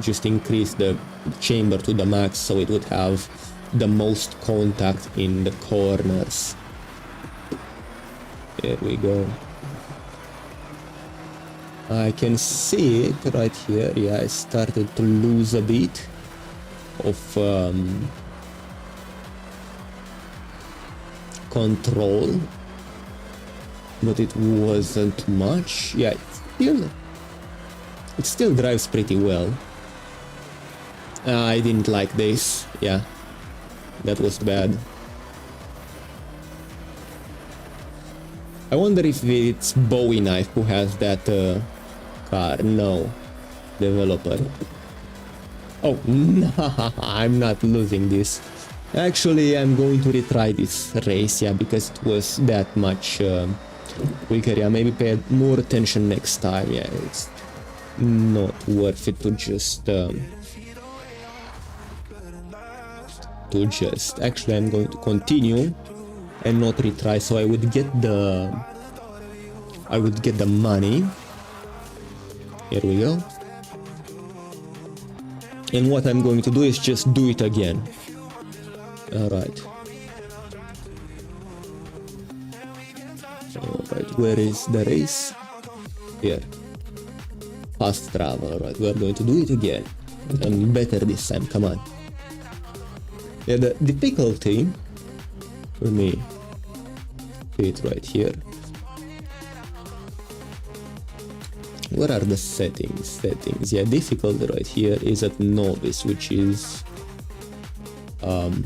Just increase the chamber to the max so it would have the most contact in the corners. There we go. I can see it right here. Yeah, I started to lose a bit of control, but it wasn't much. Yeah, it still drives pretty well. I didn't like this. Yeah, that was bad. I wonder if it's Bowie Knife who has that car. No, developer. Oh, no, I'm not losing this. Actually, I'm going to retry this race, yeah, because it was that much quicker. Yeah, maybe pay more attention next time. Yeah, it's not worth it to just actually I'm going to continue and not retry, so I would get the money. Here we go. And what I'm going to do is just do it again. Alright. Alright, where is the race? Here. Fast travel, alright, we're going to do it again. And better this time, come on. Yeah, the difficulty, let me put it right here. Where are the settings? Yeah, difficulty right here is at novice, which is 2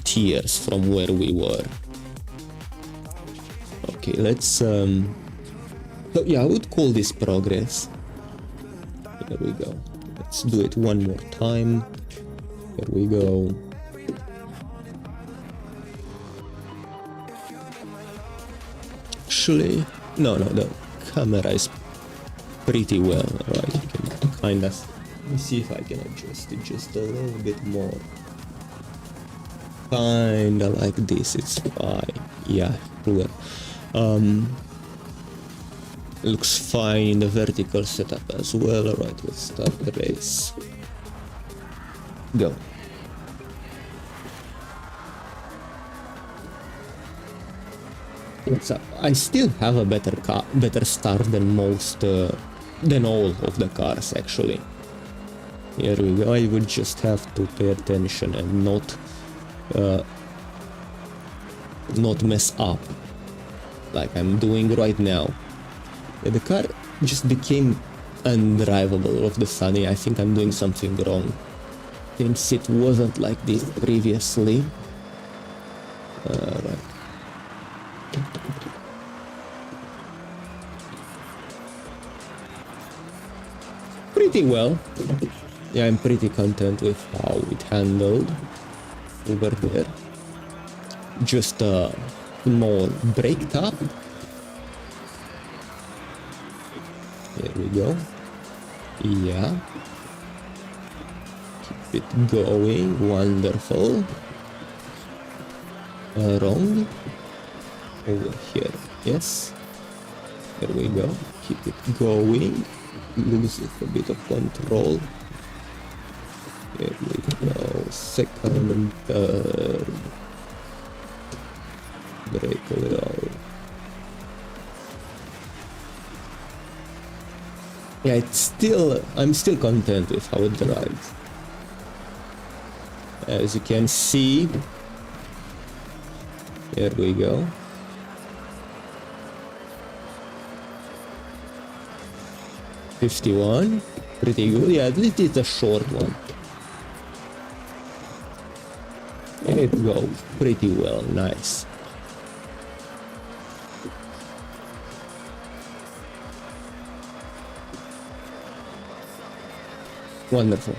tiers from where we were. Okay, let's so yeah, I would call this progress. There we go. Let's do it one more time. There we go. actually, no, the camera is pretty well, right? You can kind of, let me see if I can adjust it just a little bit more. Kinda like this, it's fine. Yeah, well, looks fine in the vertical setup as well. Alright, let's start the race. Go. What's up? I still have a better start than most, than all of the cars actually. Here we go. I would just have to pay attention and not mess up like I'm doing right now. Yeah, the car just became undrivable all of the sudden. I think I'm doing something wrong since it wasn't like this previously. Right. Pretty well. Yeah, I'm pretty content with how it handled over there. Just a small brake tap. Here we go. Yeah. Keep it going. Wonderful. Wrong. Over here. Yes. Here we go. Keep it going. Lose a bit of control. Here we go. Second and third. Brake a little. Yeah, I'm still content with how it drives. As you can see, here we go. $51, pretty good. Yeah, at least it's a short one. It goes pretty well, nice. Wonderful.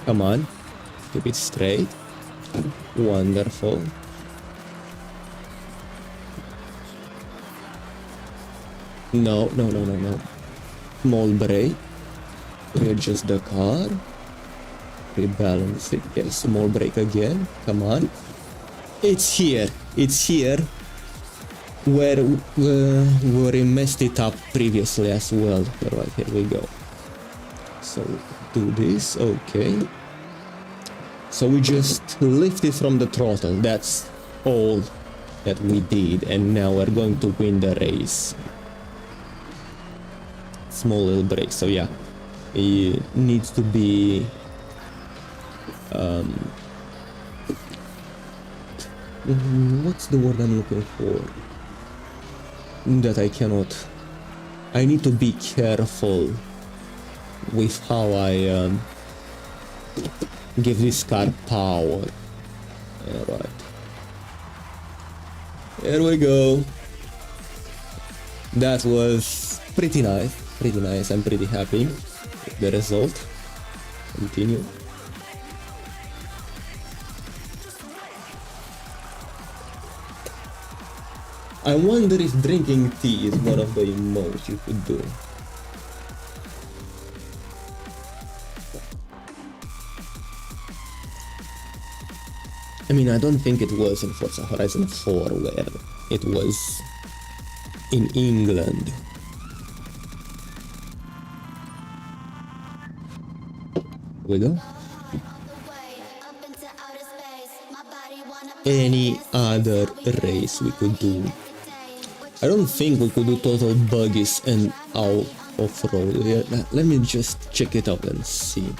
Come on, keep it straight. Wonderful. No. Small brake. Readjust the car. Rebalance it. Yes, small brake again. Come on. It's here. Where we messed it up previously as well. Alright, here we go. So do this. Okay. So we just lifted from the throttle. That's all that we did, and now we're going to win the race. Small little break. So yeah, it needs to be what's the word I'm looking for? That I need to be careful with how I give this car power. Alright, here we go. That was pretty nice. I'm pretty happy with the result. Continue. I wonder if drinking tea is one of the emotes you could do. I mean, I don't think it was in Forza Horizon 4 where it was in England. We go. Any other race we could do? I don't think we could do total buggies and out off-road. Yeah, let me just check it out and see.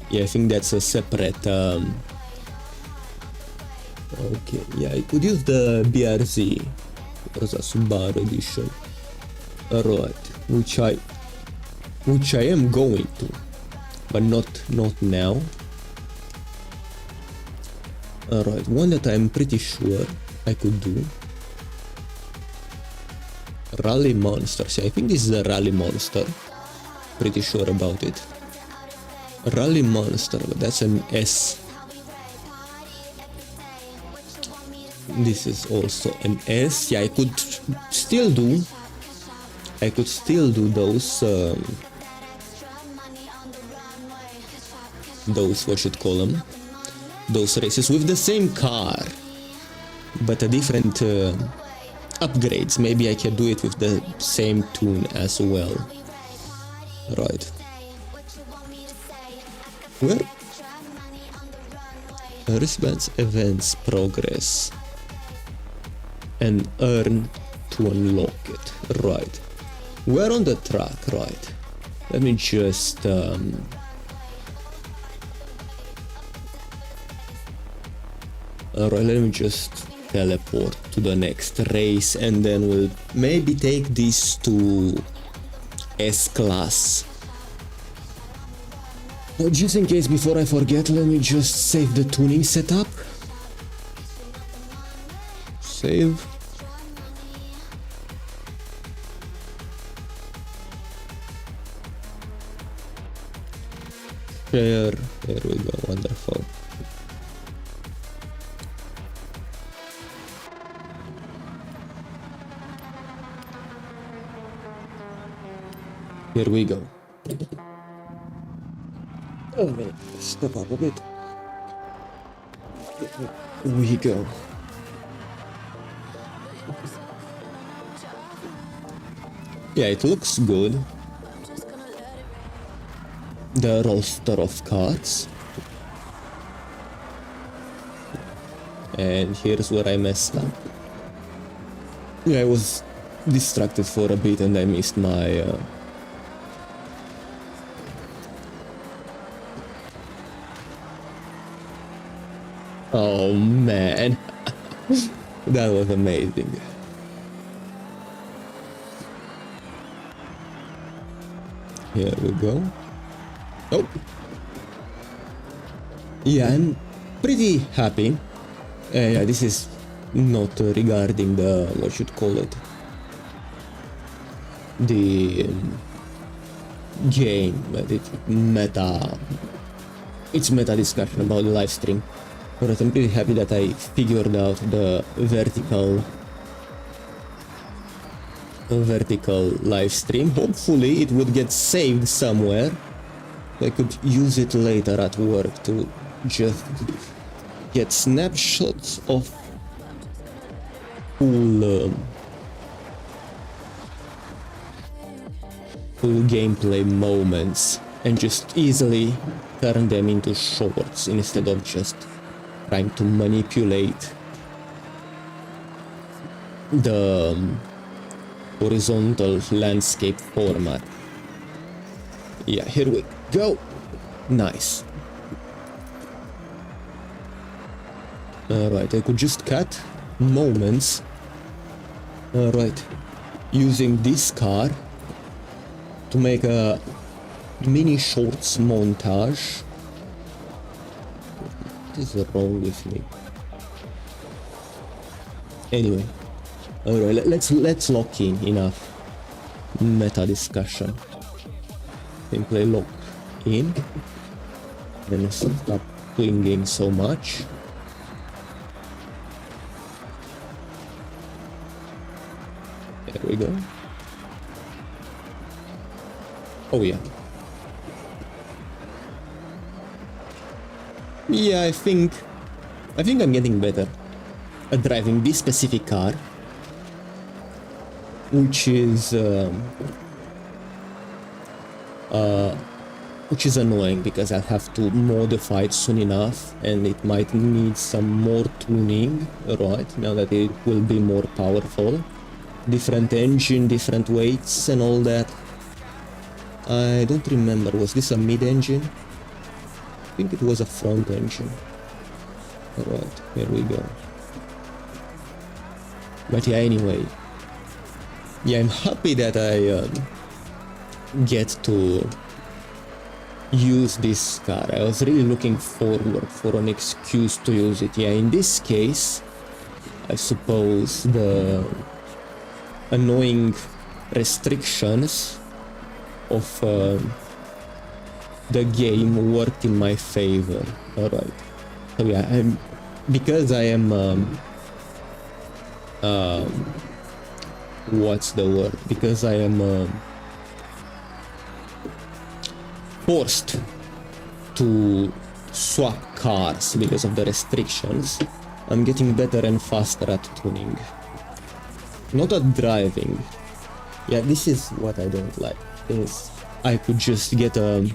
Yeah, I think that's a separate okay, yeah, I could use the BRZ. Forza Subaru edition. Alright, which I am going to, but not now. Alright, one that I'm pretty sure I could do. Rally Monsters. Yeah, I think this is a Rally Monster. pretty sure about it. Rally Monster, but that's an S. This is also an S. Yeah, I could still do those, what should call them, those races with the same car, but a different upgrades. Maybe I can do it with the same tune as well. Right. Where? Wristbands, events, progress, and earn to unlock it. Right. We're on the track, right? Let me just alright, let me just teleport to the next race, and then we'll maybe take this to S-Class. But just in case, before I forget, let me just save the tuning setup. Save. Share. There we go, wonderful. Here we go. Oh man, step up a bit. Here we go. Yeah, it looks good. The roster of cards. And here's where I messed up. Yeah, I was distracted for a bit and I missed my oh man, that was amazing. Here we go. Oh, yeah, I'm pretty happy. Yeah, this is not regarding the, what should call it, the game, but it's meta discussion about the live stream. But I'm pretty happy that I figured out the vertical live stream. Hopefully it would get saved somewhere. I could use it later at work to just get snapshots of full gameplay moments and just easily turn them into shorts instead of just trying to manipulate the horizontal landscape format. Yeah, here we go. Nice. Alright, I could just cut moments. Alright, using this car to make a mini shorts montage. What is wrong with me? Anyway, alright, let's lock in. Enough meta discussion. Simply lock in and stop clinging so much. There we go. Oh yeah. Yeah, I think I'm getting better at driving this specific car, which is annoying because I'll have to modify it soon enough, and it might need some more tuning, right? Now that it will be more powerful, different engine, different weights, and all that. I don't remember. Was this a mid-engine? I think it was a front engine. Alright, here we go. But yeah, anyway. Yeah, I'm happy that I get to use this car. I was really looking forward for an excuse to use it. Yeah, in this case, I suppose the annoying restrictions of the game worked in my favor. All right. So yeah, because I am what's the word? Because I am forced to swap cars because of the restrictions. I'm getting better and faster at tuning, not at driving. Yeah, this is what I don't like. Is I could just get a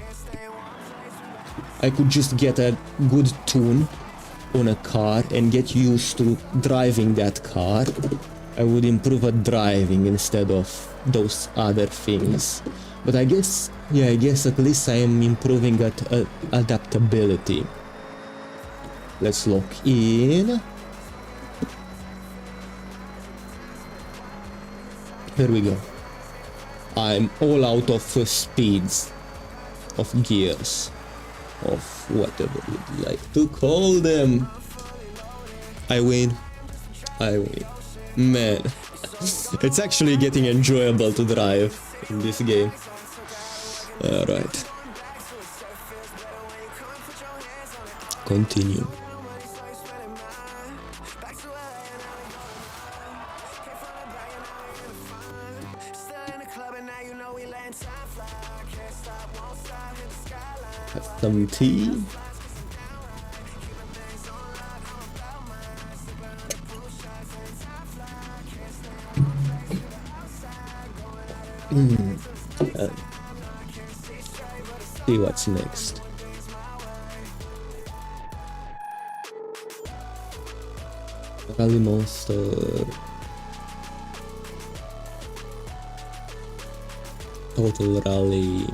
good tune on a car and get used to driving that car. I would improve at driving instead of those other things. But I guess at least I am improving at adaptability. Let's lock in. Here we go. I'm all out of speeds, of gears, of whatever you'd like to call them. I win. Man, it's actually getting enjoyable to drive in this game. Alright. Continue. Have some tea. See what's next. Rally monster. Total rally.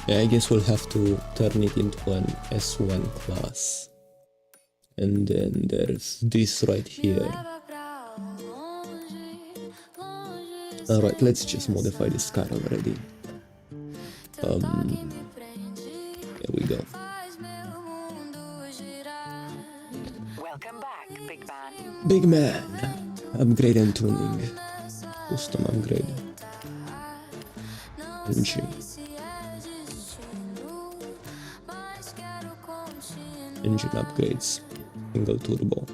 Yeah, I guess we'll have to turn it into an S1 class. And then there's this right here. Alright, let's just modify this car already. There we go.
Welcome back, big man.
Big man. Upgrade and tuning. Custom upgrade. Engine. Engine upgrades. Single turbo.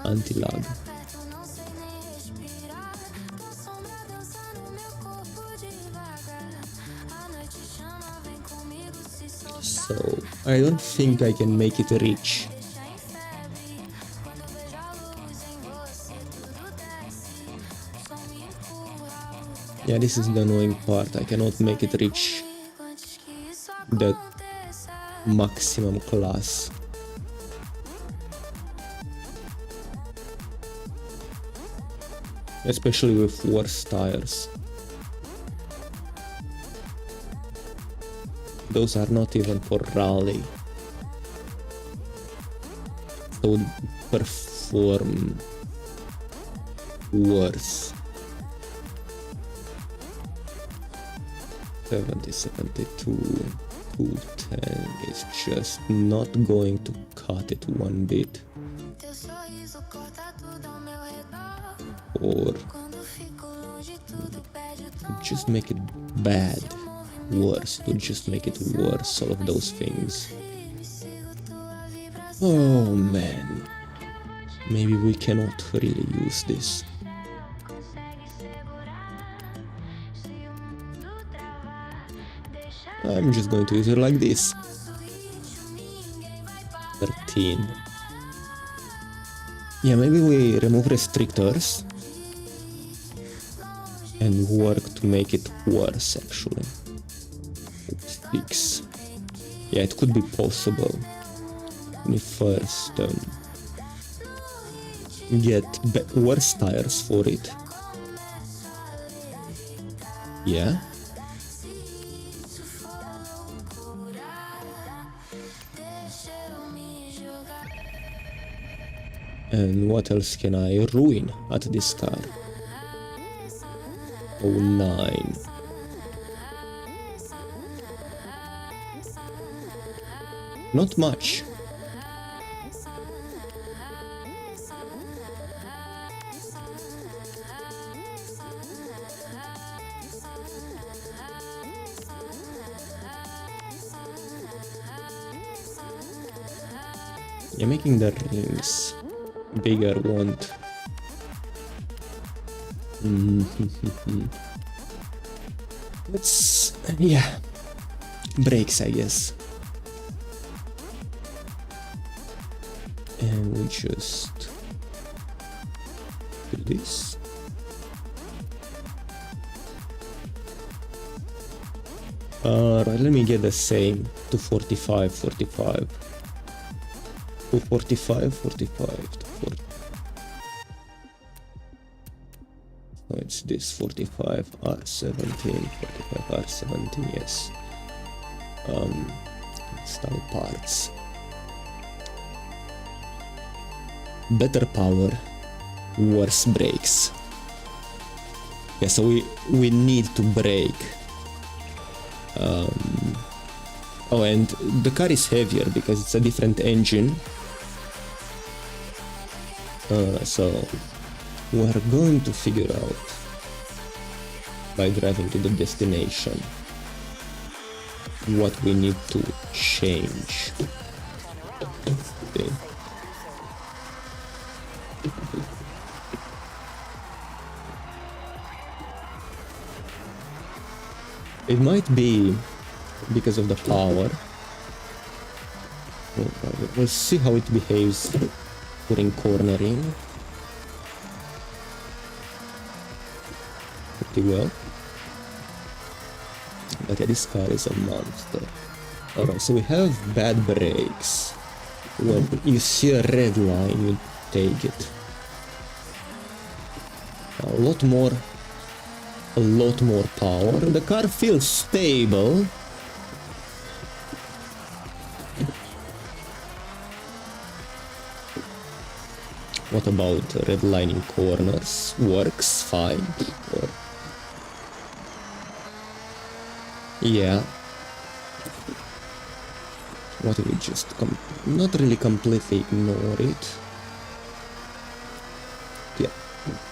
Anti-lag. So I don't think I can make it reach. Yeah, this is the annoying part. I cannot make it reach the maximum class. Especially with worse tires. Those are not even for rally. So would perform worse. 70, 72, 210 is just not going to cut it one bit. Or just make it bad, worse, to just make it worse, all of those things. Oh man, maybe we cannot really use this. I'm just going to use it like this. 13. Yeah, maybe we remove restrictors and work to make it worse, actually. 6. Yeah, it could be possible. Let me first get worse tires for it. Yeah. And what else can I ruin at this car? Oh, 9. Not much. Yeah, making the rings bigger won't. Let's, yeah, brakes, I guess. And we just do this. Right, let me get the same to 45, 45. To 45, 45, to 40. So it's this 45, R17, 45, R17, yes. Install parts. Better power, worse brakes. Yeah, so we need to brake. Oh, and the car is heavier because it's a different engine. So we're going to figure out by driving to the destination what we need to change. Okay. It might be because of the power. We'll see how it behaves during cornering. Pretty well. But yeah, this car is a monster. Alright, so we have bad brakes. When you see a red line, you take it. A lot more power. The car feels stable. What about redlining corners? Works fine. Or... yeah. What if we just not really completely ignore it? Yeah.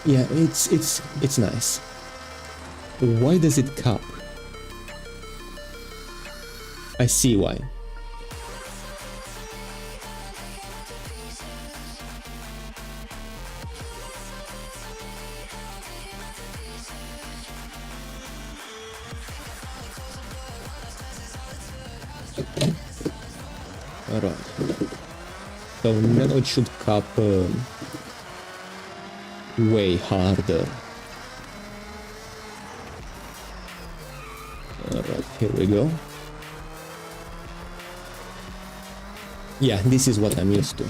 Yeah, it's nice. Why does it cap? I see why. Alright. So now it should cap way harder. Alright, here we go. Yeah, this is what I'm used to.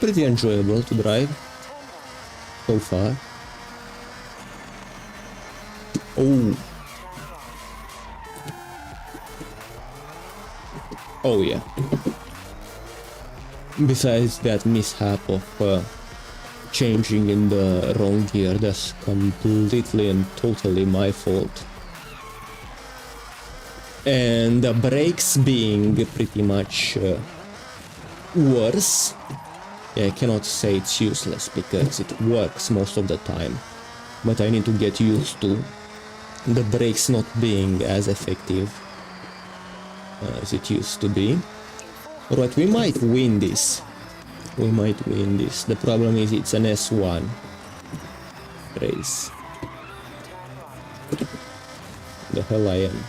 Pretty enjoyable to drive so far. Oh. Oh yeah. Besides that mishap of changing in the wrong gear, that's completely and totally my fault. And the brakes being pretty much worse. Yeah, I cannot say it's useless because it works most of the time, but I need to get used to the brakes not being as effective as it used to be. Alright, we might win this. We might win this. The problem is it's an S1 race. The hell I am.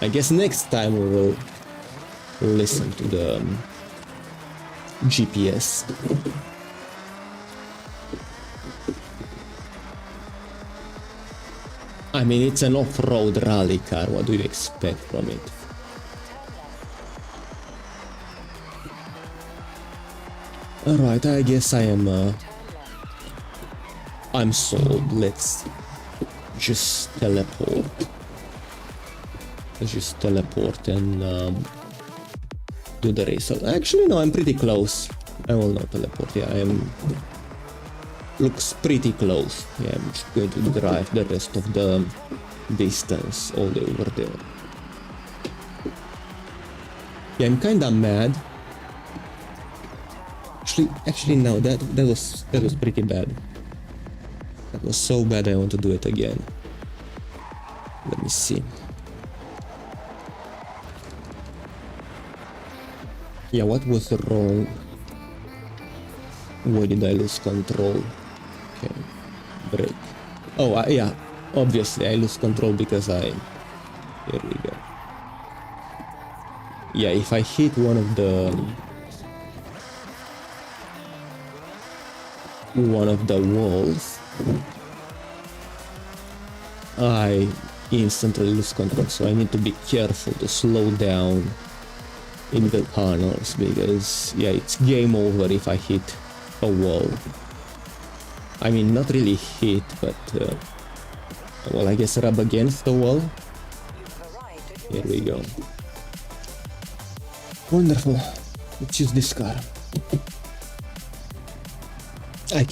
I guess next time we will listen to the GPS. I mean, it's an off-road rally car. What do you expect from it? Alright, I guess I'm sold. Let's just teleport. Let's just teleport and do the race. Actually, no, I'm pretty close. I will not teleport. Yeah, I am. Looks pretty close. Yeah, I'm just going to drive the rest of the distance all the way over there. Yeah, I'm kinda mad. Actually, no, that was pretty bad. That was so bad, I want to do it again. Let me see. Yeah, what was wrong? Why did I lose control? Okay, break. Oh, yeah, obviously I lose control because I... Here we go. Yeah, if I hit one of the walls, I instantly lose control, so I need to be careful to slow down in the tunnels, because yeah, it's game over if I hit a wall. I mean, not really hit, but well, I guess rub against the wall. Here we go. Wonderful. Let's use this car. I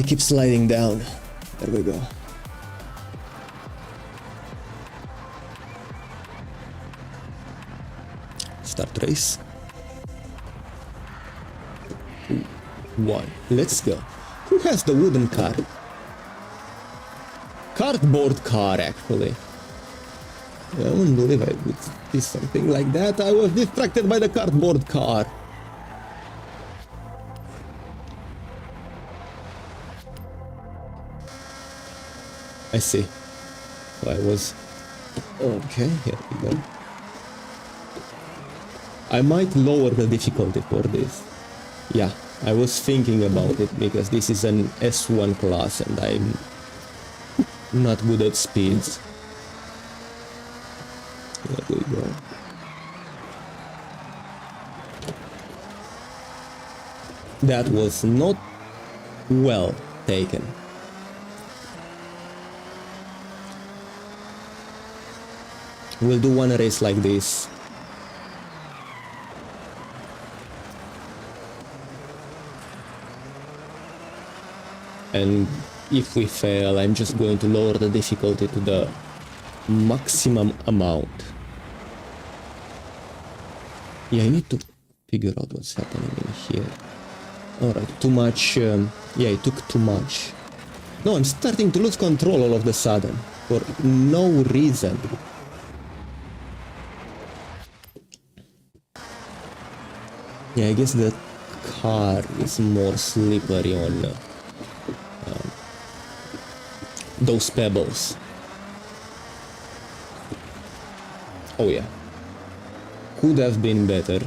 keep sliding down. There we go. Start race. 2, 1. Let's go. Who has the wooden car? Cardboard car, actually. I wouldn't believe I would see something like that. I was distracted by the cardboard car. I see. So I was... Okay, here we go. I might lower the difficulty for this. Yeah, I was thinking about it because this is an S1 class and I'm not good at speeds. There we go. That was not well taken. We'll do one race like this. And if we fail, I'm just going to lower the difficulty to the maximum amount. Yeah, I need to figure out what's happening in here. Alright, too much... yeah, it took too much. No, I'm starting to lose control all of a sudden. For no reason. Yeah, I guess the car is more slippery on those pebbles. Oh yeah. Could have been better.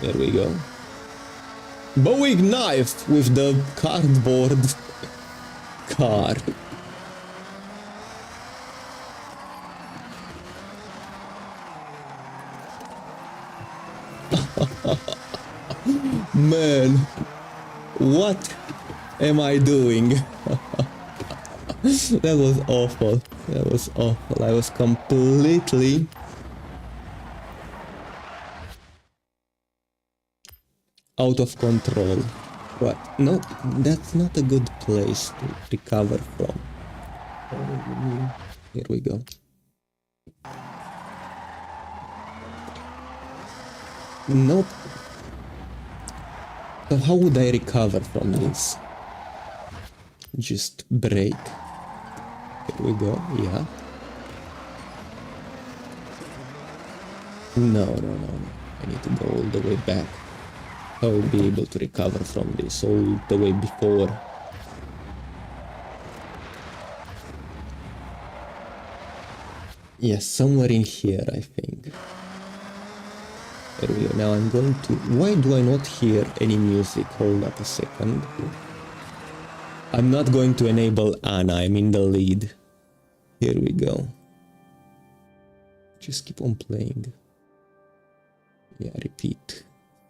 Here we go. Bowie knife with the cardboard car. Man, what am I doing? That was awful. That was awful. I was completely out of control. But no, that's not a good place to recover from. Here we go. Nope. So how would I recover from this? Just brake. Here we go, yeah. No. I need to go all the way back. I will be able to recover from this all the way before. Yes, somewhere in here, I think. There we go. Now I'm going to... Why do I not hear any music? Hold up a second. I'm not going to enable Anna. I'm in the lead. Here we go. Just keep on playing. Yeah, repeat.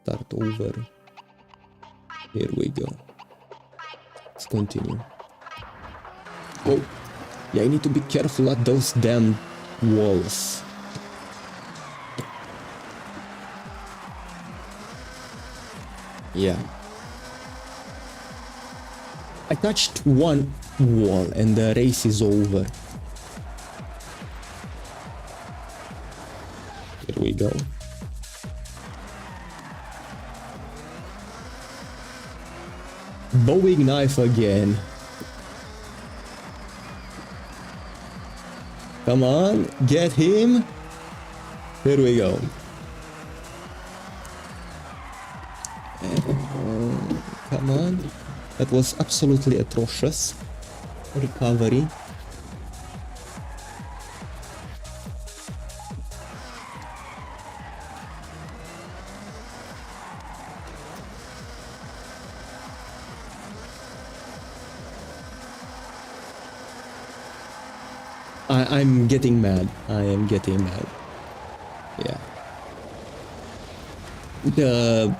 Start over. Here we go. Let's continue. Oh! Yeah, I need to be careful at those damn walls. Yeah. I touched one wall and the race is over. Here we go. Bowie knife again. Come on, get him. Here we go. Come on. That was absolutely atrocious. Recovery. I'm getting mad. I am getting mad. Yeah. The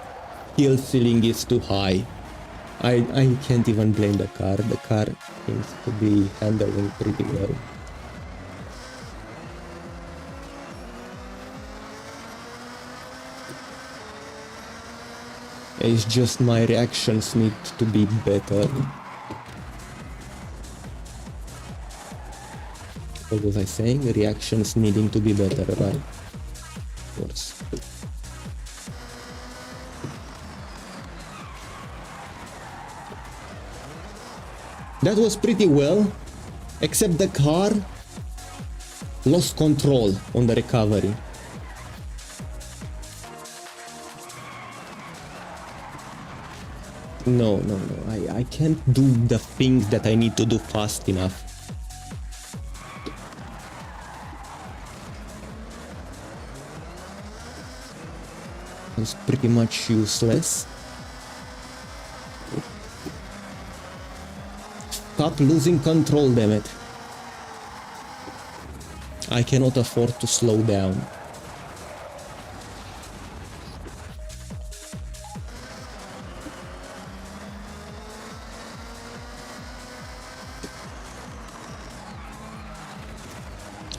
kill ceiling is too high. I can't even blame the car. The car seems to be handling pretty well. It's just my reactions need to be better. What was I saying? Reactions needing to be better, right? Of course. That was pretty well, except the car lost control on the recovery. No, I can't do the things that I need to do fast enough. It's pretty much useless. Stop losing control, damn it. I cannot afford to slow down.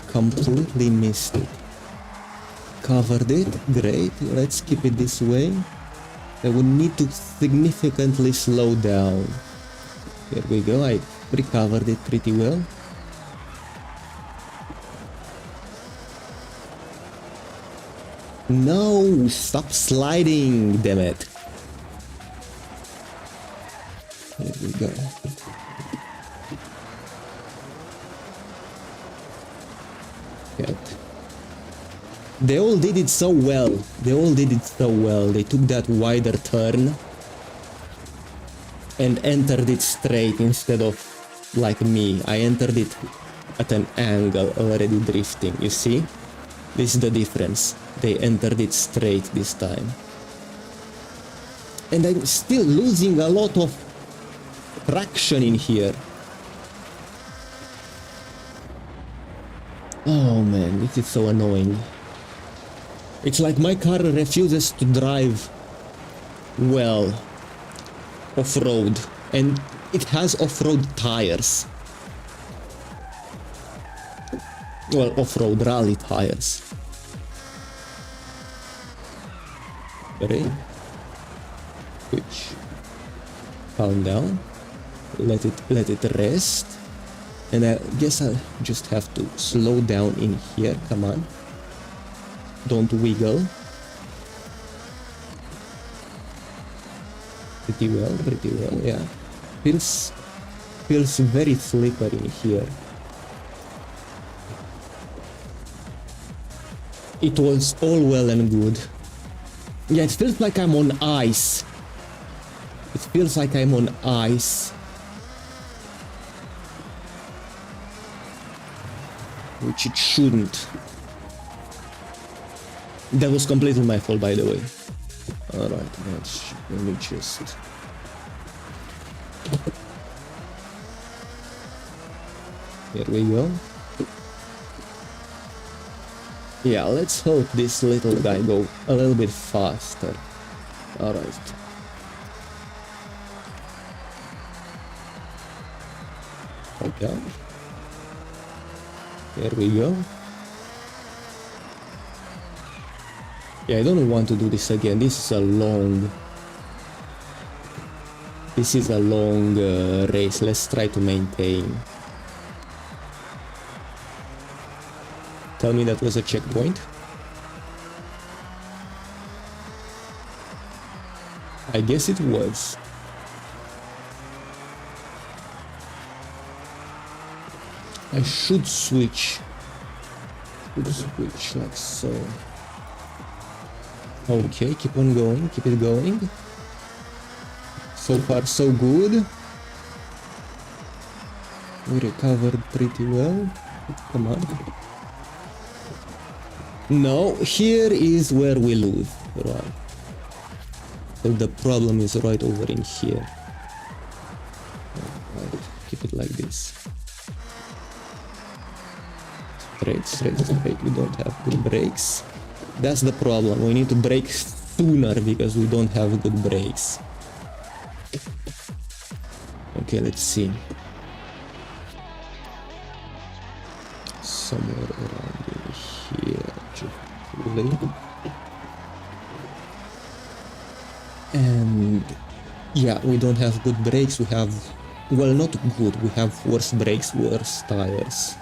Completely missed it. Covered it, great, let's keep it this way. I would need to significantly slow down. Here we go, I recovered it pretty well. No, stop sliding, damn it. Here we go. Good. They all did it so well. They all did it so well. They took that wider turn and entered it straight instead of like me. I entered it at an angle, already drifting. You see? This is the difference. They entered it straight this time. And I'm still losing a lot of traction in here. Oh man, this is so annoying. It's like my car refuses to drive well off-road, and it has off-road tires. Well, off-road rally tires. Ready? Switch. Calm down. Let it rest. And I guess I just have to slow down in here. Come on. Don't wiggle. Pretty well, yeah. Feels very slippery in here. It was all well and good. Yeah, it feels like I'm on ice. It feels like I'm on ice. Which it shouldn't. That was completely my fault, by the way. Alright, let me just... Here we go. Yeah, let's hope this little guy go a little bit faster. Alright. Okay. Here we go. Yeah, I don't want to do this again. This is a long race. Let's try to maintain. Tell me that was a checkpoint. I guess it was. I should switch. Switch like so. Okay, keep on going, keep it going. So far so good. We recovered pretty well. Come on. No, here is where we lose. Right. So the problem is right over in here. Right. Keep it like this. Straight, straight, straight. We don't have good brakes. That's the problem. We need to brake sooner because we don't have good brakes. Okay, let's see. Somewhere around in here, hopefully. And yeah, we don't have good brakes. We have, well, not good. We have worse brakes, worse tires.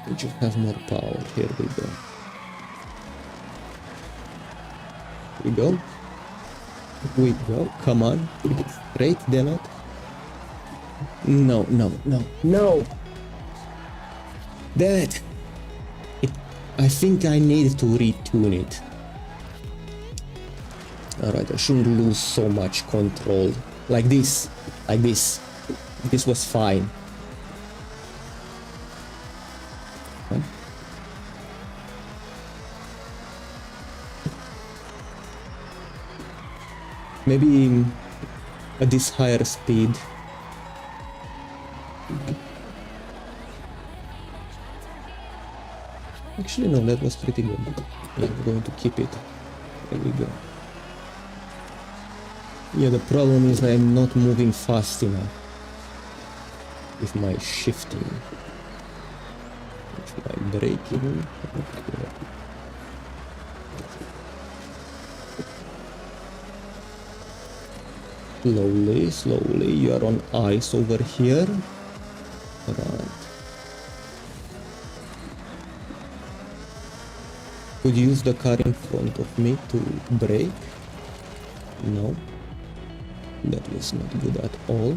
We just have more power. Here we go. We go. We go. Come on. Straight, damn it. No, no, no, no. Damn it. I think I need to retune it. Alright, I shouldn't lose so much control. Like this. Like this. This was fine. Huh? Maybe at this higher speed. Actually, no, that was pretty good. Yeah, I'm going to keep it. There we go. Yeah, the problem is I'm not moving fast enough with my shifting. With my braking. Okay. Slowly, slowly, you are on ice over here. Right. Could use the car in front of me to brake. No. That was not good at all.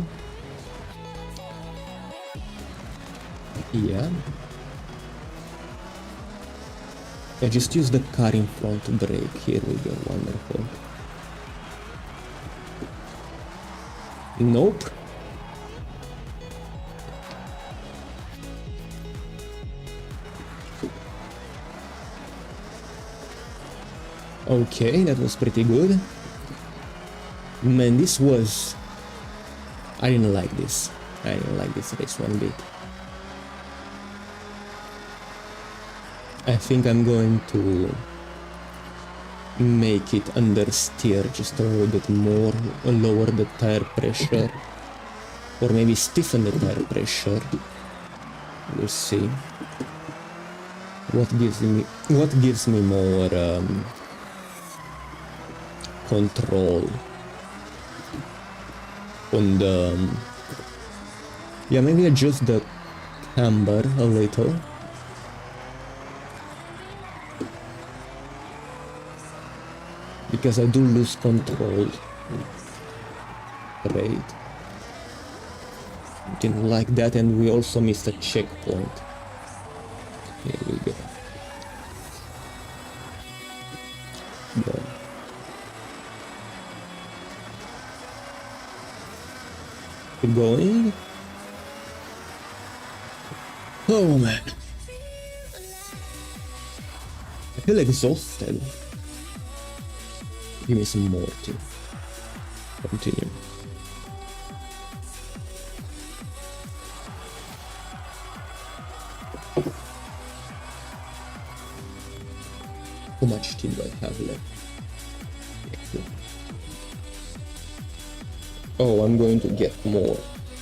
Yeah. I just use the car in front to brake. Here we go, wonderful. Nope. Okay, that was pretty good. Man, this was... I didn't like this. I didn't like this race one bit. I think I'm going to make it understeer just a little bit more, lower the tire pressure, or maybe stiffen the tire pressure. We'll see. What gives me more control on the... yeah, maybe adjust the camber a little. Because I do lose control. Great. Didn't like that, and we also missed a checkpoint. Here we go. Go. Keep going. Oh man. I feel exhausted. Give me some more to continue. How much tea do I have left? Oh, I'm going to get more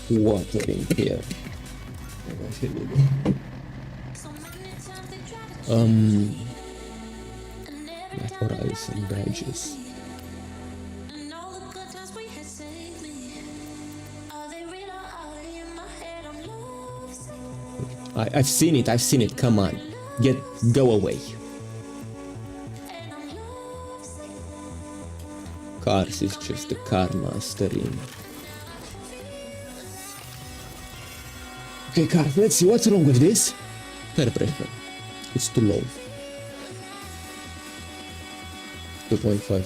water in here. Here we go. Horizon badges. I've seen it, come on. Go away. Cars is just the car mastering. Okay, car, let's see what's wrong with this. Fair pressure. It's too low. 2.5,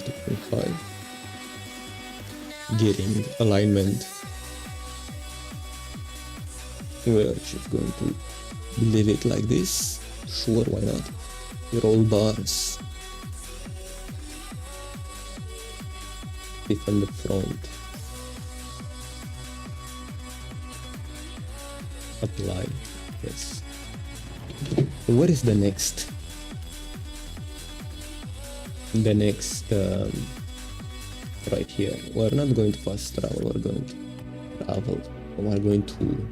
2.5. Getting alignment. We're just going to leave it like this. Sure, why not? Roll bars. Stiffen the front. Apply. Yes. What is the next? The next right here. We're not going to fast travel. We're going to travel. We're going to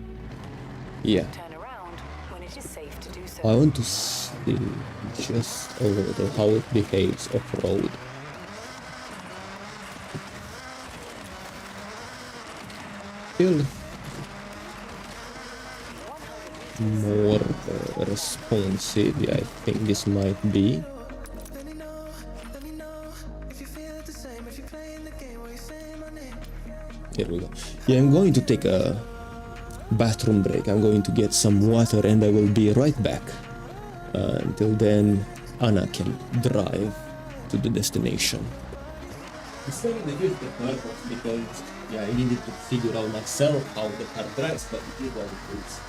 Turn around when it is safe to do so.
I want to see just a little how it behaves off-road. Still more responsive, yeah, I think this might be. Here we go. Yeah, I'm going to take a bathroom break. I'm going to get some water and I will be right back. Until then, Anna can drive to the destination. It's not the good purpose because yeah, I needed to figure out myself how the car drives, but it is what it is.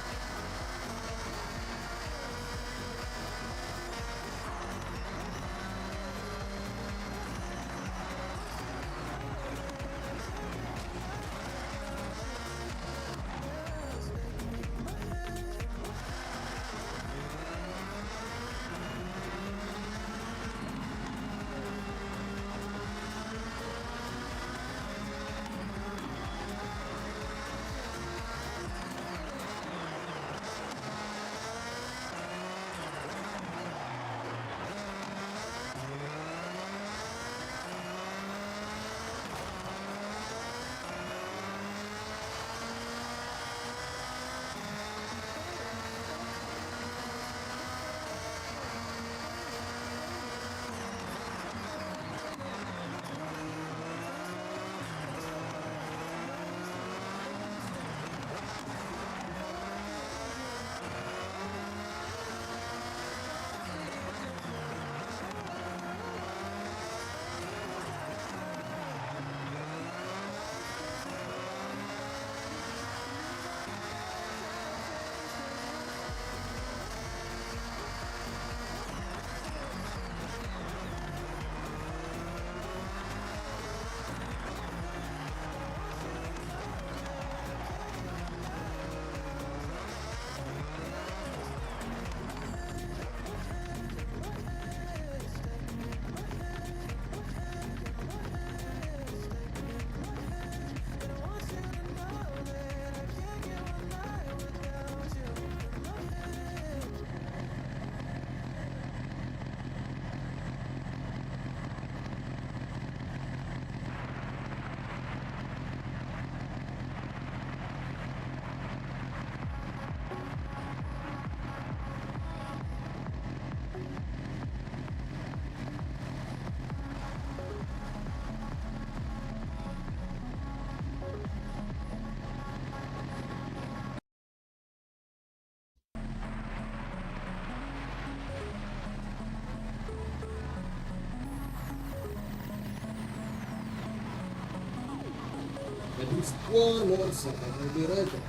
At least one more second, I'll be right back.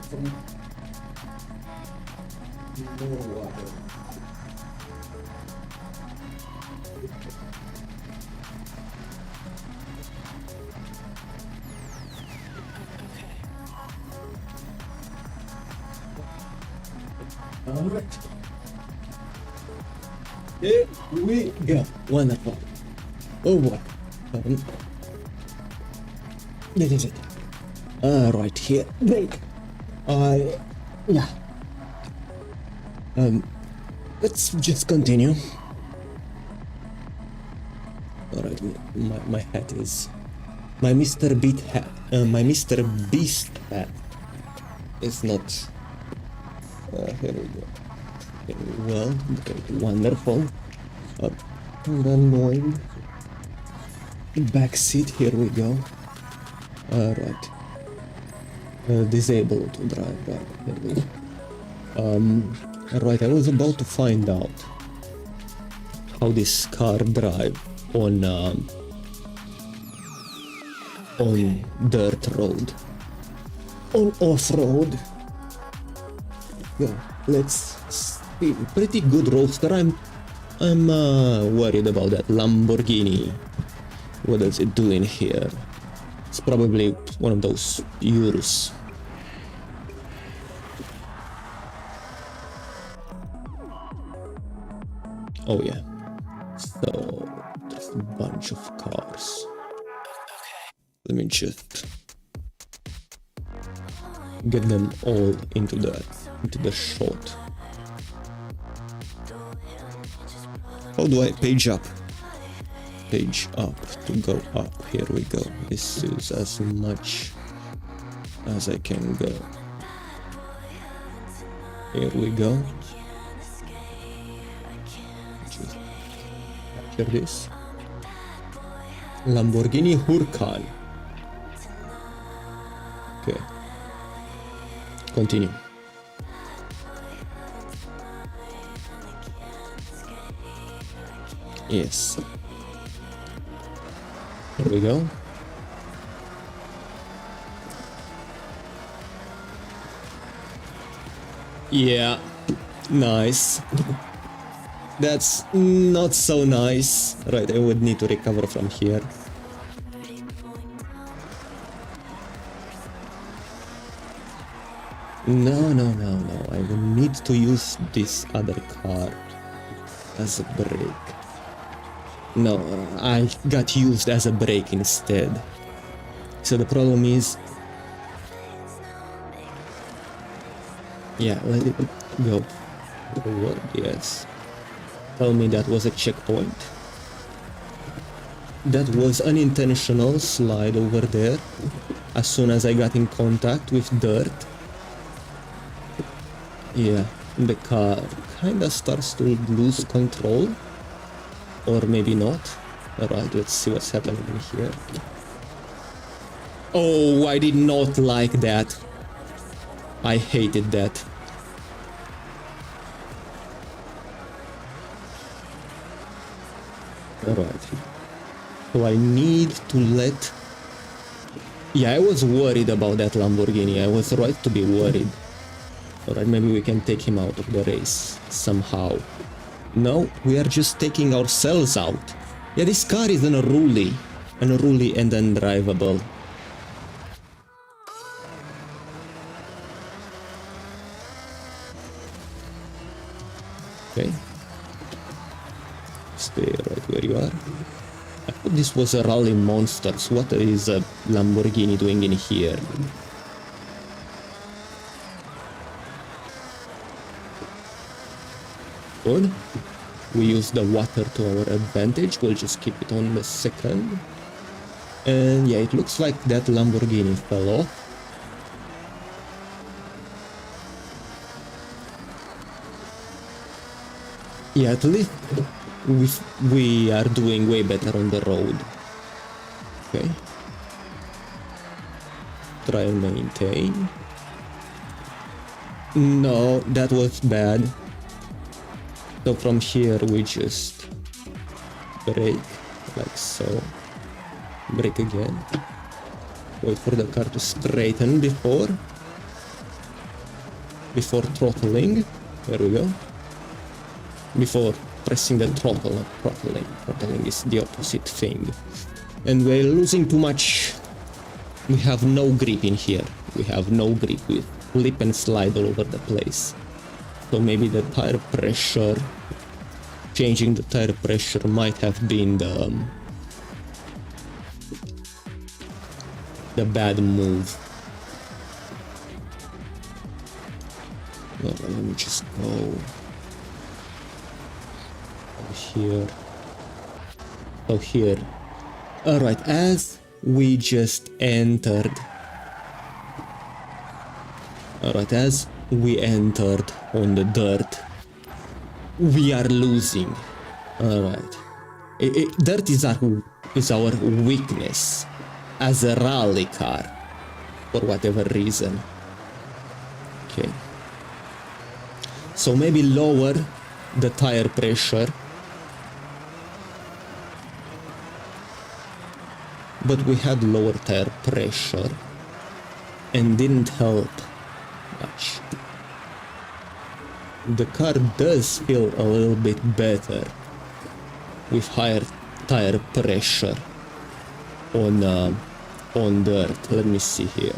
Some more water. Alright. Here we go. Wonderful. Oh boy. This is it. Right here. Break. Yeah. Let's just continue. Alright, my hat is... My Mr. Beat hat. My Mr. Beast hat is not... here we go. Well, wonderful. Annoying. Back seat, here we go. Alright. Disabled to drive, right? There we go. Right, I was about to find out how this car drive on dirt road, on off-road. Yeah, let's see. Pretty good roadster. I'm worried about that Lamborghini. What does it do in here? It's probably one of those Urus. Oh yeah. So there's a bunch of cars. Let me just get them all into the shot. How do I page up? Page up to go up. Here we go. This is as much as I can go. Here we go. Just capture this. Lamborghini Huracan. Okay. Continue. Yes. Here we go. Yeah, nice. That's not so nice. Right, I would need to recover from here. No, I will need to use this other car as a brake. No, I got used as a brake instead. So the problem is... Yeah, let it go forward, yes. Tell me that was a checkpoint. That was unintentional slide over there. As soon as I got in contact with dirt. Yeah, the car kinda starts to lose control. Or maybe not. Alright, let's see what's happening here. Oh, I did not like that. I hated that. Alright. So I need to let... Yeah, I was worried about that Lamborghini. I was right to be worried. Alright, maybe we can take him out of the race somehow. No, we are just taking ourselves out. Yeah, this car is unruly and undrivable. Okay. Stay right where you are. I thought this was a rally monsters. What is a Lamborghini doing in here? Good. We use the water to our advantage. We'll just keep it on the second. And yeah, it looks like that Lamborghini fell off. Yeah, at least we are doing way better on the road. Okay. Try and maintain. No, that was bad. So from here we just brake, like so. Brake again. Wait for the car to straighten before throttling. There we go. Before pressing the throttle. Throttling is the opposite thing. And we're losing too much. We have no grip in here. We have no grip. We flip and slide all over the place. So maybe the tire pressure, changing the tire pressure might have been the bad move. Well, let me just go here. Oh, here. Alright, as we just entered. Alright, as we entered on the dirt, we are losing. Alright. Dirt is our weakness as a rally car. for whatever reason. Okay. So maybe lower the tire pressure. But we had lower tire pressure and didn't help much. The car does feel a little bit better with higher tire pressure on dirt. Let me see here.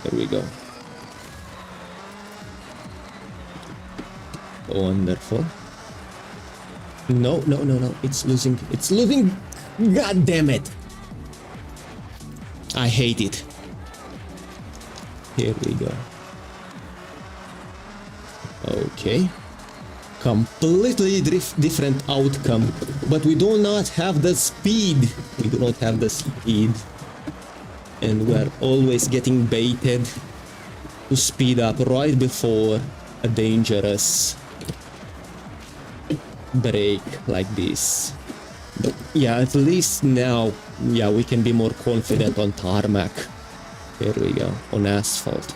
There we go. Wonderful. No, no, no, no. It's losing. It's losing. God damn it. I hate it. Here we go. Okay. Completely different outcome. But we do not have the speed. We do not have the speed. And we're always getting baited to speed up right before a dangerous break like this. But yeah, at least now, yeah, we can be more confident on tarmac. There we go, on asphalt.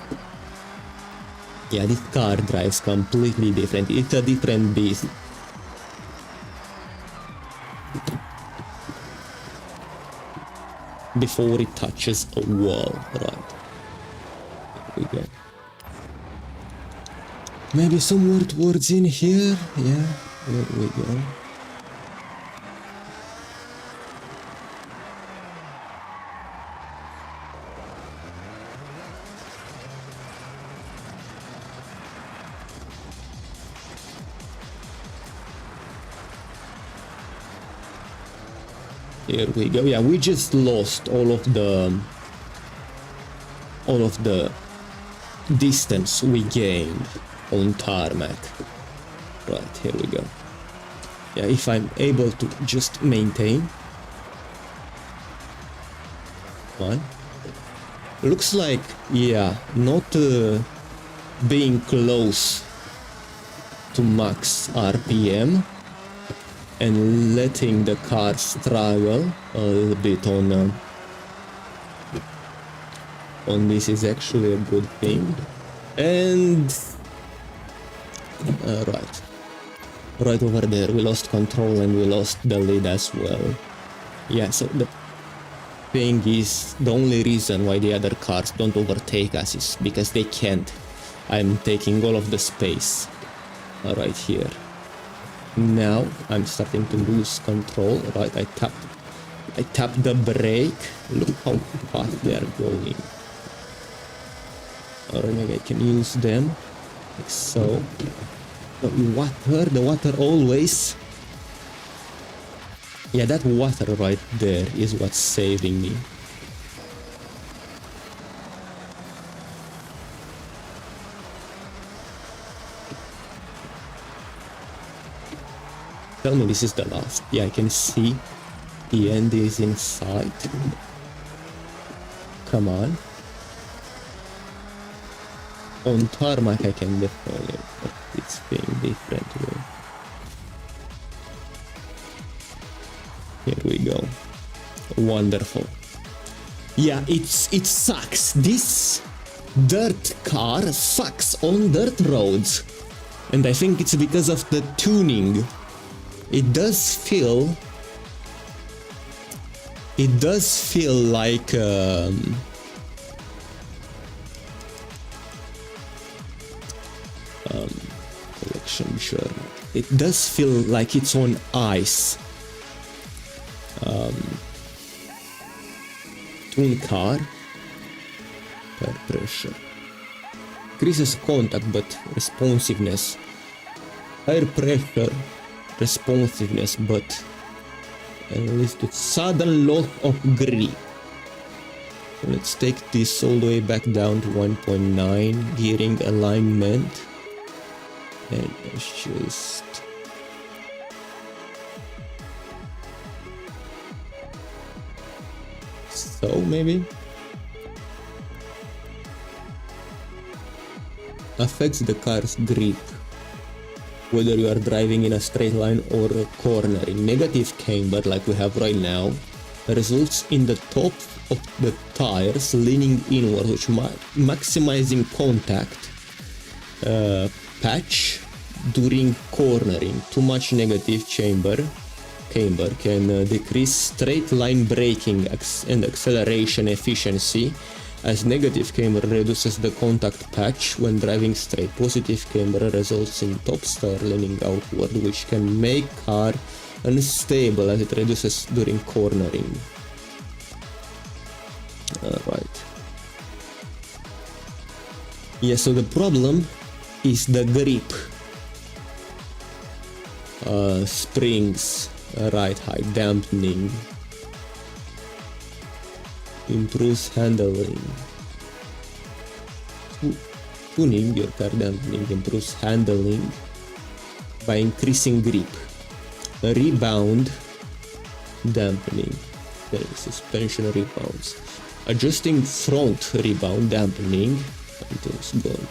Yeah, this car drives completely different. It's a different beast. Before it touches a wall, right? There we go. Maybe somewhere towards in here. Yeah, there we go. Here we go. Yeah, we just lost all of the distance we gained on tarmac. Right, here we go. Yeah, if I'm able to just maintain. One. Looks like, yeah, not being close to max RPM and letting the car struggle a little bit on this is actually a good thing. And right over there we lost control and we lost the lead as well. Yeah, so the thing is, the only reason why the other cars don't overtake us is because they can't. I'm taking all of the space right here. Now I'm starting to lose control. Right, I tapped the brake. Look how fast they are going. Alright, maybe I can use them like so. The water always. Yeah, that water right there is what's saving me. Tell me this is the last. Yeah, I can see the end is in sight. Come on tarmac I can definitely put this thing differently. Here we go. Wonderful. Yeah, it sucks. This dirt car sucks on dirt roads. And I think it's because of the tuning. It does feel like collection journal. It does feel like it's on ice. Tune car. Tire pressure. Increases contact but responsiveness. Tire pressure. Responsiveness, but at least it's sudden loss of grip. So let's take this all the way back down to 1.9, gearing alignment, and let's just so maybe affects the car's grip. Whether you are driving in a straight line or a corner. In negative camber like we have right now, results in the top of the tires leaning inward, which maximizing contact patch during cornering. Too much negative camber can decrease straight line braking and acceleration efficiency, as negative camber reduces the contact patch when driving straight. Positive camber results in top star leaning outward, which can make car unstable as it reduces during cornering. Alright. Yeah, so the problem is the grip. Springs, ride height, dampening, improves handling. Tuning your car dampening improves handling by increasing grip. Rebound dampening, suspension rebounds. Adjusting front rebound dampening,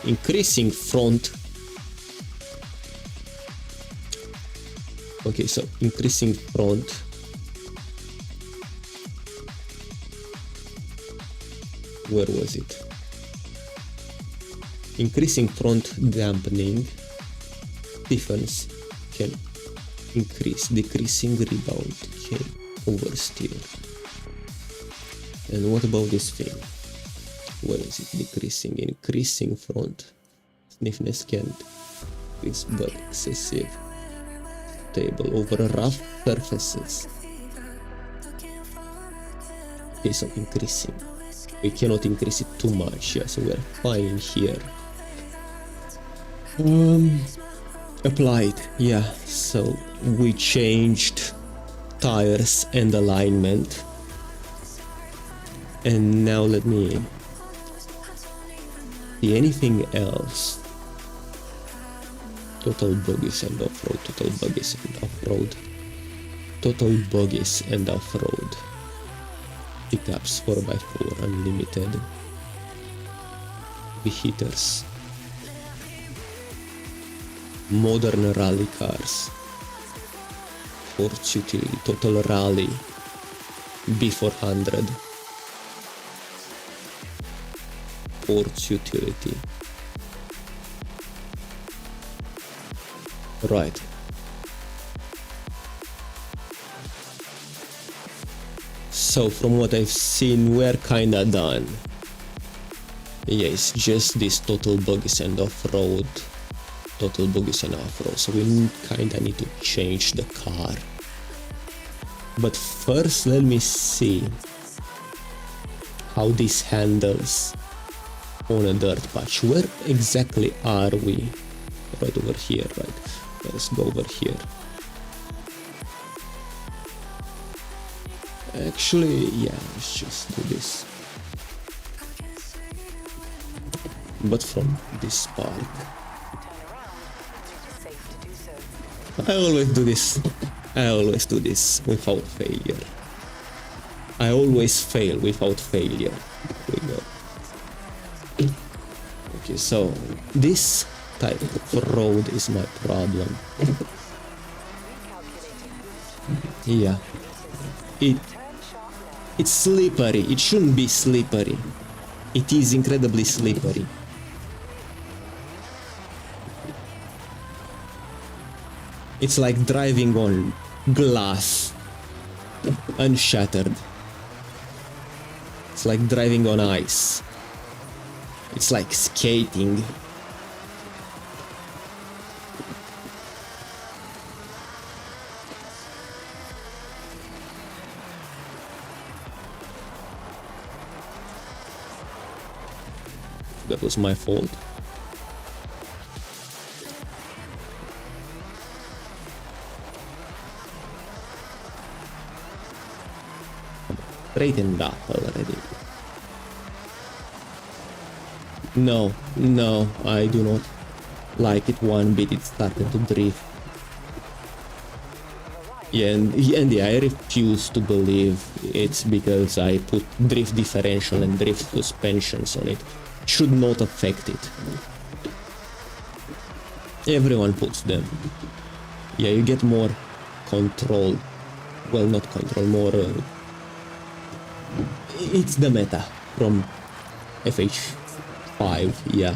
increasing front. Okay, so increasing front. Where was it? Increasing front dampening stiffens can increase. Decreasing rebound can oversteer. And what about this thing? Where is it? Decreasing, increasing front stiffness can increase, but excessive stable over rough surfaces. Okay, so increasing. We cannot increase it too much, yeah, so we're fine here. Applied, yeah, so we changed tires and alignment. And now let me see anything else. Total buggies and off-road, total buggies and off-road, total buggies and off-road. Pickups 4x4 unlimited. Heaters. Modern rally cars. Forza utility, total rally. B400. Forza utility. Right. So from what I've seen, we're kinda done. Yeah, it's just this total buggies and off-road. Total buggies and off-road. So we kinda need to change the car. But first let me see how this handles on a dirt patch. Where exactly are we? Right over here, right? Let's go over here. Actually, yeah, let's just do this. But from this park. I always do this. I always do this without failure. I always fail without failure. Here we go. Okay, so this type of road is my problem. Yeah. It's slippery. It shouldn't be slippery. It is incredibly slippery. It's like driving on glass, unshattered. It's like driving on ice. It's like skating. That was my fault. Straightened up already. No, I do not like it one bit. It started to drift. Yeah, and yeah, I refuse to believe it's because I put drift differential and drift suspensions on it. Should not affect it. Everyone puts them. Yeah, you get more control. Well, not control, more... It's the meta from FH5, yeah.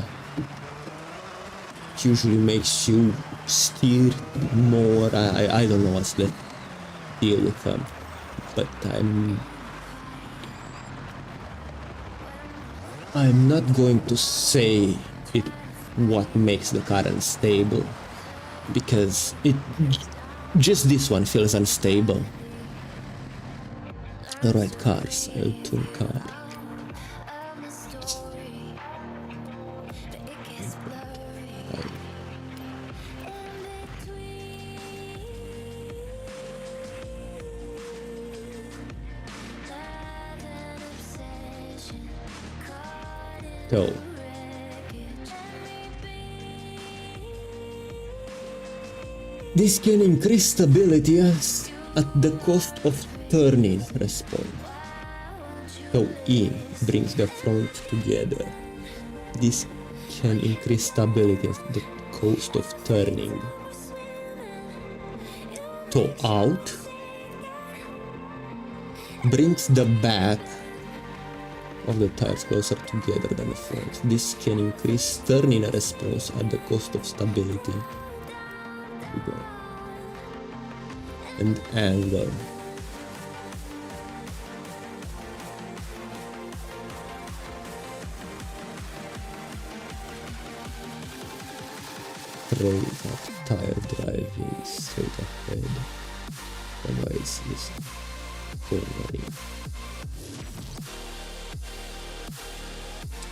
It usually makes you steer more. I don't know what's the deal with them, but I'm not going to say it what makes the car unstable, because just this one feels unstable. Alright, cars. I'll tune car. So this can increase stability at the cost of turning response. So in brings the front together. This can increase stability at the cost of turning. So out brings the back of the tires closer together than the front. This can increase turning response at the cost of stability and angle. Raise up tire driving straight ahead. Otherwise this cornering.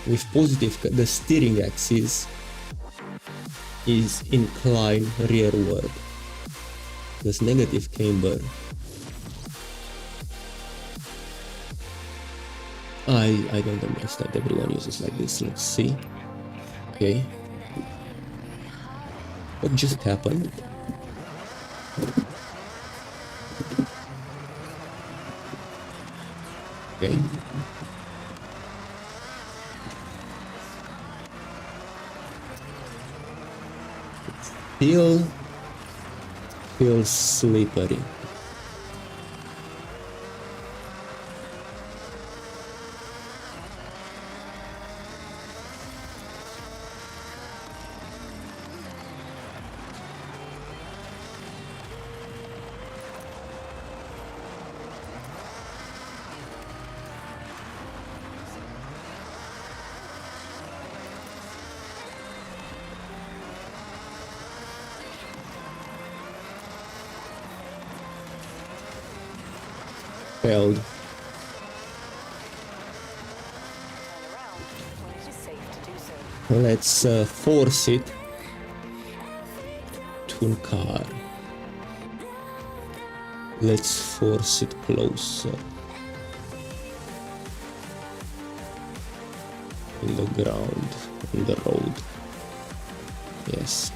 With positive, the steering axis is inclined rearward. This negative camber, I don't understand. Everyone uses like this. Let's see. Okay, what just happened? Okay. Feels slippery. Failed. Let's force it. Tune car. Let's force it closer. In the ground, in the road. Yes.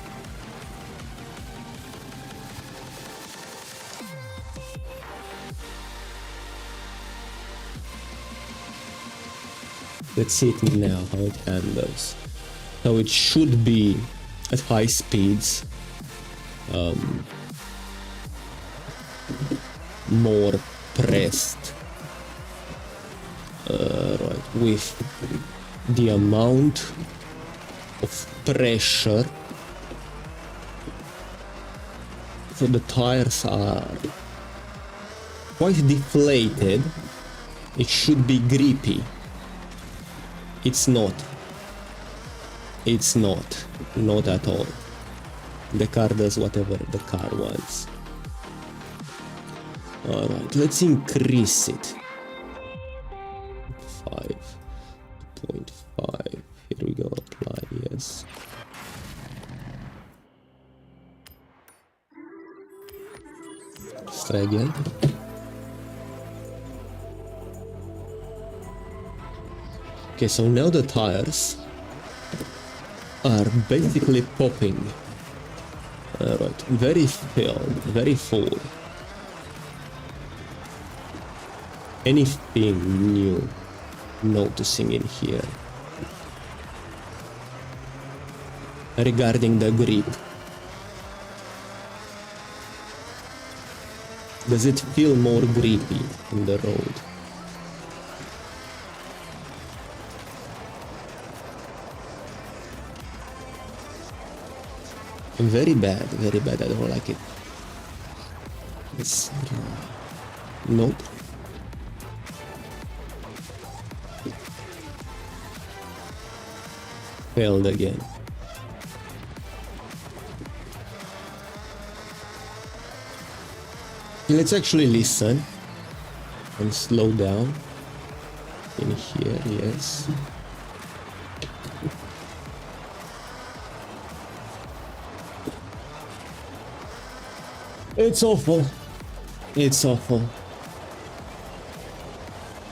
Let's see it now, how it handles. So it should be at high speeds, more pressed, right, with the amount of pressure. So the tires are quite deflated. It should be grippy. It's not. It's not. Not at all. The car does whatever the car wants. Alright, let's increase it. 5.5. Here we go, apply, yes. Let's try again. Okay, so now the tires are basically popping. Right, very filled, very full. Anything new noticing in here regarding the grip? Does it feel more grippy in the road? Very bad, very bad. I don't like it. It's... Nope. Failed again. Let's actually listen and slow down in here, yes. It's awful. It's awful.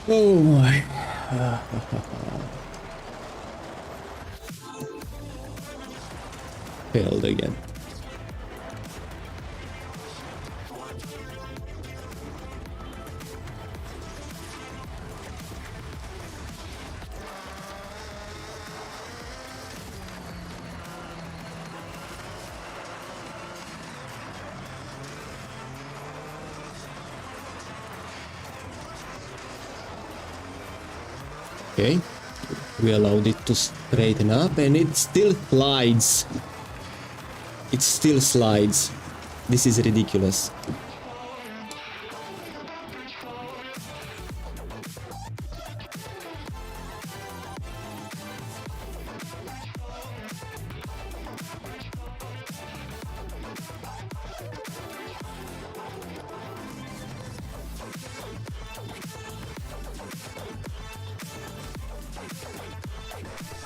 Oh my. Failed again. Okay, we allowed it to straighten up and it still slides. It still slides. This is ridiculous.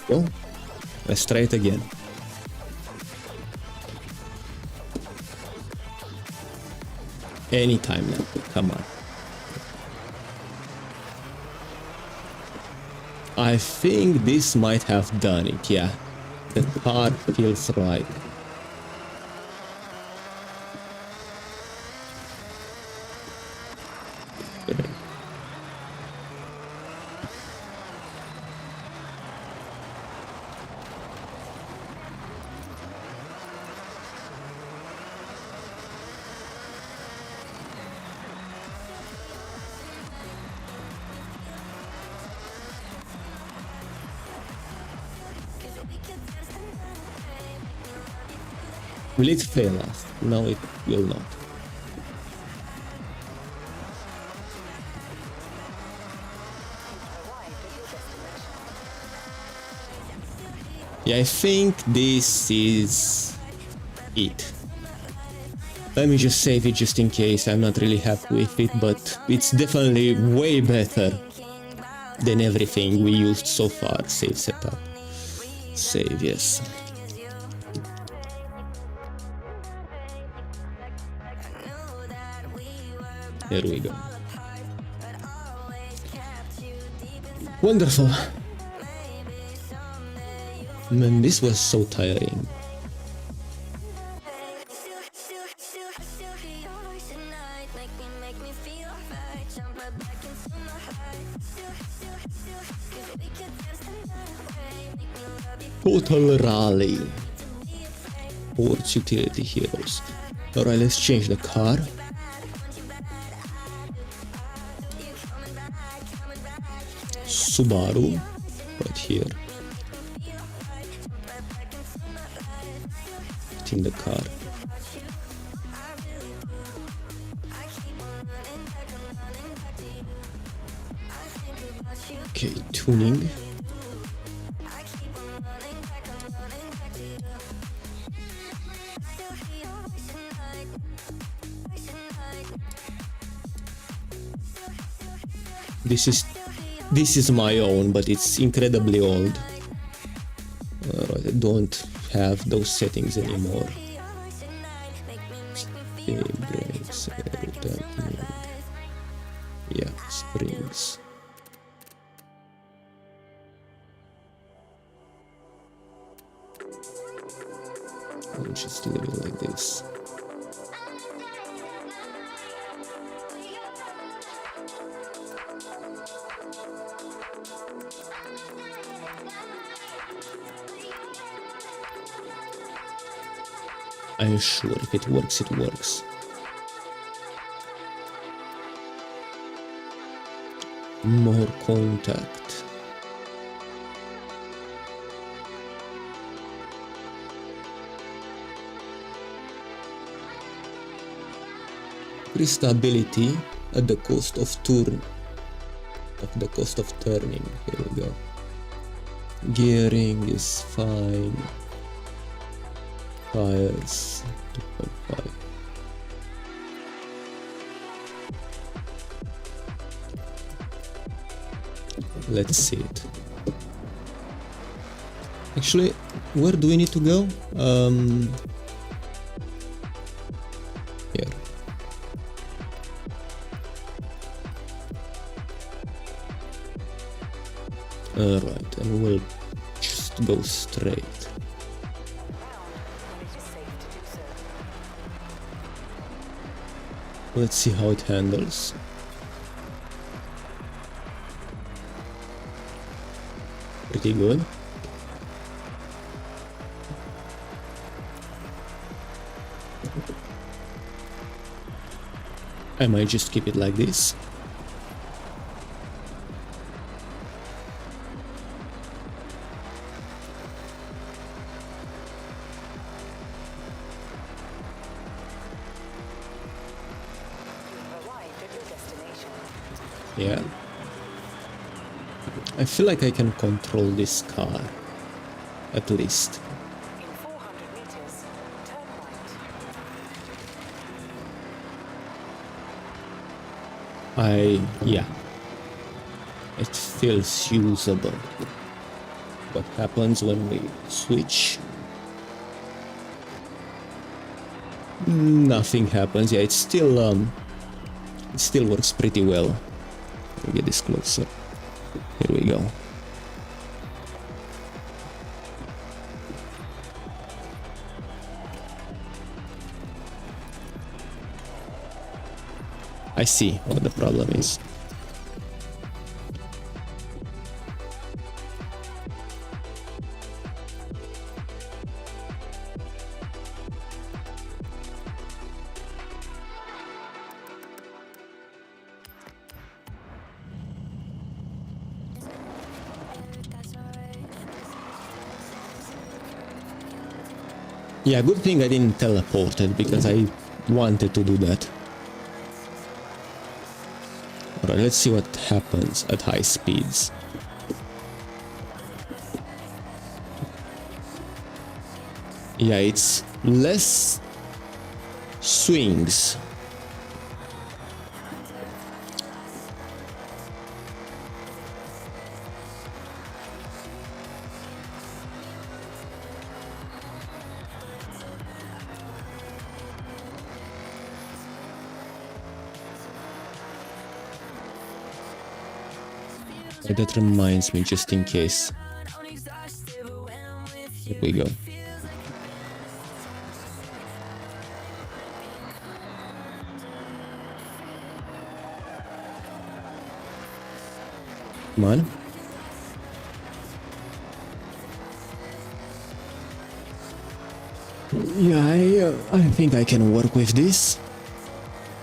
Go. Let's try it again. Anytime now. Come on. I think this might have done it, yeah. The car feels right. Will it fail us? No, it will not. Yeah, I think this is it. Let me just save it just in case. I'm not really happy with it, but it's definitely way better than everything we used so far. Save setup. Save, yes. There we go. Wonderful. Man, this was so tiring. Total rally. Sports utility heroes. Alright, let's change the car. Subaru, right here. It's in the car. Okay, tuning. This is my own, but it's incredibly old. I don't have those settings anymore. Brakes, yeah, springs. I'll just leave it like this. I'm sure if it works, it works. More contact. Increase stability at the cost of turning. Here we go. Gearing is fine. Tires 2.5. Let's see it. Actually, where do we need to go? Here. Alright, and we'll just go straight. Let's see how it handles. Pretty good. I might just keep it like this. Yeah. I feel like I can control this car. At least.
In 400 meters, turn right.
Yeah. It feels usable. What happens when we switch? Nothing happens. Yeah, it still works pretty well. Let me get this closer. Here we go. I see what the problem is. Yeah, good thing I didn't teleport it because I wanted to do that. Alright, let's see what happens at high speeds. Yeah, it's less swings. That reminds me, just in case. Here we go. Come on. Yeah, I think I can work with this.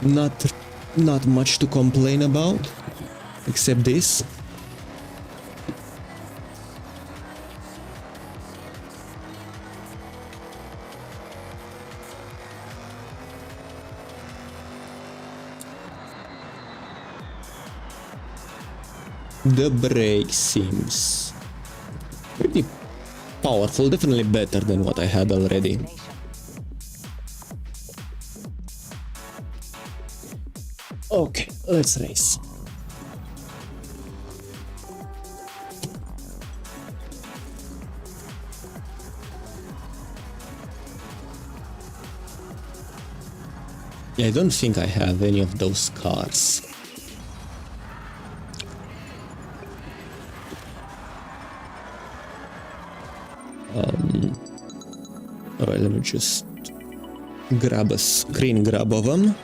Not much to complain about, except this. The brake seems pretty powerful, definitely better than what I had already. Okay, let's race. Yeah, I don't think I have any of those cars. Alright, let me just grab a screen grab of them.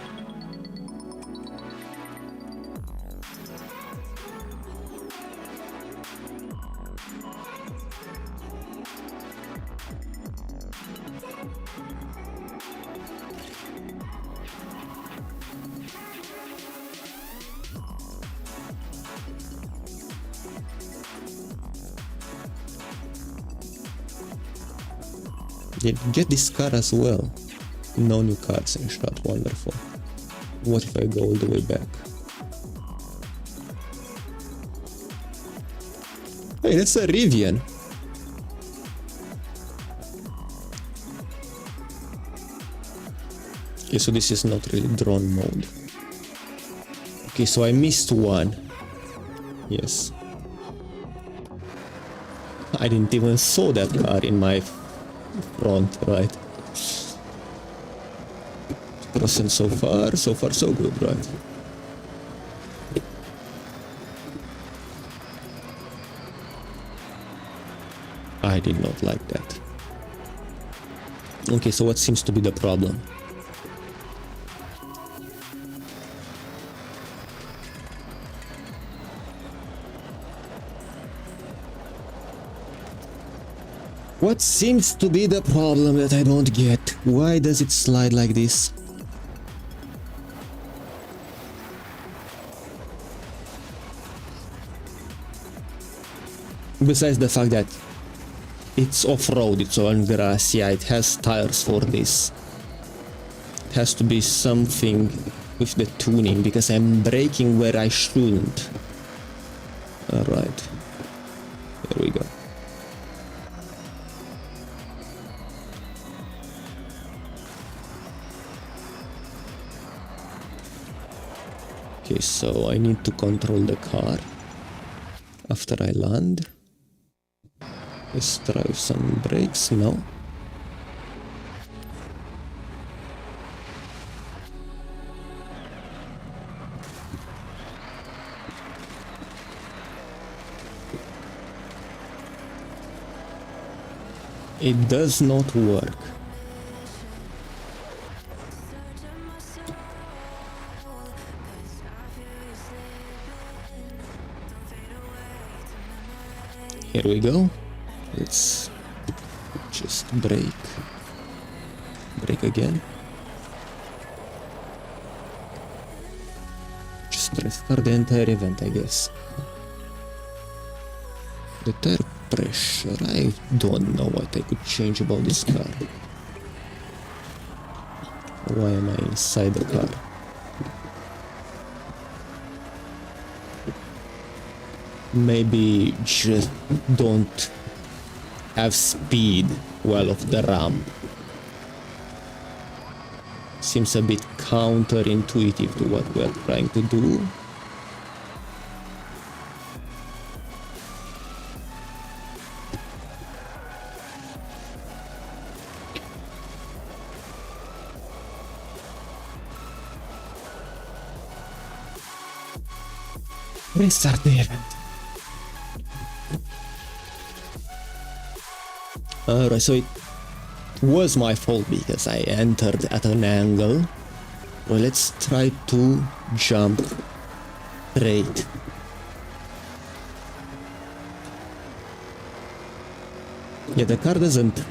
Get this car as well. No new cards in shot, wonderful. What if I go all the way back? Hey, that's a Rivian. Okay, so this is not really drone mode. Okay, so I missed one. Yes. I didn't even saw that car in my front, right? Percent so far so good, right? I did not like that. Okay, so what seems to be the problem? What seems to be the problem that I don't get? Why does it slide like this? Besides the fact that it's off-road, it's on grass, yeah, it has tires for this. It has to be something with the tuning, because I'm braking where I shouldn't. Alright. There we go. Okay, so I need to control the car after I land. Let's try some brakes, no? It does not work. Here we go. Let's just brake. Brake again. Just restart the entire event, I guess. The tire pressure. I don't know what I could change about this car. Why am I inside the car? Maybe just don't have speed well off the ramp. Seems a bit counterintuitive to what we're trying to do. Restart the event. Alright, so it was my fault because I entered at an angle. Well, let's try to jump straight. Yeah, the car doesn't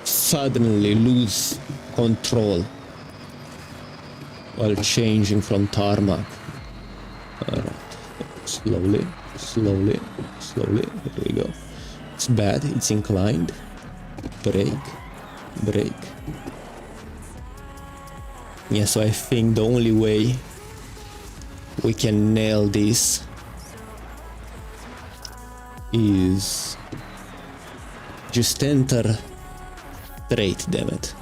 suddenly lose control while changing from tarmac. Alright, slowly, slowly, slowly, here we go. It's bad, it's inclined. Brake, brake. Yeah, so I think the only way we can nail this is just enter straight, damn it.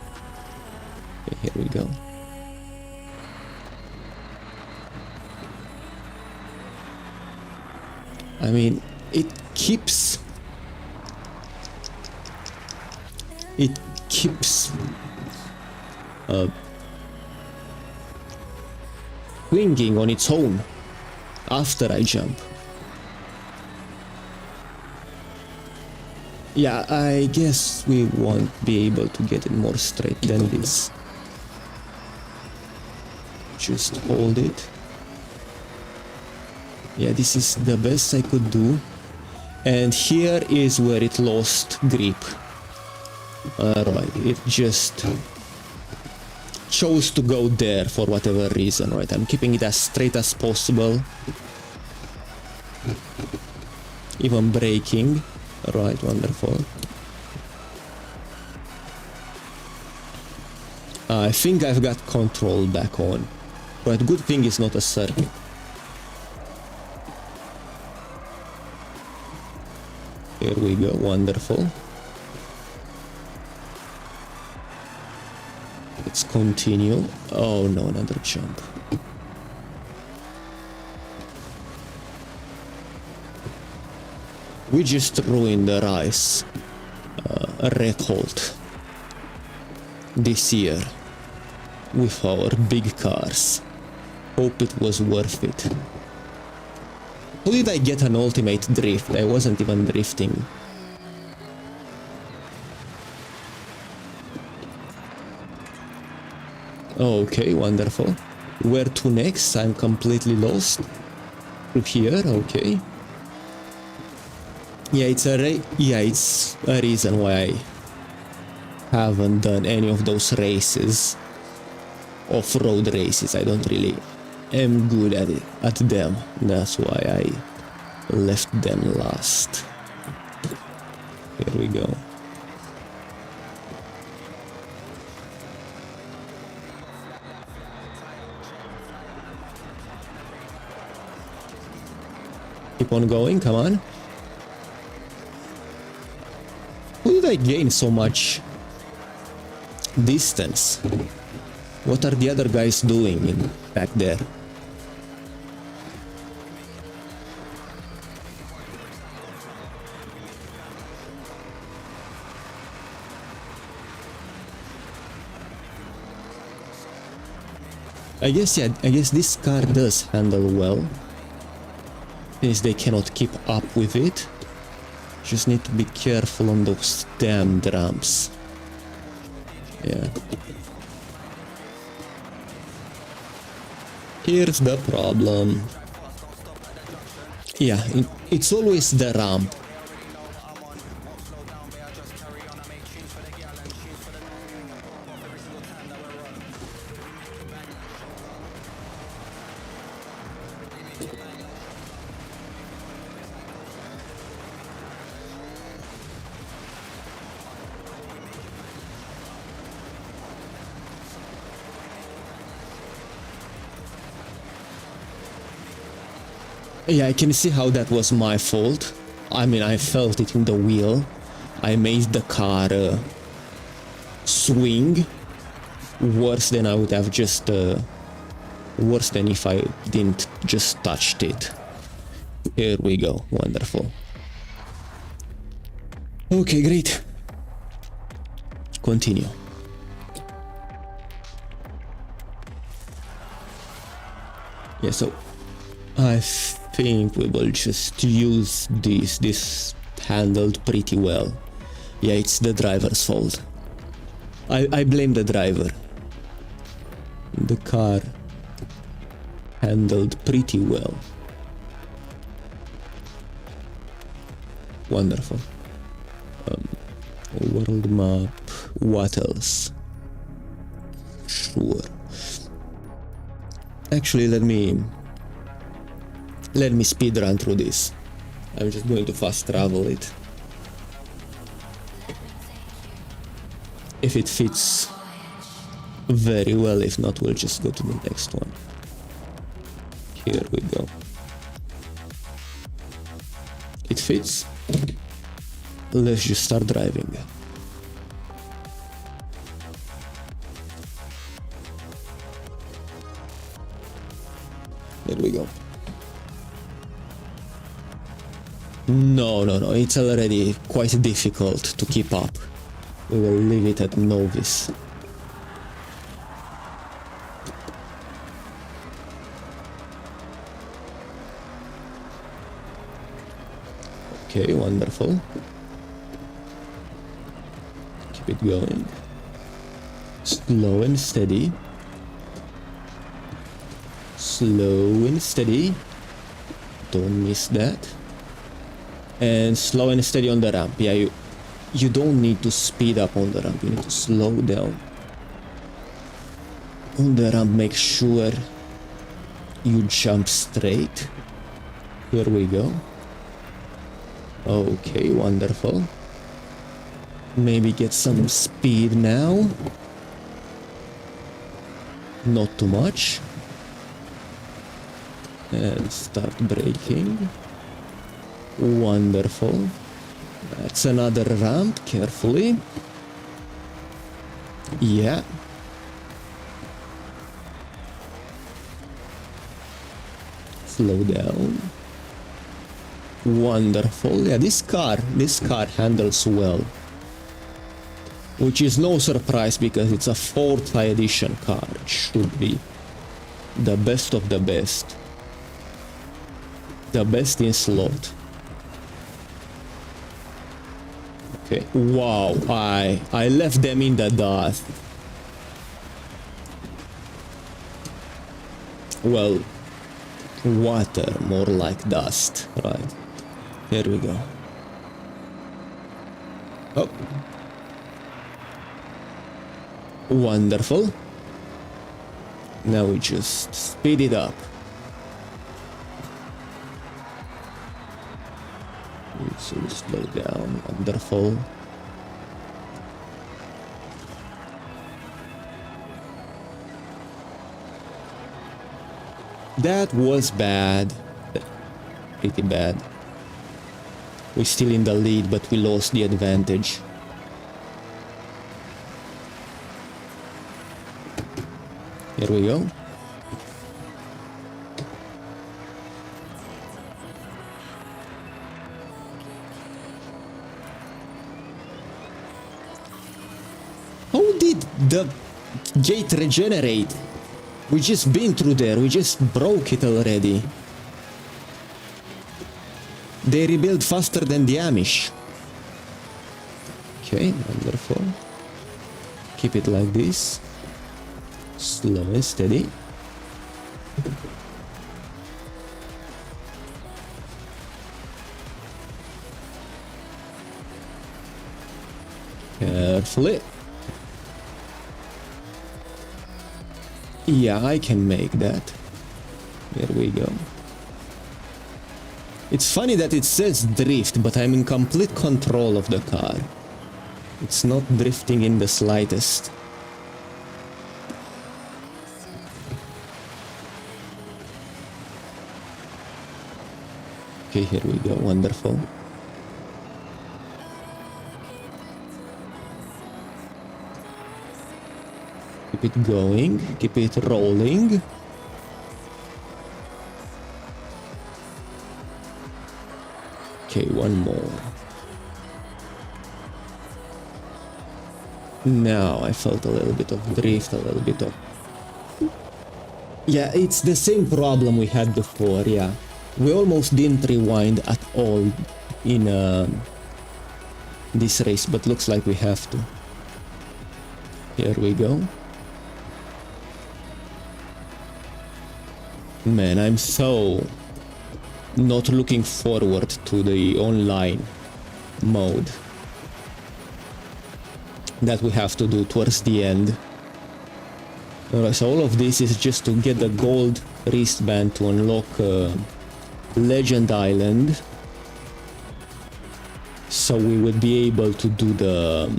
Okay, here we go. I mean, it keeps swinging on its own after I jump. Yeah, I guess we won't be able to get it more straight than this. Just hold it. Yeah, this is the best I could do. And here is where it lost grip. Alright, it just chose to go there for whatever reason, right? I'm keeping it as straight as possible. Even braking. Right, wonderful. I think I've got control back on. But good thing it's not a circuit. Here we go, wonderful. Let's continue. Oh no, another jump. We just ruined the rice record this year with our big cars. Hope it was worth it. How did I get an ultimate drift? I wasn't even drifting. Okay, wonderful. Where to next? I'm completely lost. Through here, okay. Yeah, it's a reason why I haven't done any of those races. Off-road races. I don't really am good at them. That's why I left them last. Here we go. Keep on going, come on. How did I gain so much distance? What are the other guys doing back there? I guess this car does handle well, since they cannot keep up with it. Just need to be careful on those damned ramps. Yeah. Here's the problem. Yeah, it's always the ramp. Yeah, I can see how that was my fault. I mean, I felt it in the wheel. I made the car swing worse than I would have just... worse than if I didn't just touched it. Here we go. Wonderful. Okay, great. Continue. Yeah, so... I think we will just use this. This handled pretty well. Yeah, it's the driver's fault. I blame the driver. The car handled pretty well. Wonderful. World map. What else? Sure. Actually, let me speed run through this. I'm just going to fast travel it. If it fits very well, if not, we'll just go to the next one. Here we go. It fits. Let's just start driving. There we go. No, it's already quite difficult to keep up. We will leave it at novice. Okay, wonderful. Keep it going. Slow and steady. Slow and steady. Don't miss that. And slow and steady on the ramp. Yeah, you don't need to speed up on the ramp. You need to slow down. On the ramp, make sure you jump straight. Here we go. Okay, wonderful. Maybe get some speed now. Not too much. And start braking. Wonderful. That's another ramp, carefully. Yeah. Slow down. Wonderful. Yeah, this car handles well. Which is no surprise because it's a Forza edition car. It should be the best of the best. The best in slot. Okay. Wow, I left them in the dust. Well, water, more like dust. Right. Here we go. Oh. Wonderful. Now we just speed it up. So we slow down. Wonderful. That was bad. Pretty bad. We're still in the lead, but we lost the advantage. Here we go. How did the gate regenerate? We just been through there, we just broke it already. They rebuild faster than the Amish. Okay, wonderful. Keep it like this. Slow and steady. Carefully. Yeah, I can make that. There we go. It's funny that it says drift, but I'm in complete control of the car. It's not drifting in the slightest. Okay, here we go. Wonderful. Keep it going. Keep it rolling. Okay, one more. Now I felt a little bit of drift, a little bit of... Yeah, it's the same problem we had before, yeah. We almost didn't rewind at all in this race, but looks like we have to. Here we go. Man, I'm so not looking forward to the online mode that we have to do towards the end. Alright, so all of this is just to get the gold wristband to unlock Legend Island, so we would be able to do the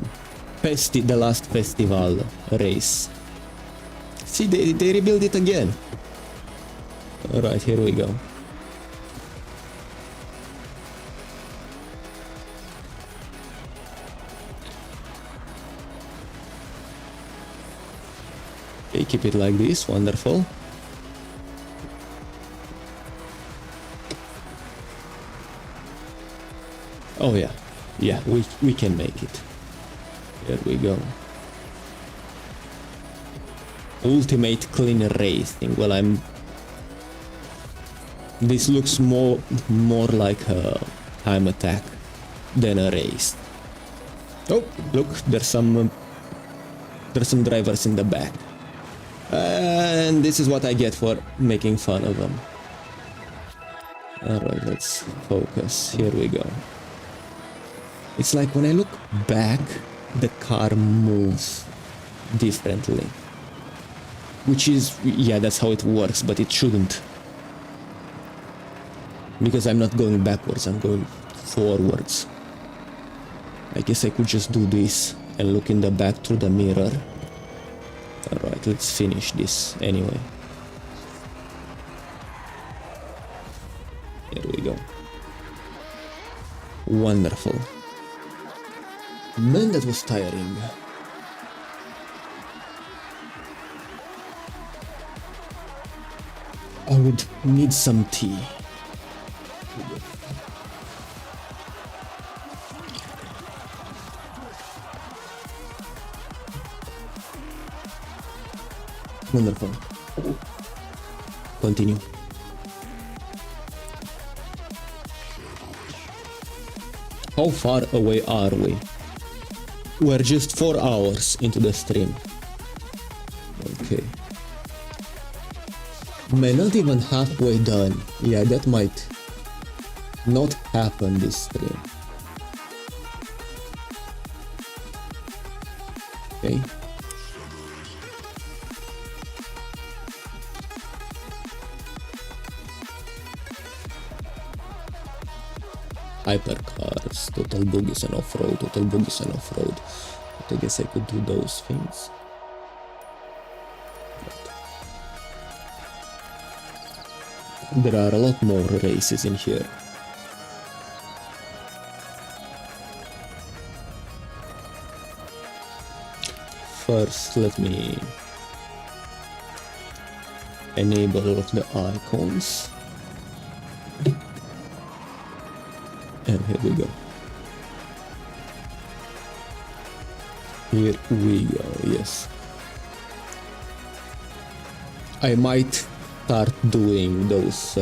last festival race. See, they rebuild it again. Alright, here we go. Okay, keep it like this, wonderful. Oh yeah, yeah, we can make it. There we go. Ultimate clean racing. Well, this looks more like a time attack than a race. Oh, look, there's some drivers in the back. And this is what I get for making fun of them. Alright, let's focus. Here we go. It's like when I look back, the car moves differently. Which is, yeah, that's how it works, but it shouldn't. Because I'm not going backwards, I'm going forwards. I guess I could just do this and look in the back through the mirror. Alright, let's finish this anyway. Here we go. Wonderful. Man, that was tiring. I would need some tea. Wonderful. Continue. How far away are we? We're just 4 hours into the stream. Okay. May not even halfway done. Yeah, that might not happen this stream. Okay. Hypercars, total boogies and off-road, total boogies and off-road. But I guess I could do those things. There are a lot more races in here. First, let me enable the icons. And here we go. Here we go, yes. I might start doing those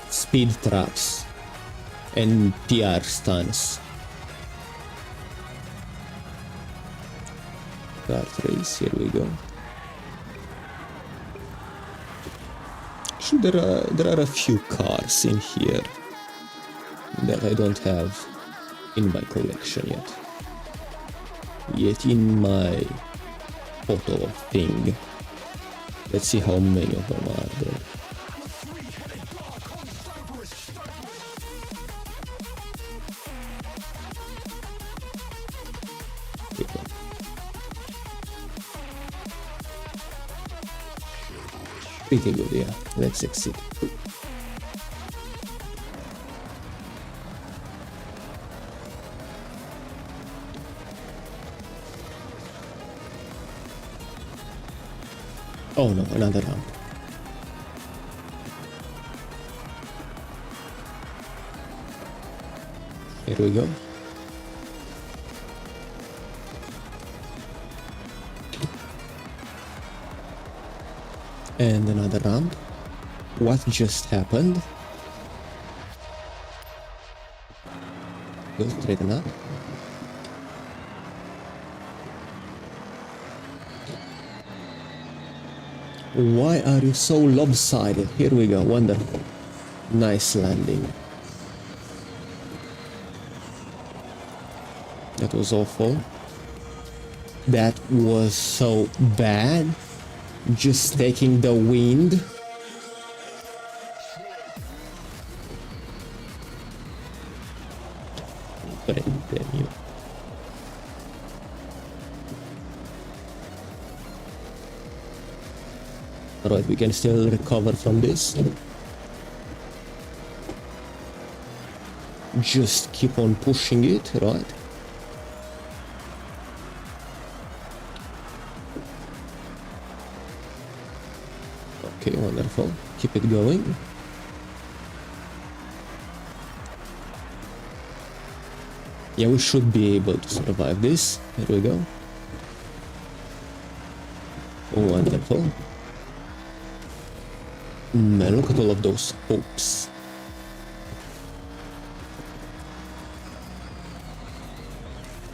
speed traps and PR stunts. Kart race, here we go. Actually, there are a few cars in here that I don't have in my collection yet in my photo thing. Let's see how many of them are there. Okay. Pretty good, yeah. Let's exit. Oh no, another ramp. Here we go. And another ramp. What just happened? Go straighten up. Why are you so lopsided? Here we go, wonderful. Nice landing. That was awful. That was so bad. Just taking the wind. Damn you. Alright, we can still recover from this. Just keep on pushing it, right? Okay, wonderful. Keep it going. Yeah, we should be able to survive this. Here we go. Wonderful. Man, look at all of those hopes.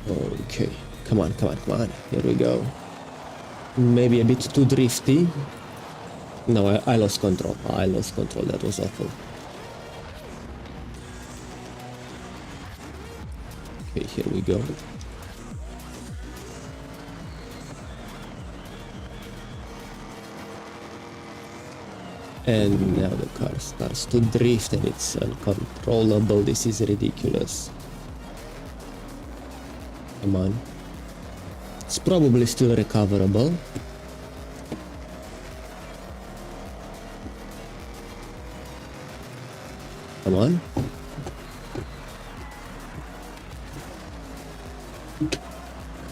Okay, come on, come on, come on. Here we go. Maybe a bit too drifty. No, I lost control. I lost control. That was awful. Okay, here we go. And now the car starts to drift and it's uncontrollable. This is ridiculous. Come on. It's probably still recoverable. Come on.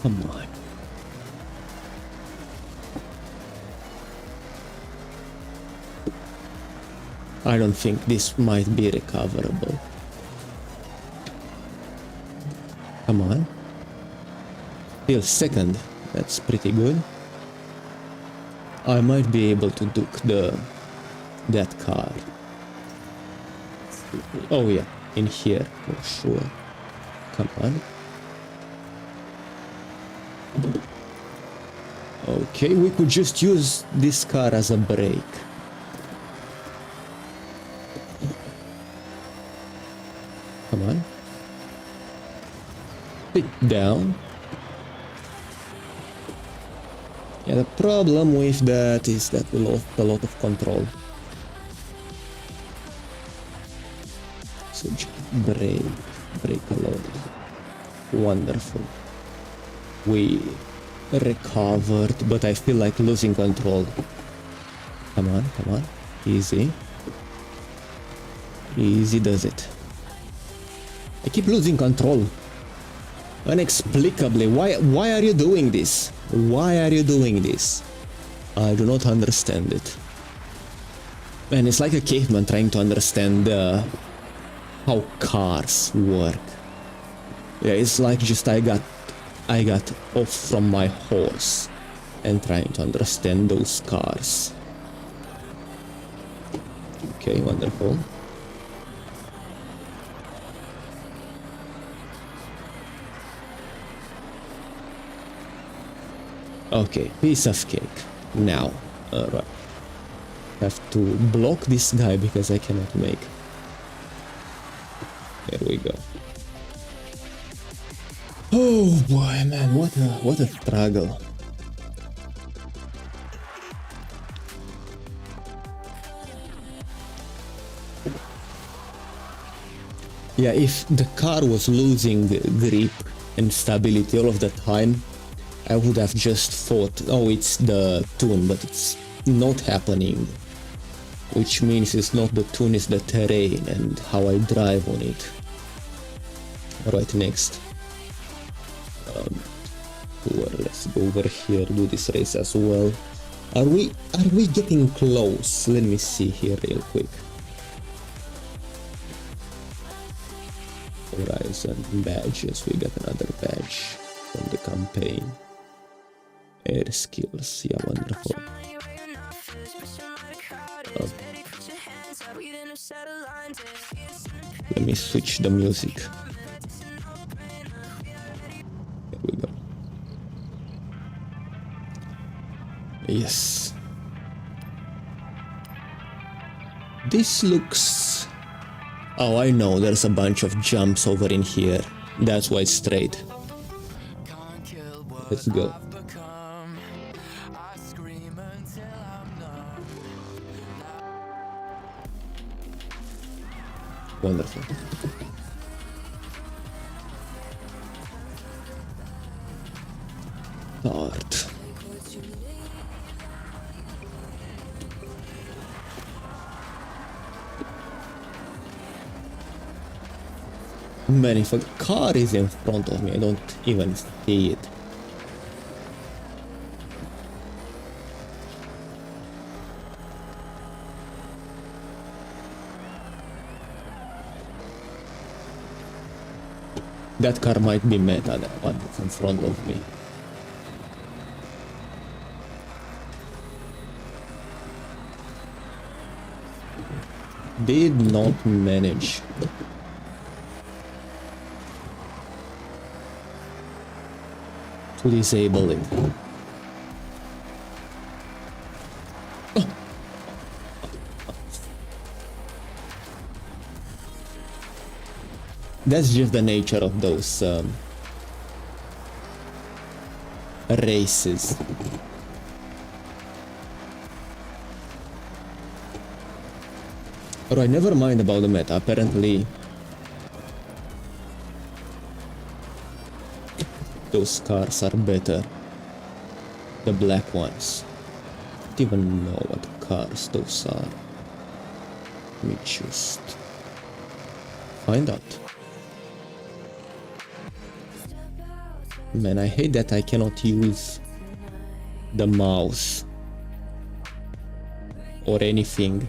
Come on. I don't think this might be recoverable. Come on. Still second. That's pretty good. I might be able to duke that car. Oh yeah, in here for sure. Come on. Okay, we could just use this car as a brake. Come on. Sit down. Yeah, the problem with that is that we lost a lot of control. So just brake a lot. Wonderful. We recovered, but I feel like losing control. Come on, come on. Easy. Easy does it. I keep losing control. Inexplicably. Why are you doing this? Why are you doing this? I do not understand it. And it's like a caveman trying to understand how cars work. Yeah, it's like just I got off from my horse and trying to understand those cars. Okay, wonderful. Okay, piece of cake. Now, alright. Have to block this guy because I cannot make. There we go. Oh boy, man, what a struggle. Yeah, if the car was losing grip and stability all of the time, I would have just thought, oh, it's the tune, but it's not happening. Which means it's not the tune, it's the terrain and how I drive on it. Alright, next. Let's go over here, do this race as well. Are we getting close? Let me see here real quick. Horizon badges, we got another badge from the campaign. Air skills, yeah, wonderful. Let me switch the music. There we go. Yes. This looks... Oh, I know, there's a bunch of jumps over in here. That's why it's straight. Let's go. Wonderful. Start. Man, if a car is in front of me, I don't even see it. That car might be meta, that one that's in front of me. Did not manage. To disable it. That's just the nature of those races. Alright, never mind about the meta. Apparently those cars are better. The black ones. Don't even know what cars those are. Let me just find out. Man, I hate that I cannot use the mouse or anything.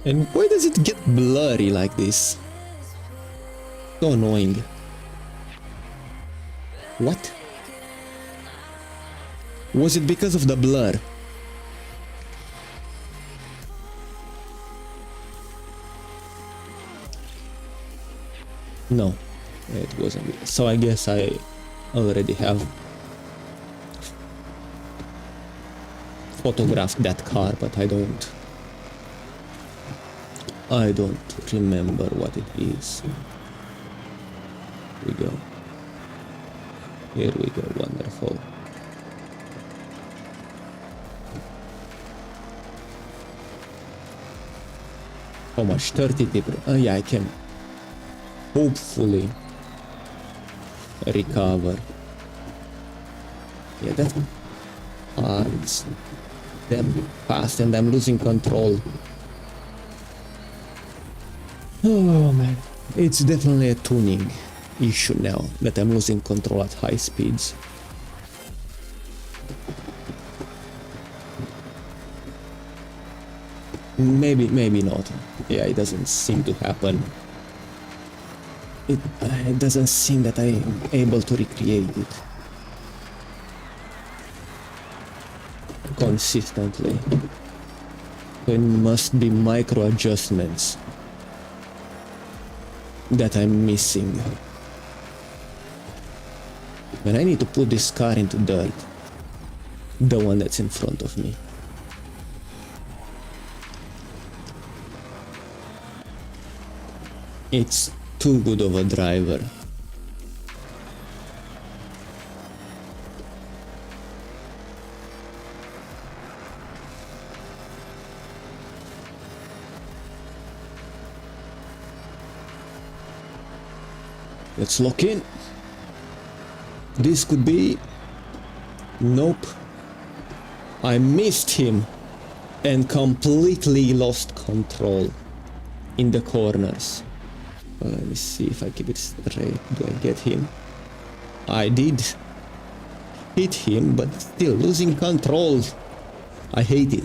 And why does it get blurry like this? So annoying. What? Was it because of the blur? No, it wasn't. So I guess I already have photographed that car, but I don't remember what it is. Here we go. Here we go, wonderful. How much? 30 tip. Yeah, I can hopefully recover. Yeah, that's it's damn fast and I'm losing control. Oh man, it's definitely a tuning issue now that I'm losing control at high speeds. Maybe not. Yeah, it doesn't seem to happen. It doesn't seem that I'm able to recreate it consistently. So it must be micro adjustments that I'm missing. And I need to put this car into dirt. The one that's in front of me. It's too good of a driver. Let's lock in. This could be... Nope. I missed him and completely lost control in the corners. Let me see if I keep it straight. Do I get him? I did hit him, but still losing control. I hate it.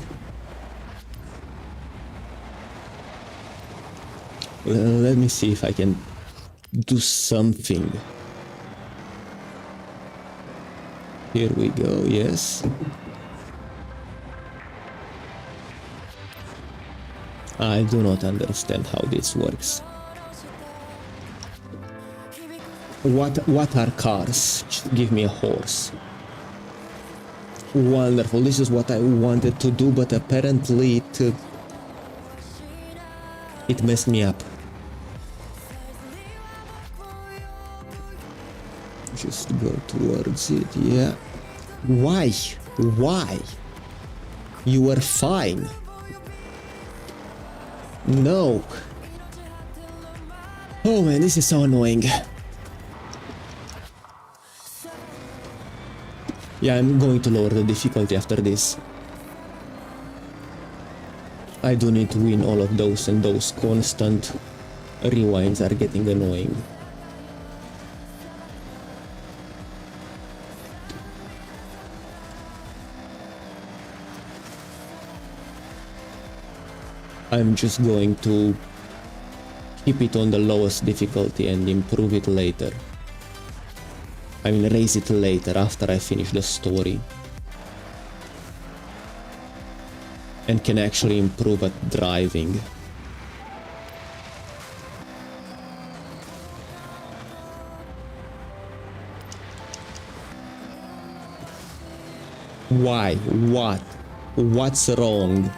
Let me see if I can do something. Here we go, yes. I do not understand how this works. What are cars? Just give me a horse. Wonderful, this is what I wanted to do, but apparently it messed me up. Just go towards it, yeah. Why? Why? You were fine. No. Oh man, this is so annoying. Yeah, I'm going to lower the difficulty after this. I do need to win all of those, and those constant rewinds are getting annoying. I'm just going to keep it on the lowest difficulty and improve it later. I mean, raise it later after I finish the story. And can actually improve at driving. Why? What? What's wrong?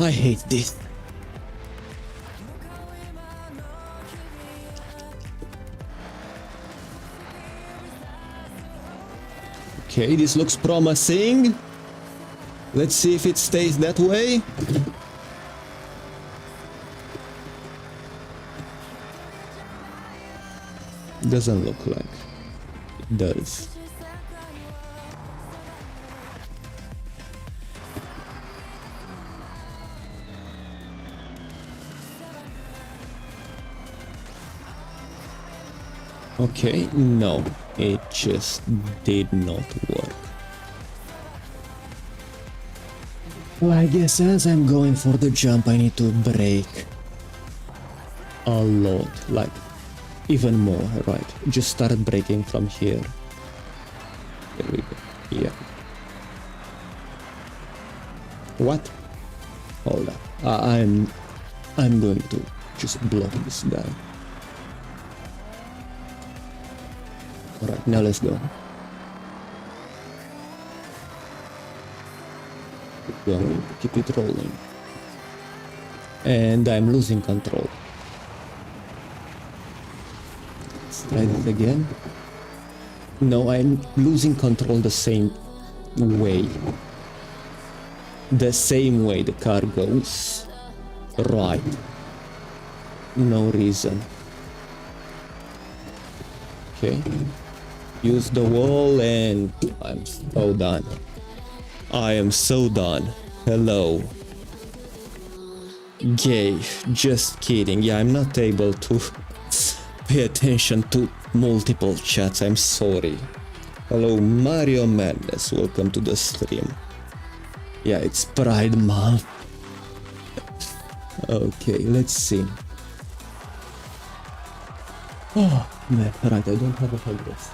I hate this. Okay, this looks promising. Let's see if it stays that way. Doesn't look like it does. Okay, no, it just did not work. Well, I guess as I'm going for the jump, I need to brake a lot, like even more, right? Just start braking from here. There we go. Yeah. What? Hold up. I'm going to just block this guy. Alright, now let's go. Keep going, keep it rolling. And I'm losing control. Let's try this again. No, I'm losing control the same way. The same way the car goes. Right. No reason. Okay. Use the wall and I'm so done. I am so done. Hello. Gay. Just kidding. Yeah, I'm not able to pay attention to multiple chats. I'm sorry. Hello, Mario Madness. Welcome to the stream. Yeah, it's Pride Month. Okay, let's see. Oh, man, right, I don't have a hug rest.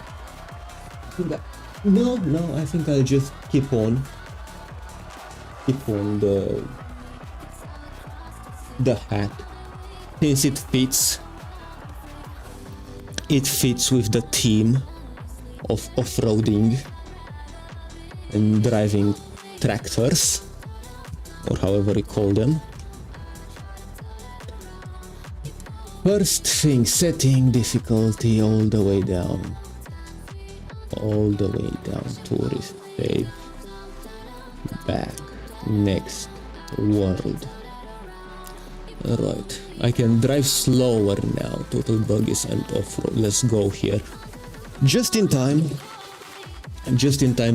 No, I think I'll just keep on the hat. Since it fits with the theme of off-roading and driving tractors, or however you call them. First thing, setting difficulty all the way down. All the way down. Tourist, save, back, next, world. Alright, I can drive slower now. Total buggies and off-road. Let's go here. Just in time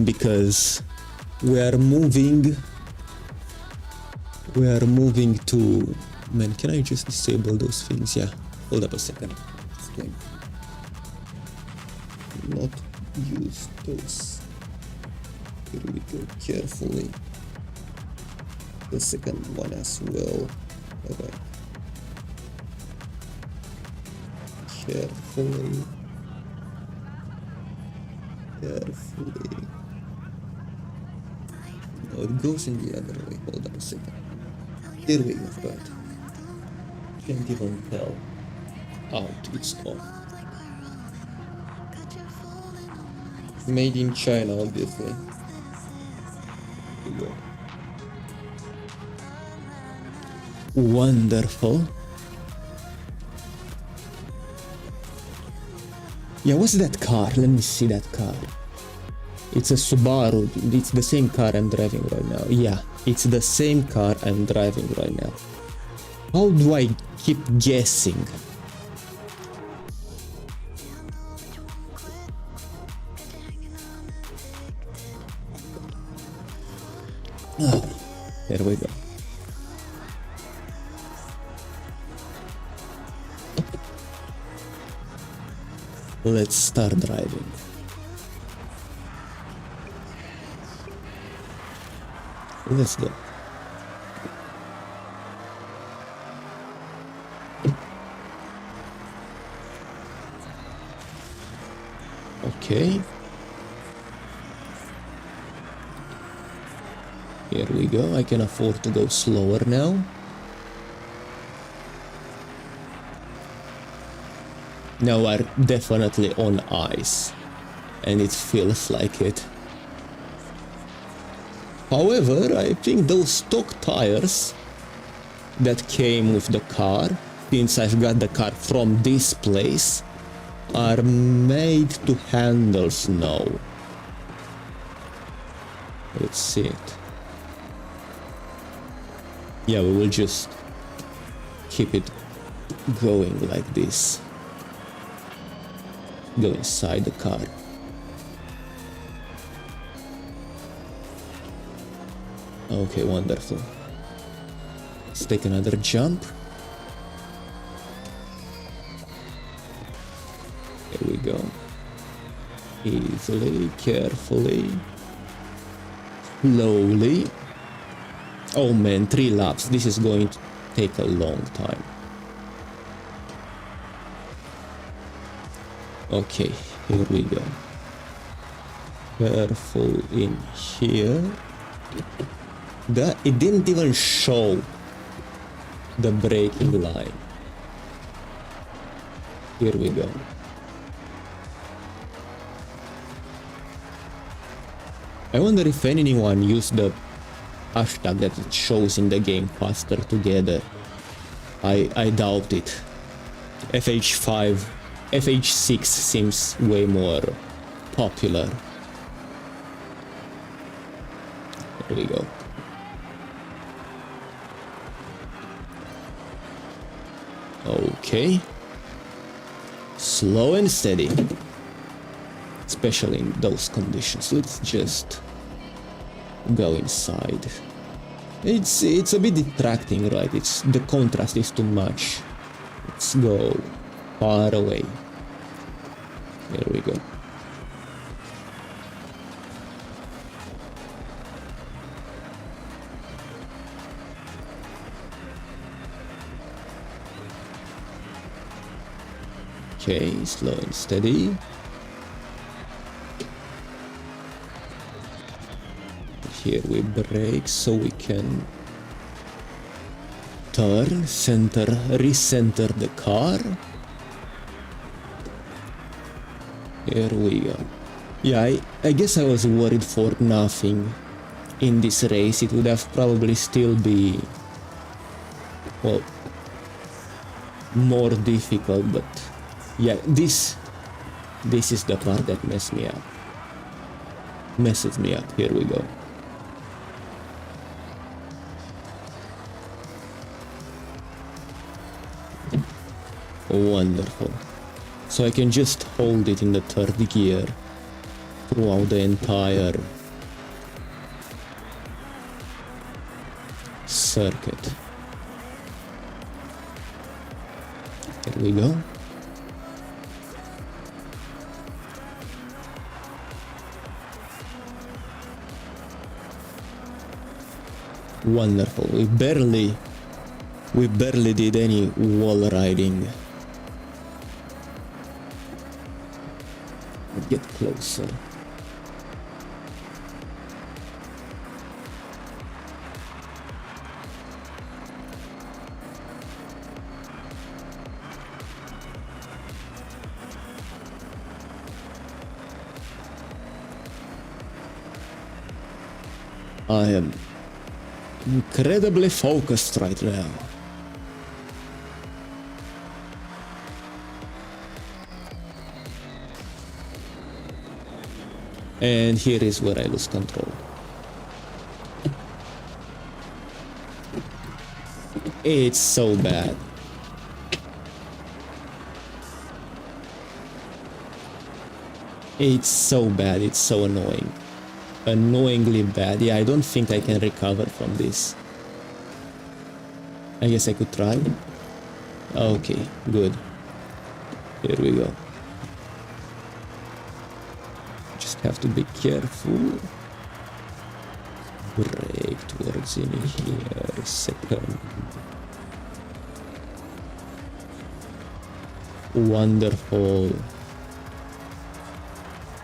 because we are moving to... Man, can I just disable those things? Yeah, hold up a second. Okay. Not use those. Here we go, carefully. The second one as well. Alright. Carefully. No, it goes in the other way. Hold on a second. Here we go, but can't even tell. Out, it's off. Made in China, obviously. Here we go. Wonderful. Yeah, what's that car? Let me see that car. It's a Subaru. It's the same car I'm driving right now. Yeah, it's the same car I'm driving right now. How do I keep guessing? Oh, there we go. Let's start driving. Let's go. Okay. Here we go. I can afford to go slower now. Now we're definitely on ice, and it feels like it. However, I think those stock tires that came with the car, since I've got the car from this place, are made to handle snow. Let's see it. Yeah, we will just keep it going like this. Go inside the car. Okay, wonderful. Let's take another jump. Here we go. Easily, carefully, slowly. Oh man, 3 laps. This is going to take a long time. Okay, here we go. Careful in here. It didn't even show the braking line. Here we go. I wonder if anyone used the hashtag that it shows in the game, faster together. I doubt it. FH6 seems way more popular. There we go. Okay. Slow and steady. Especially in those conditions. Let's just go inside. It's a bit distracting, right? The contrast is too much. Let's go far away. There we go. Okay, slow and steady. Here we brake so we can turn, center, recenter the car. Here we go. Yeah, I guess I was worried for nothing in this race. It would have probably still be, well, more difficult, but yeah, this is the part that messes me up. Here we go. Wonderful. So I can just hold it in the 3rd gear throughout the entire circuit. Here we go. Wonderful. We barely did any wall riding. Get closer. I am incredibly focused right now. And here is where I lose control. It's so bad. It's so bad, it's so annoying. Annoyingly bad. Yeah, I don't think I can recover from this. I guess I could try. Okay, good. Here we go. Just have to be careful. Brake towards in here. Second. Wonderful.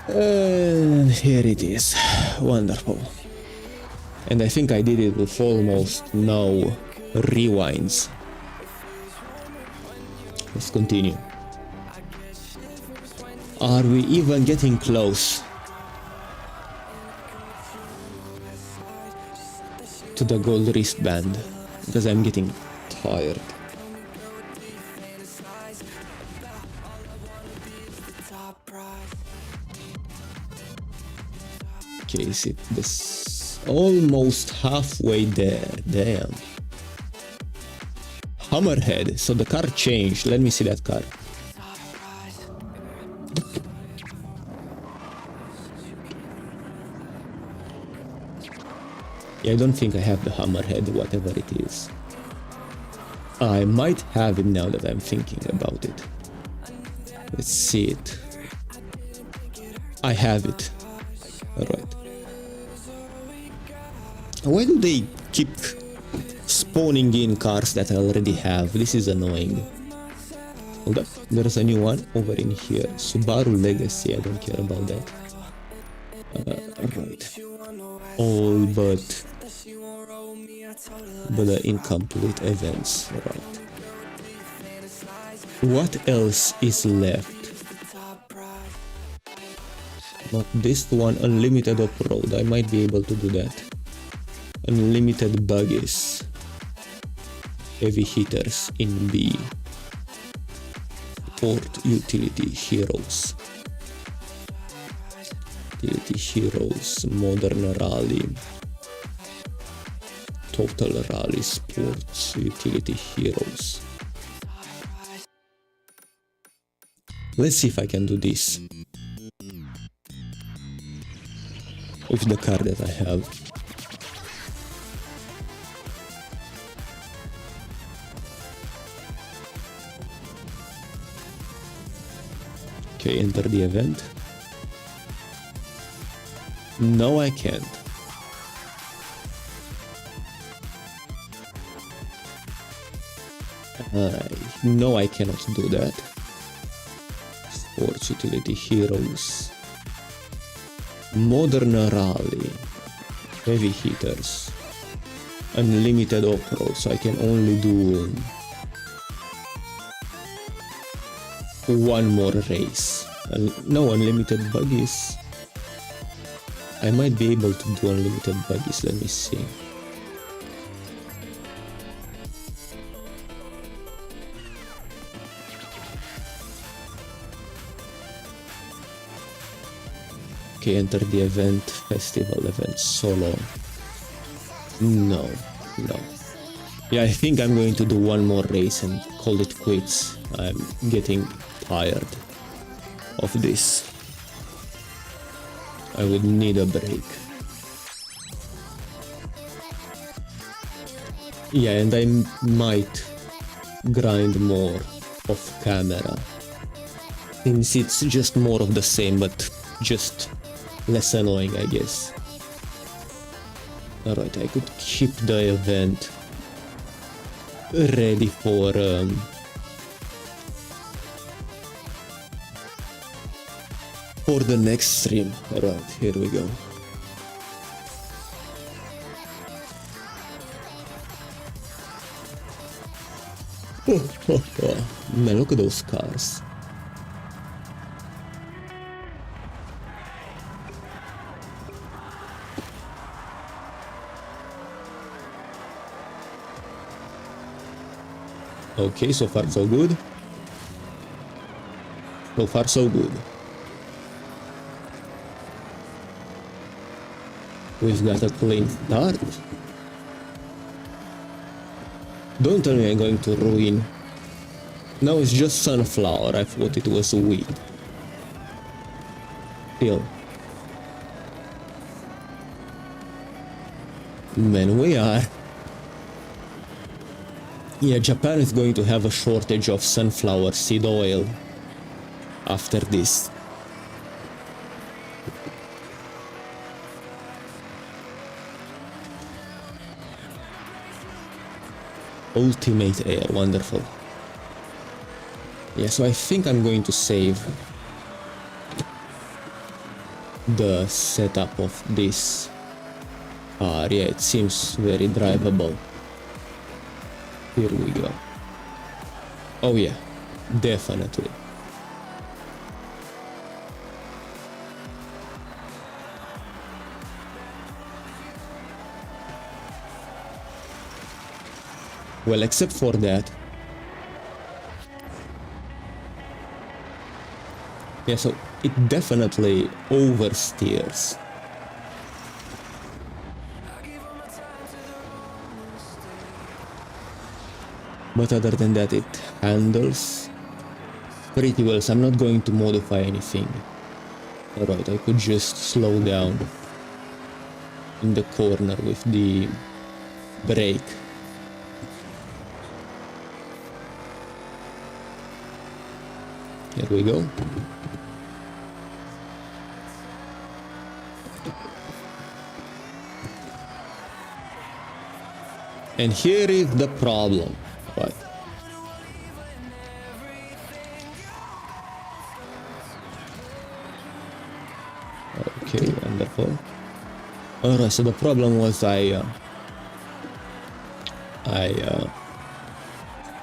And here it is. Wonderful. And I think I did it with almost no rewinds. Let's continue. Are we even getting close to the gold wristband? Because I'm getting tired. Okay, is it this? Almost halfway there. Damn. Hammerhead. So the car changed. Let me see that car. Yeah, I don't think I have the Hammerhead, whatever it is. I might have it now that I'm thinking about it. Let's see it. I have it. Alright. Why do they keep spawning in cars that I already have? This is annoying. Hold up, there's a new one over in here. Subaru Legacy, I don't care about that. Right. All but the incomplete events. Right. What else is left? Not this one. Unlimited off-road. I might be able to do that. Unlimited buggies. Heavy hitters in B. Port utility heroes. Utility heroes. Modern rally. Total rally sports. Utility heroes. Let's see if I can do this with the car that I have. Okay, enter the event. No, I can't. No, I cannot do that. Sports utility heroes. Modern rally. Heavy hitters. Unlimited off-road, so I can only do one more race. No, unlimited buggies. I might be able to do unlimited buggies, let me see. Okay, enter the event, festival event, solo. No. Yeah, I think I'm going to do one more race and call it quits. I'm getting tired of this. I would need a break. Yeah, and I might grind more off camera. Since it's just more of the same, but just less annoying, I guess. Alright, I could keep the event ready for the next stream. Alright, here we go. Man, look at those cars. Okay, so far so good. So far so good. We've got a clean start. Don't tell me I'm going to ruin. No, it's just sunflower. I thought it was wheat. Still. Man, we are. Yeah, Japan is going to have a shortage of sunflower seed oil after this. Ultimate air, wonderful. Yeah, so I think I'm going to save the setup of this car. Yeah, it seems very drivable. Here we go. Oh yeah, definitely. Well, except for that. Yeah, so it definitely oversteers. But other than that, it handles pretty well, so I'm not going to modify anything. Alright, I could just slow down in the corner with the brake. Here we go. And here is the problem, right? Okay, wonderful. Alright, so the problem was I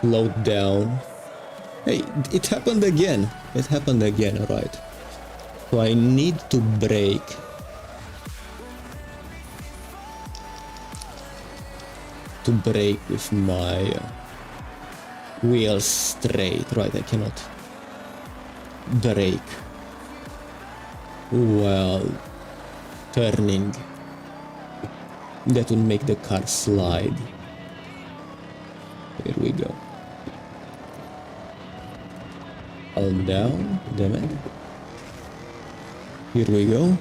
slowed down. Hey, it happened again. It happened again, alright. So I need to brake. To brake with my wheels straight, right? I cannot brake while turning. That would make the car slide. Here we go. Calm down, damn it. Here we go.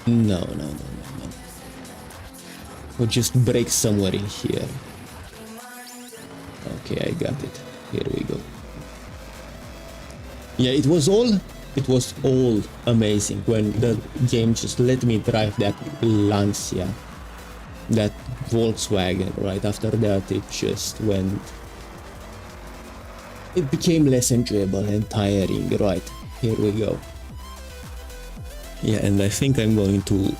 No. We'll just break somewhere in here. Okay, I got it. Here we go. Yeah, it was all amazing when the game just let me drive that Lancia, that Volkswagen. Right after that, it became less enjoyable and tiring. Right, here we go. Yeah, and I think I'm going to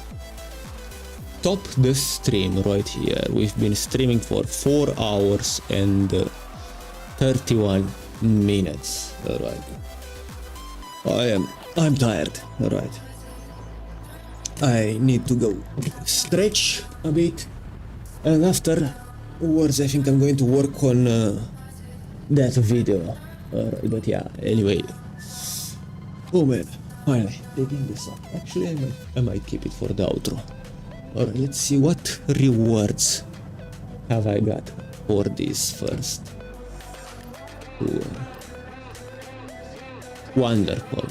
stop the stream right here. We've been streaming for 4 hours and 31 minutes. Alright. I'm tired. Alright. I need to go stretch a bit, and afterwards I think I'm going to work on that video. Alright, but yeah, anyway. Oh man. Finally, taking this up. Actually, I might keep it for the outro. Alright, let's see what rewards have I got for this first. Ooh. Wonderful.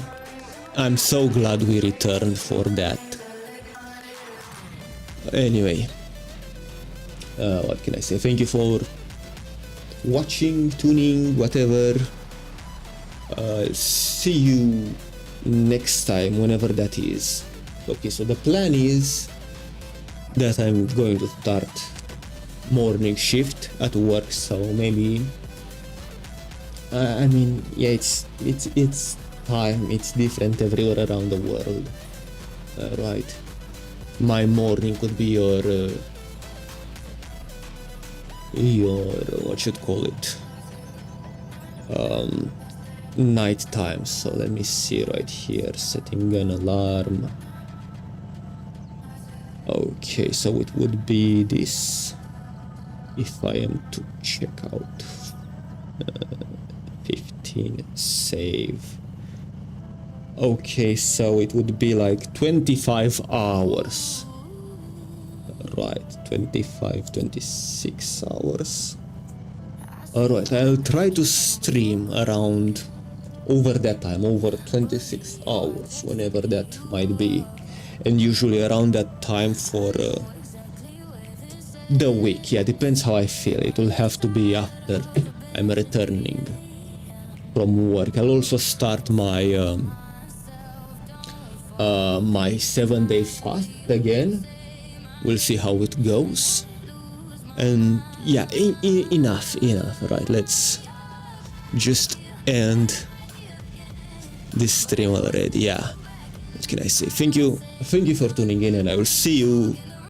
I'm so glad we returned for that. Anyway, what can I say? Thank you for watching, tuning, whatever. See you next time, whenever that is. Okay, so the plan is that I'm going to start morning shift at work, so maybe I mean, yeah, it's time, it's different everywhere around the world, right? My morning could be your what should call it, night time. So let me see right here, setting an alarm. Okay, so it would be this if I am to check out. 15 save. Okay, so it would be like 25 hours, right? 26 hours. Alright, I'll try to stream around over that time, over 26 hours, whenever that might be, and usually around that time for the week. Yeah, depends how I feel. It will have to be after I'm returning from work. I'll also start my my 7-day fast again. We'll see how it goes. And yeah, enough, right? Let's just end this stream already. Yeah, what can I say? Thank you for tuning in, and I will see you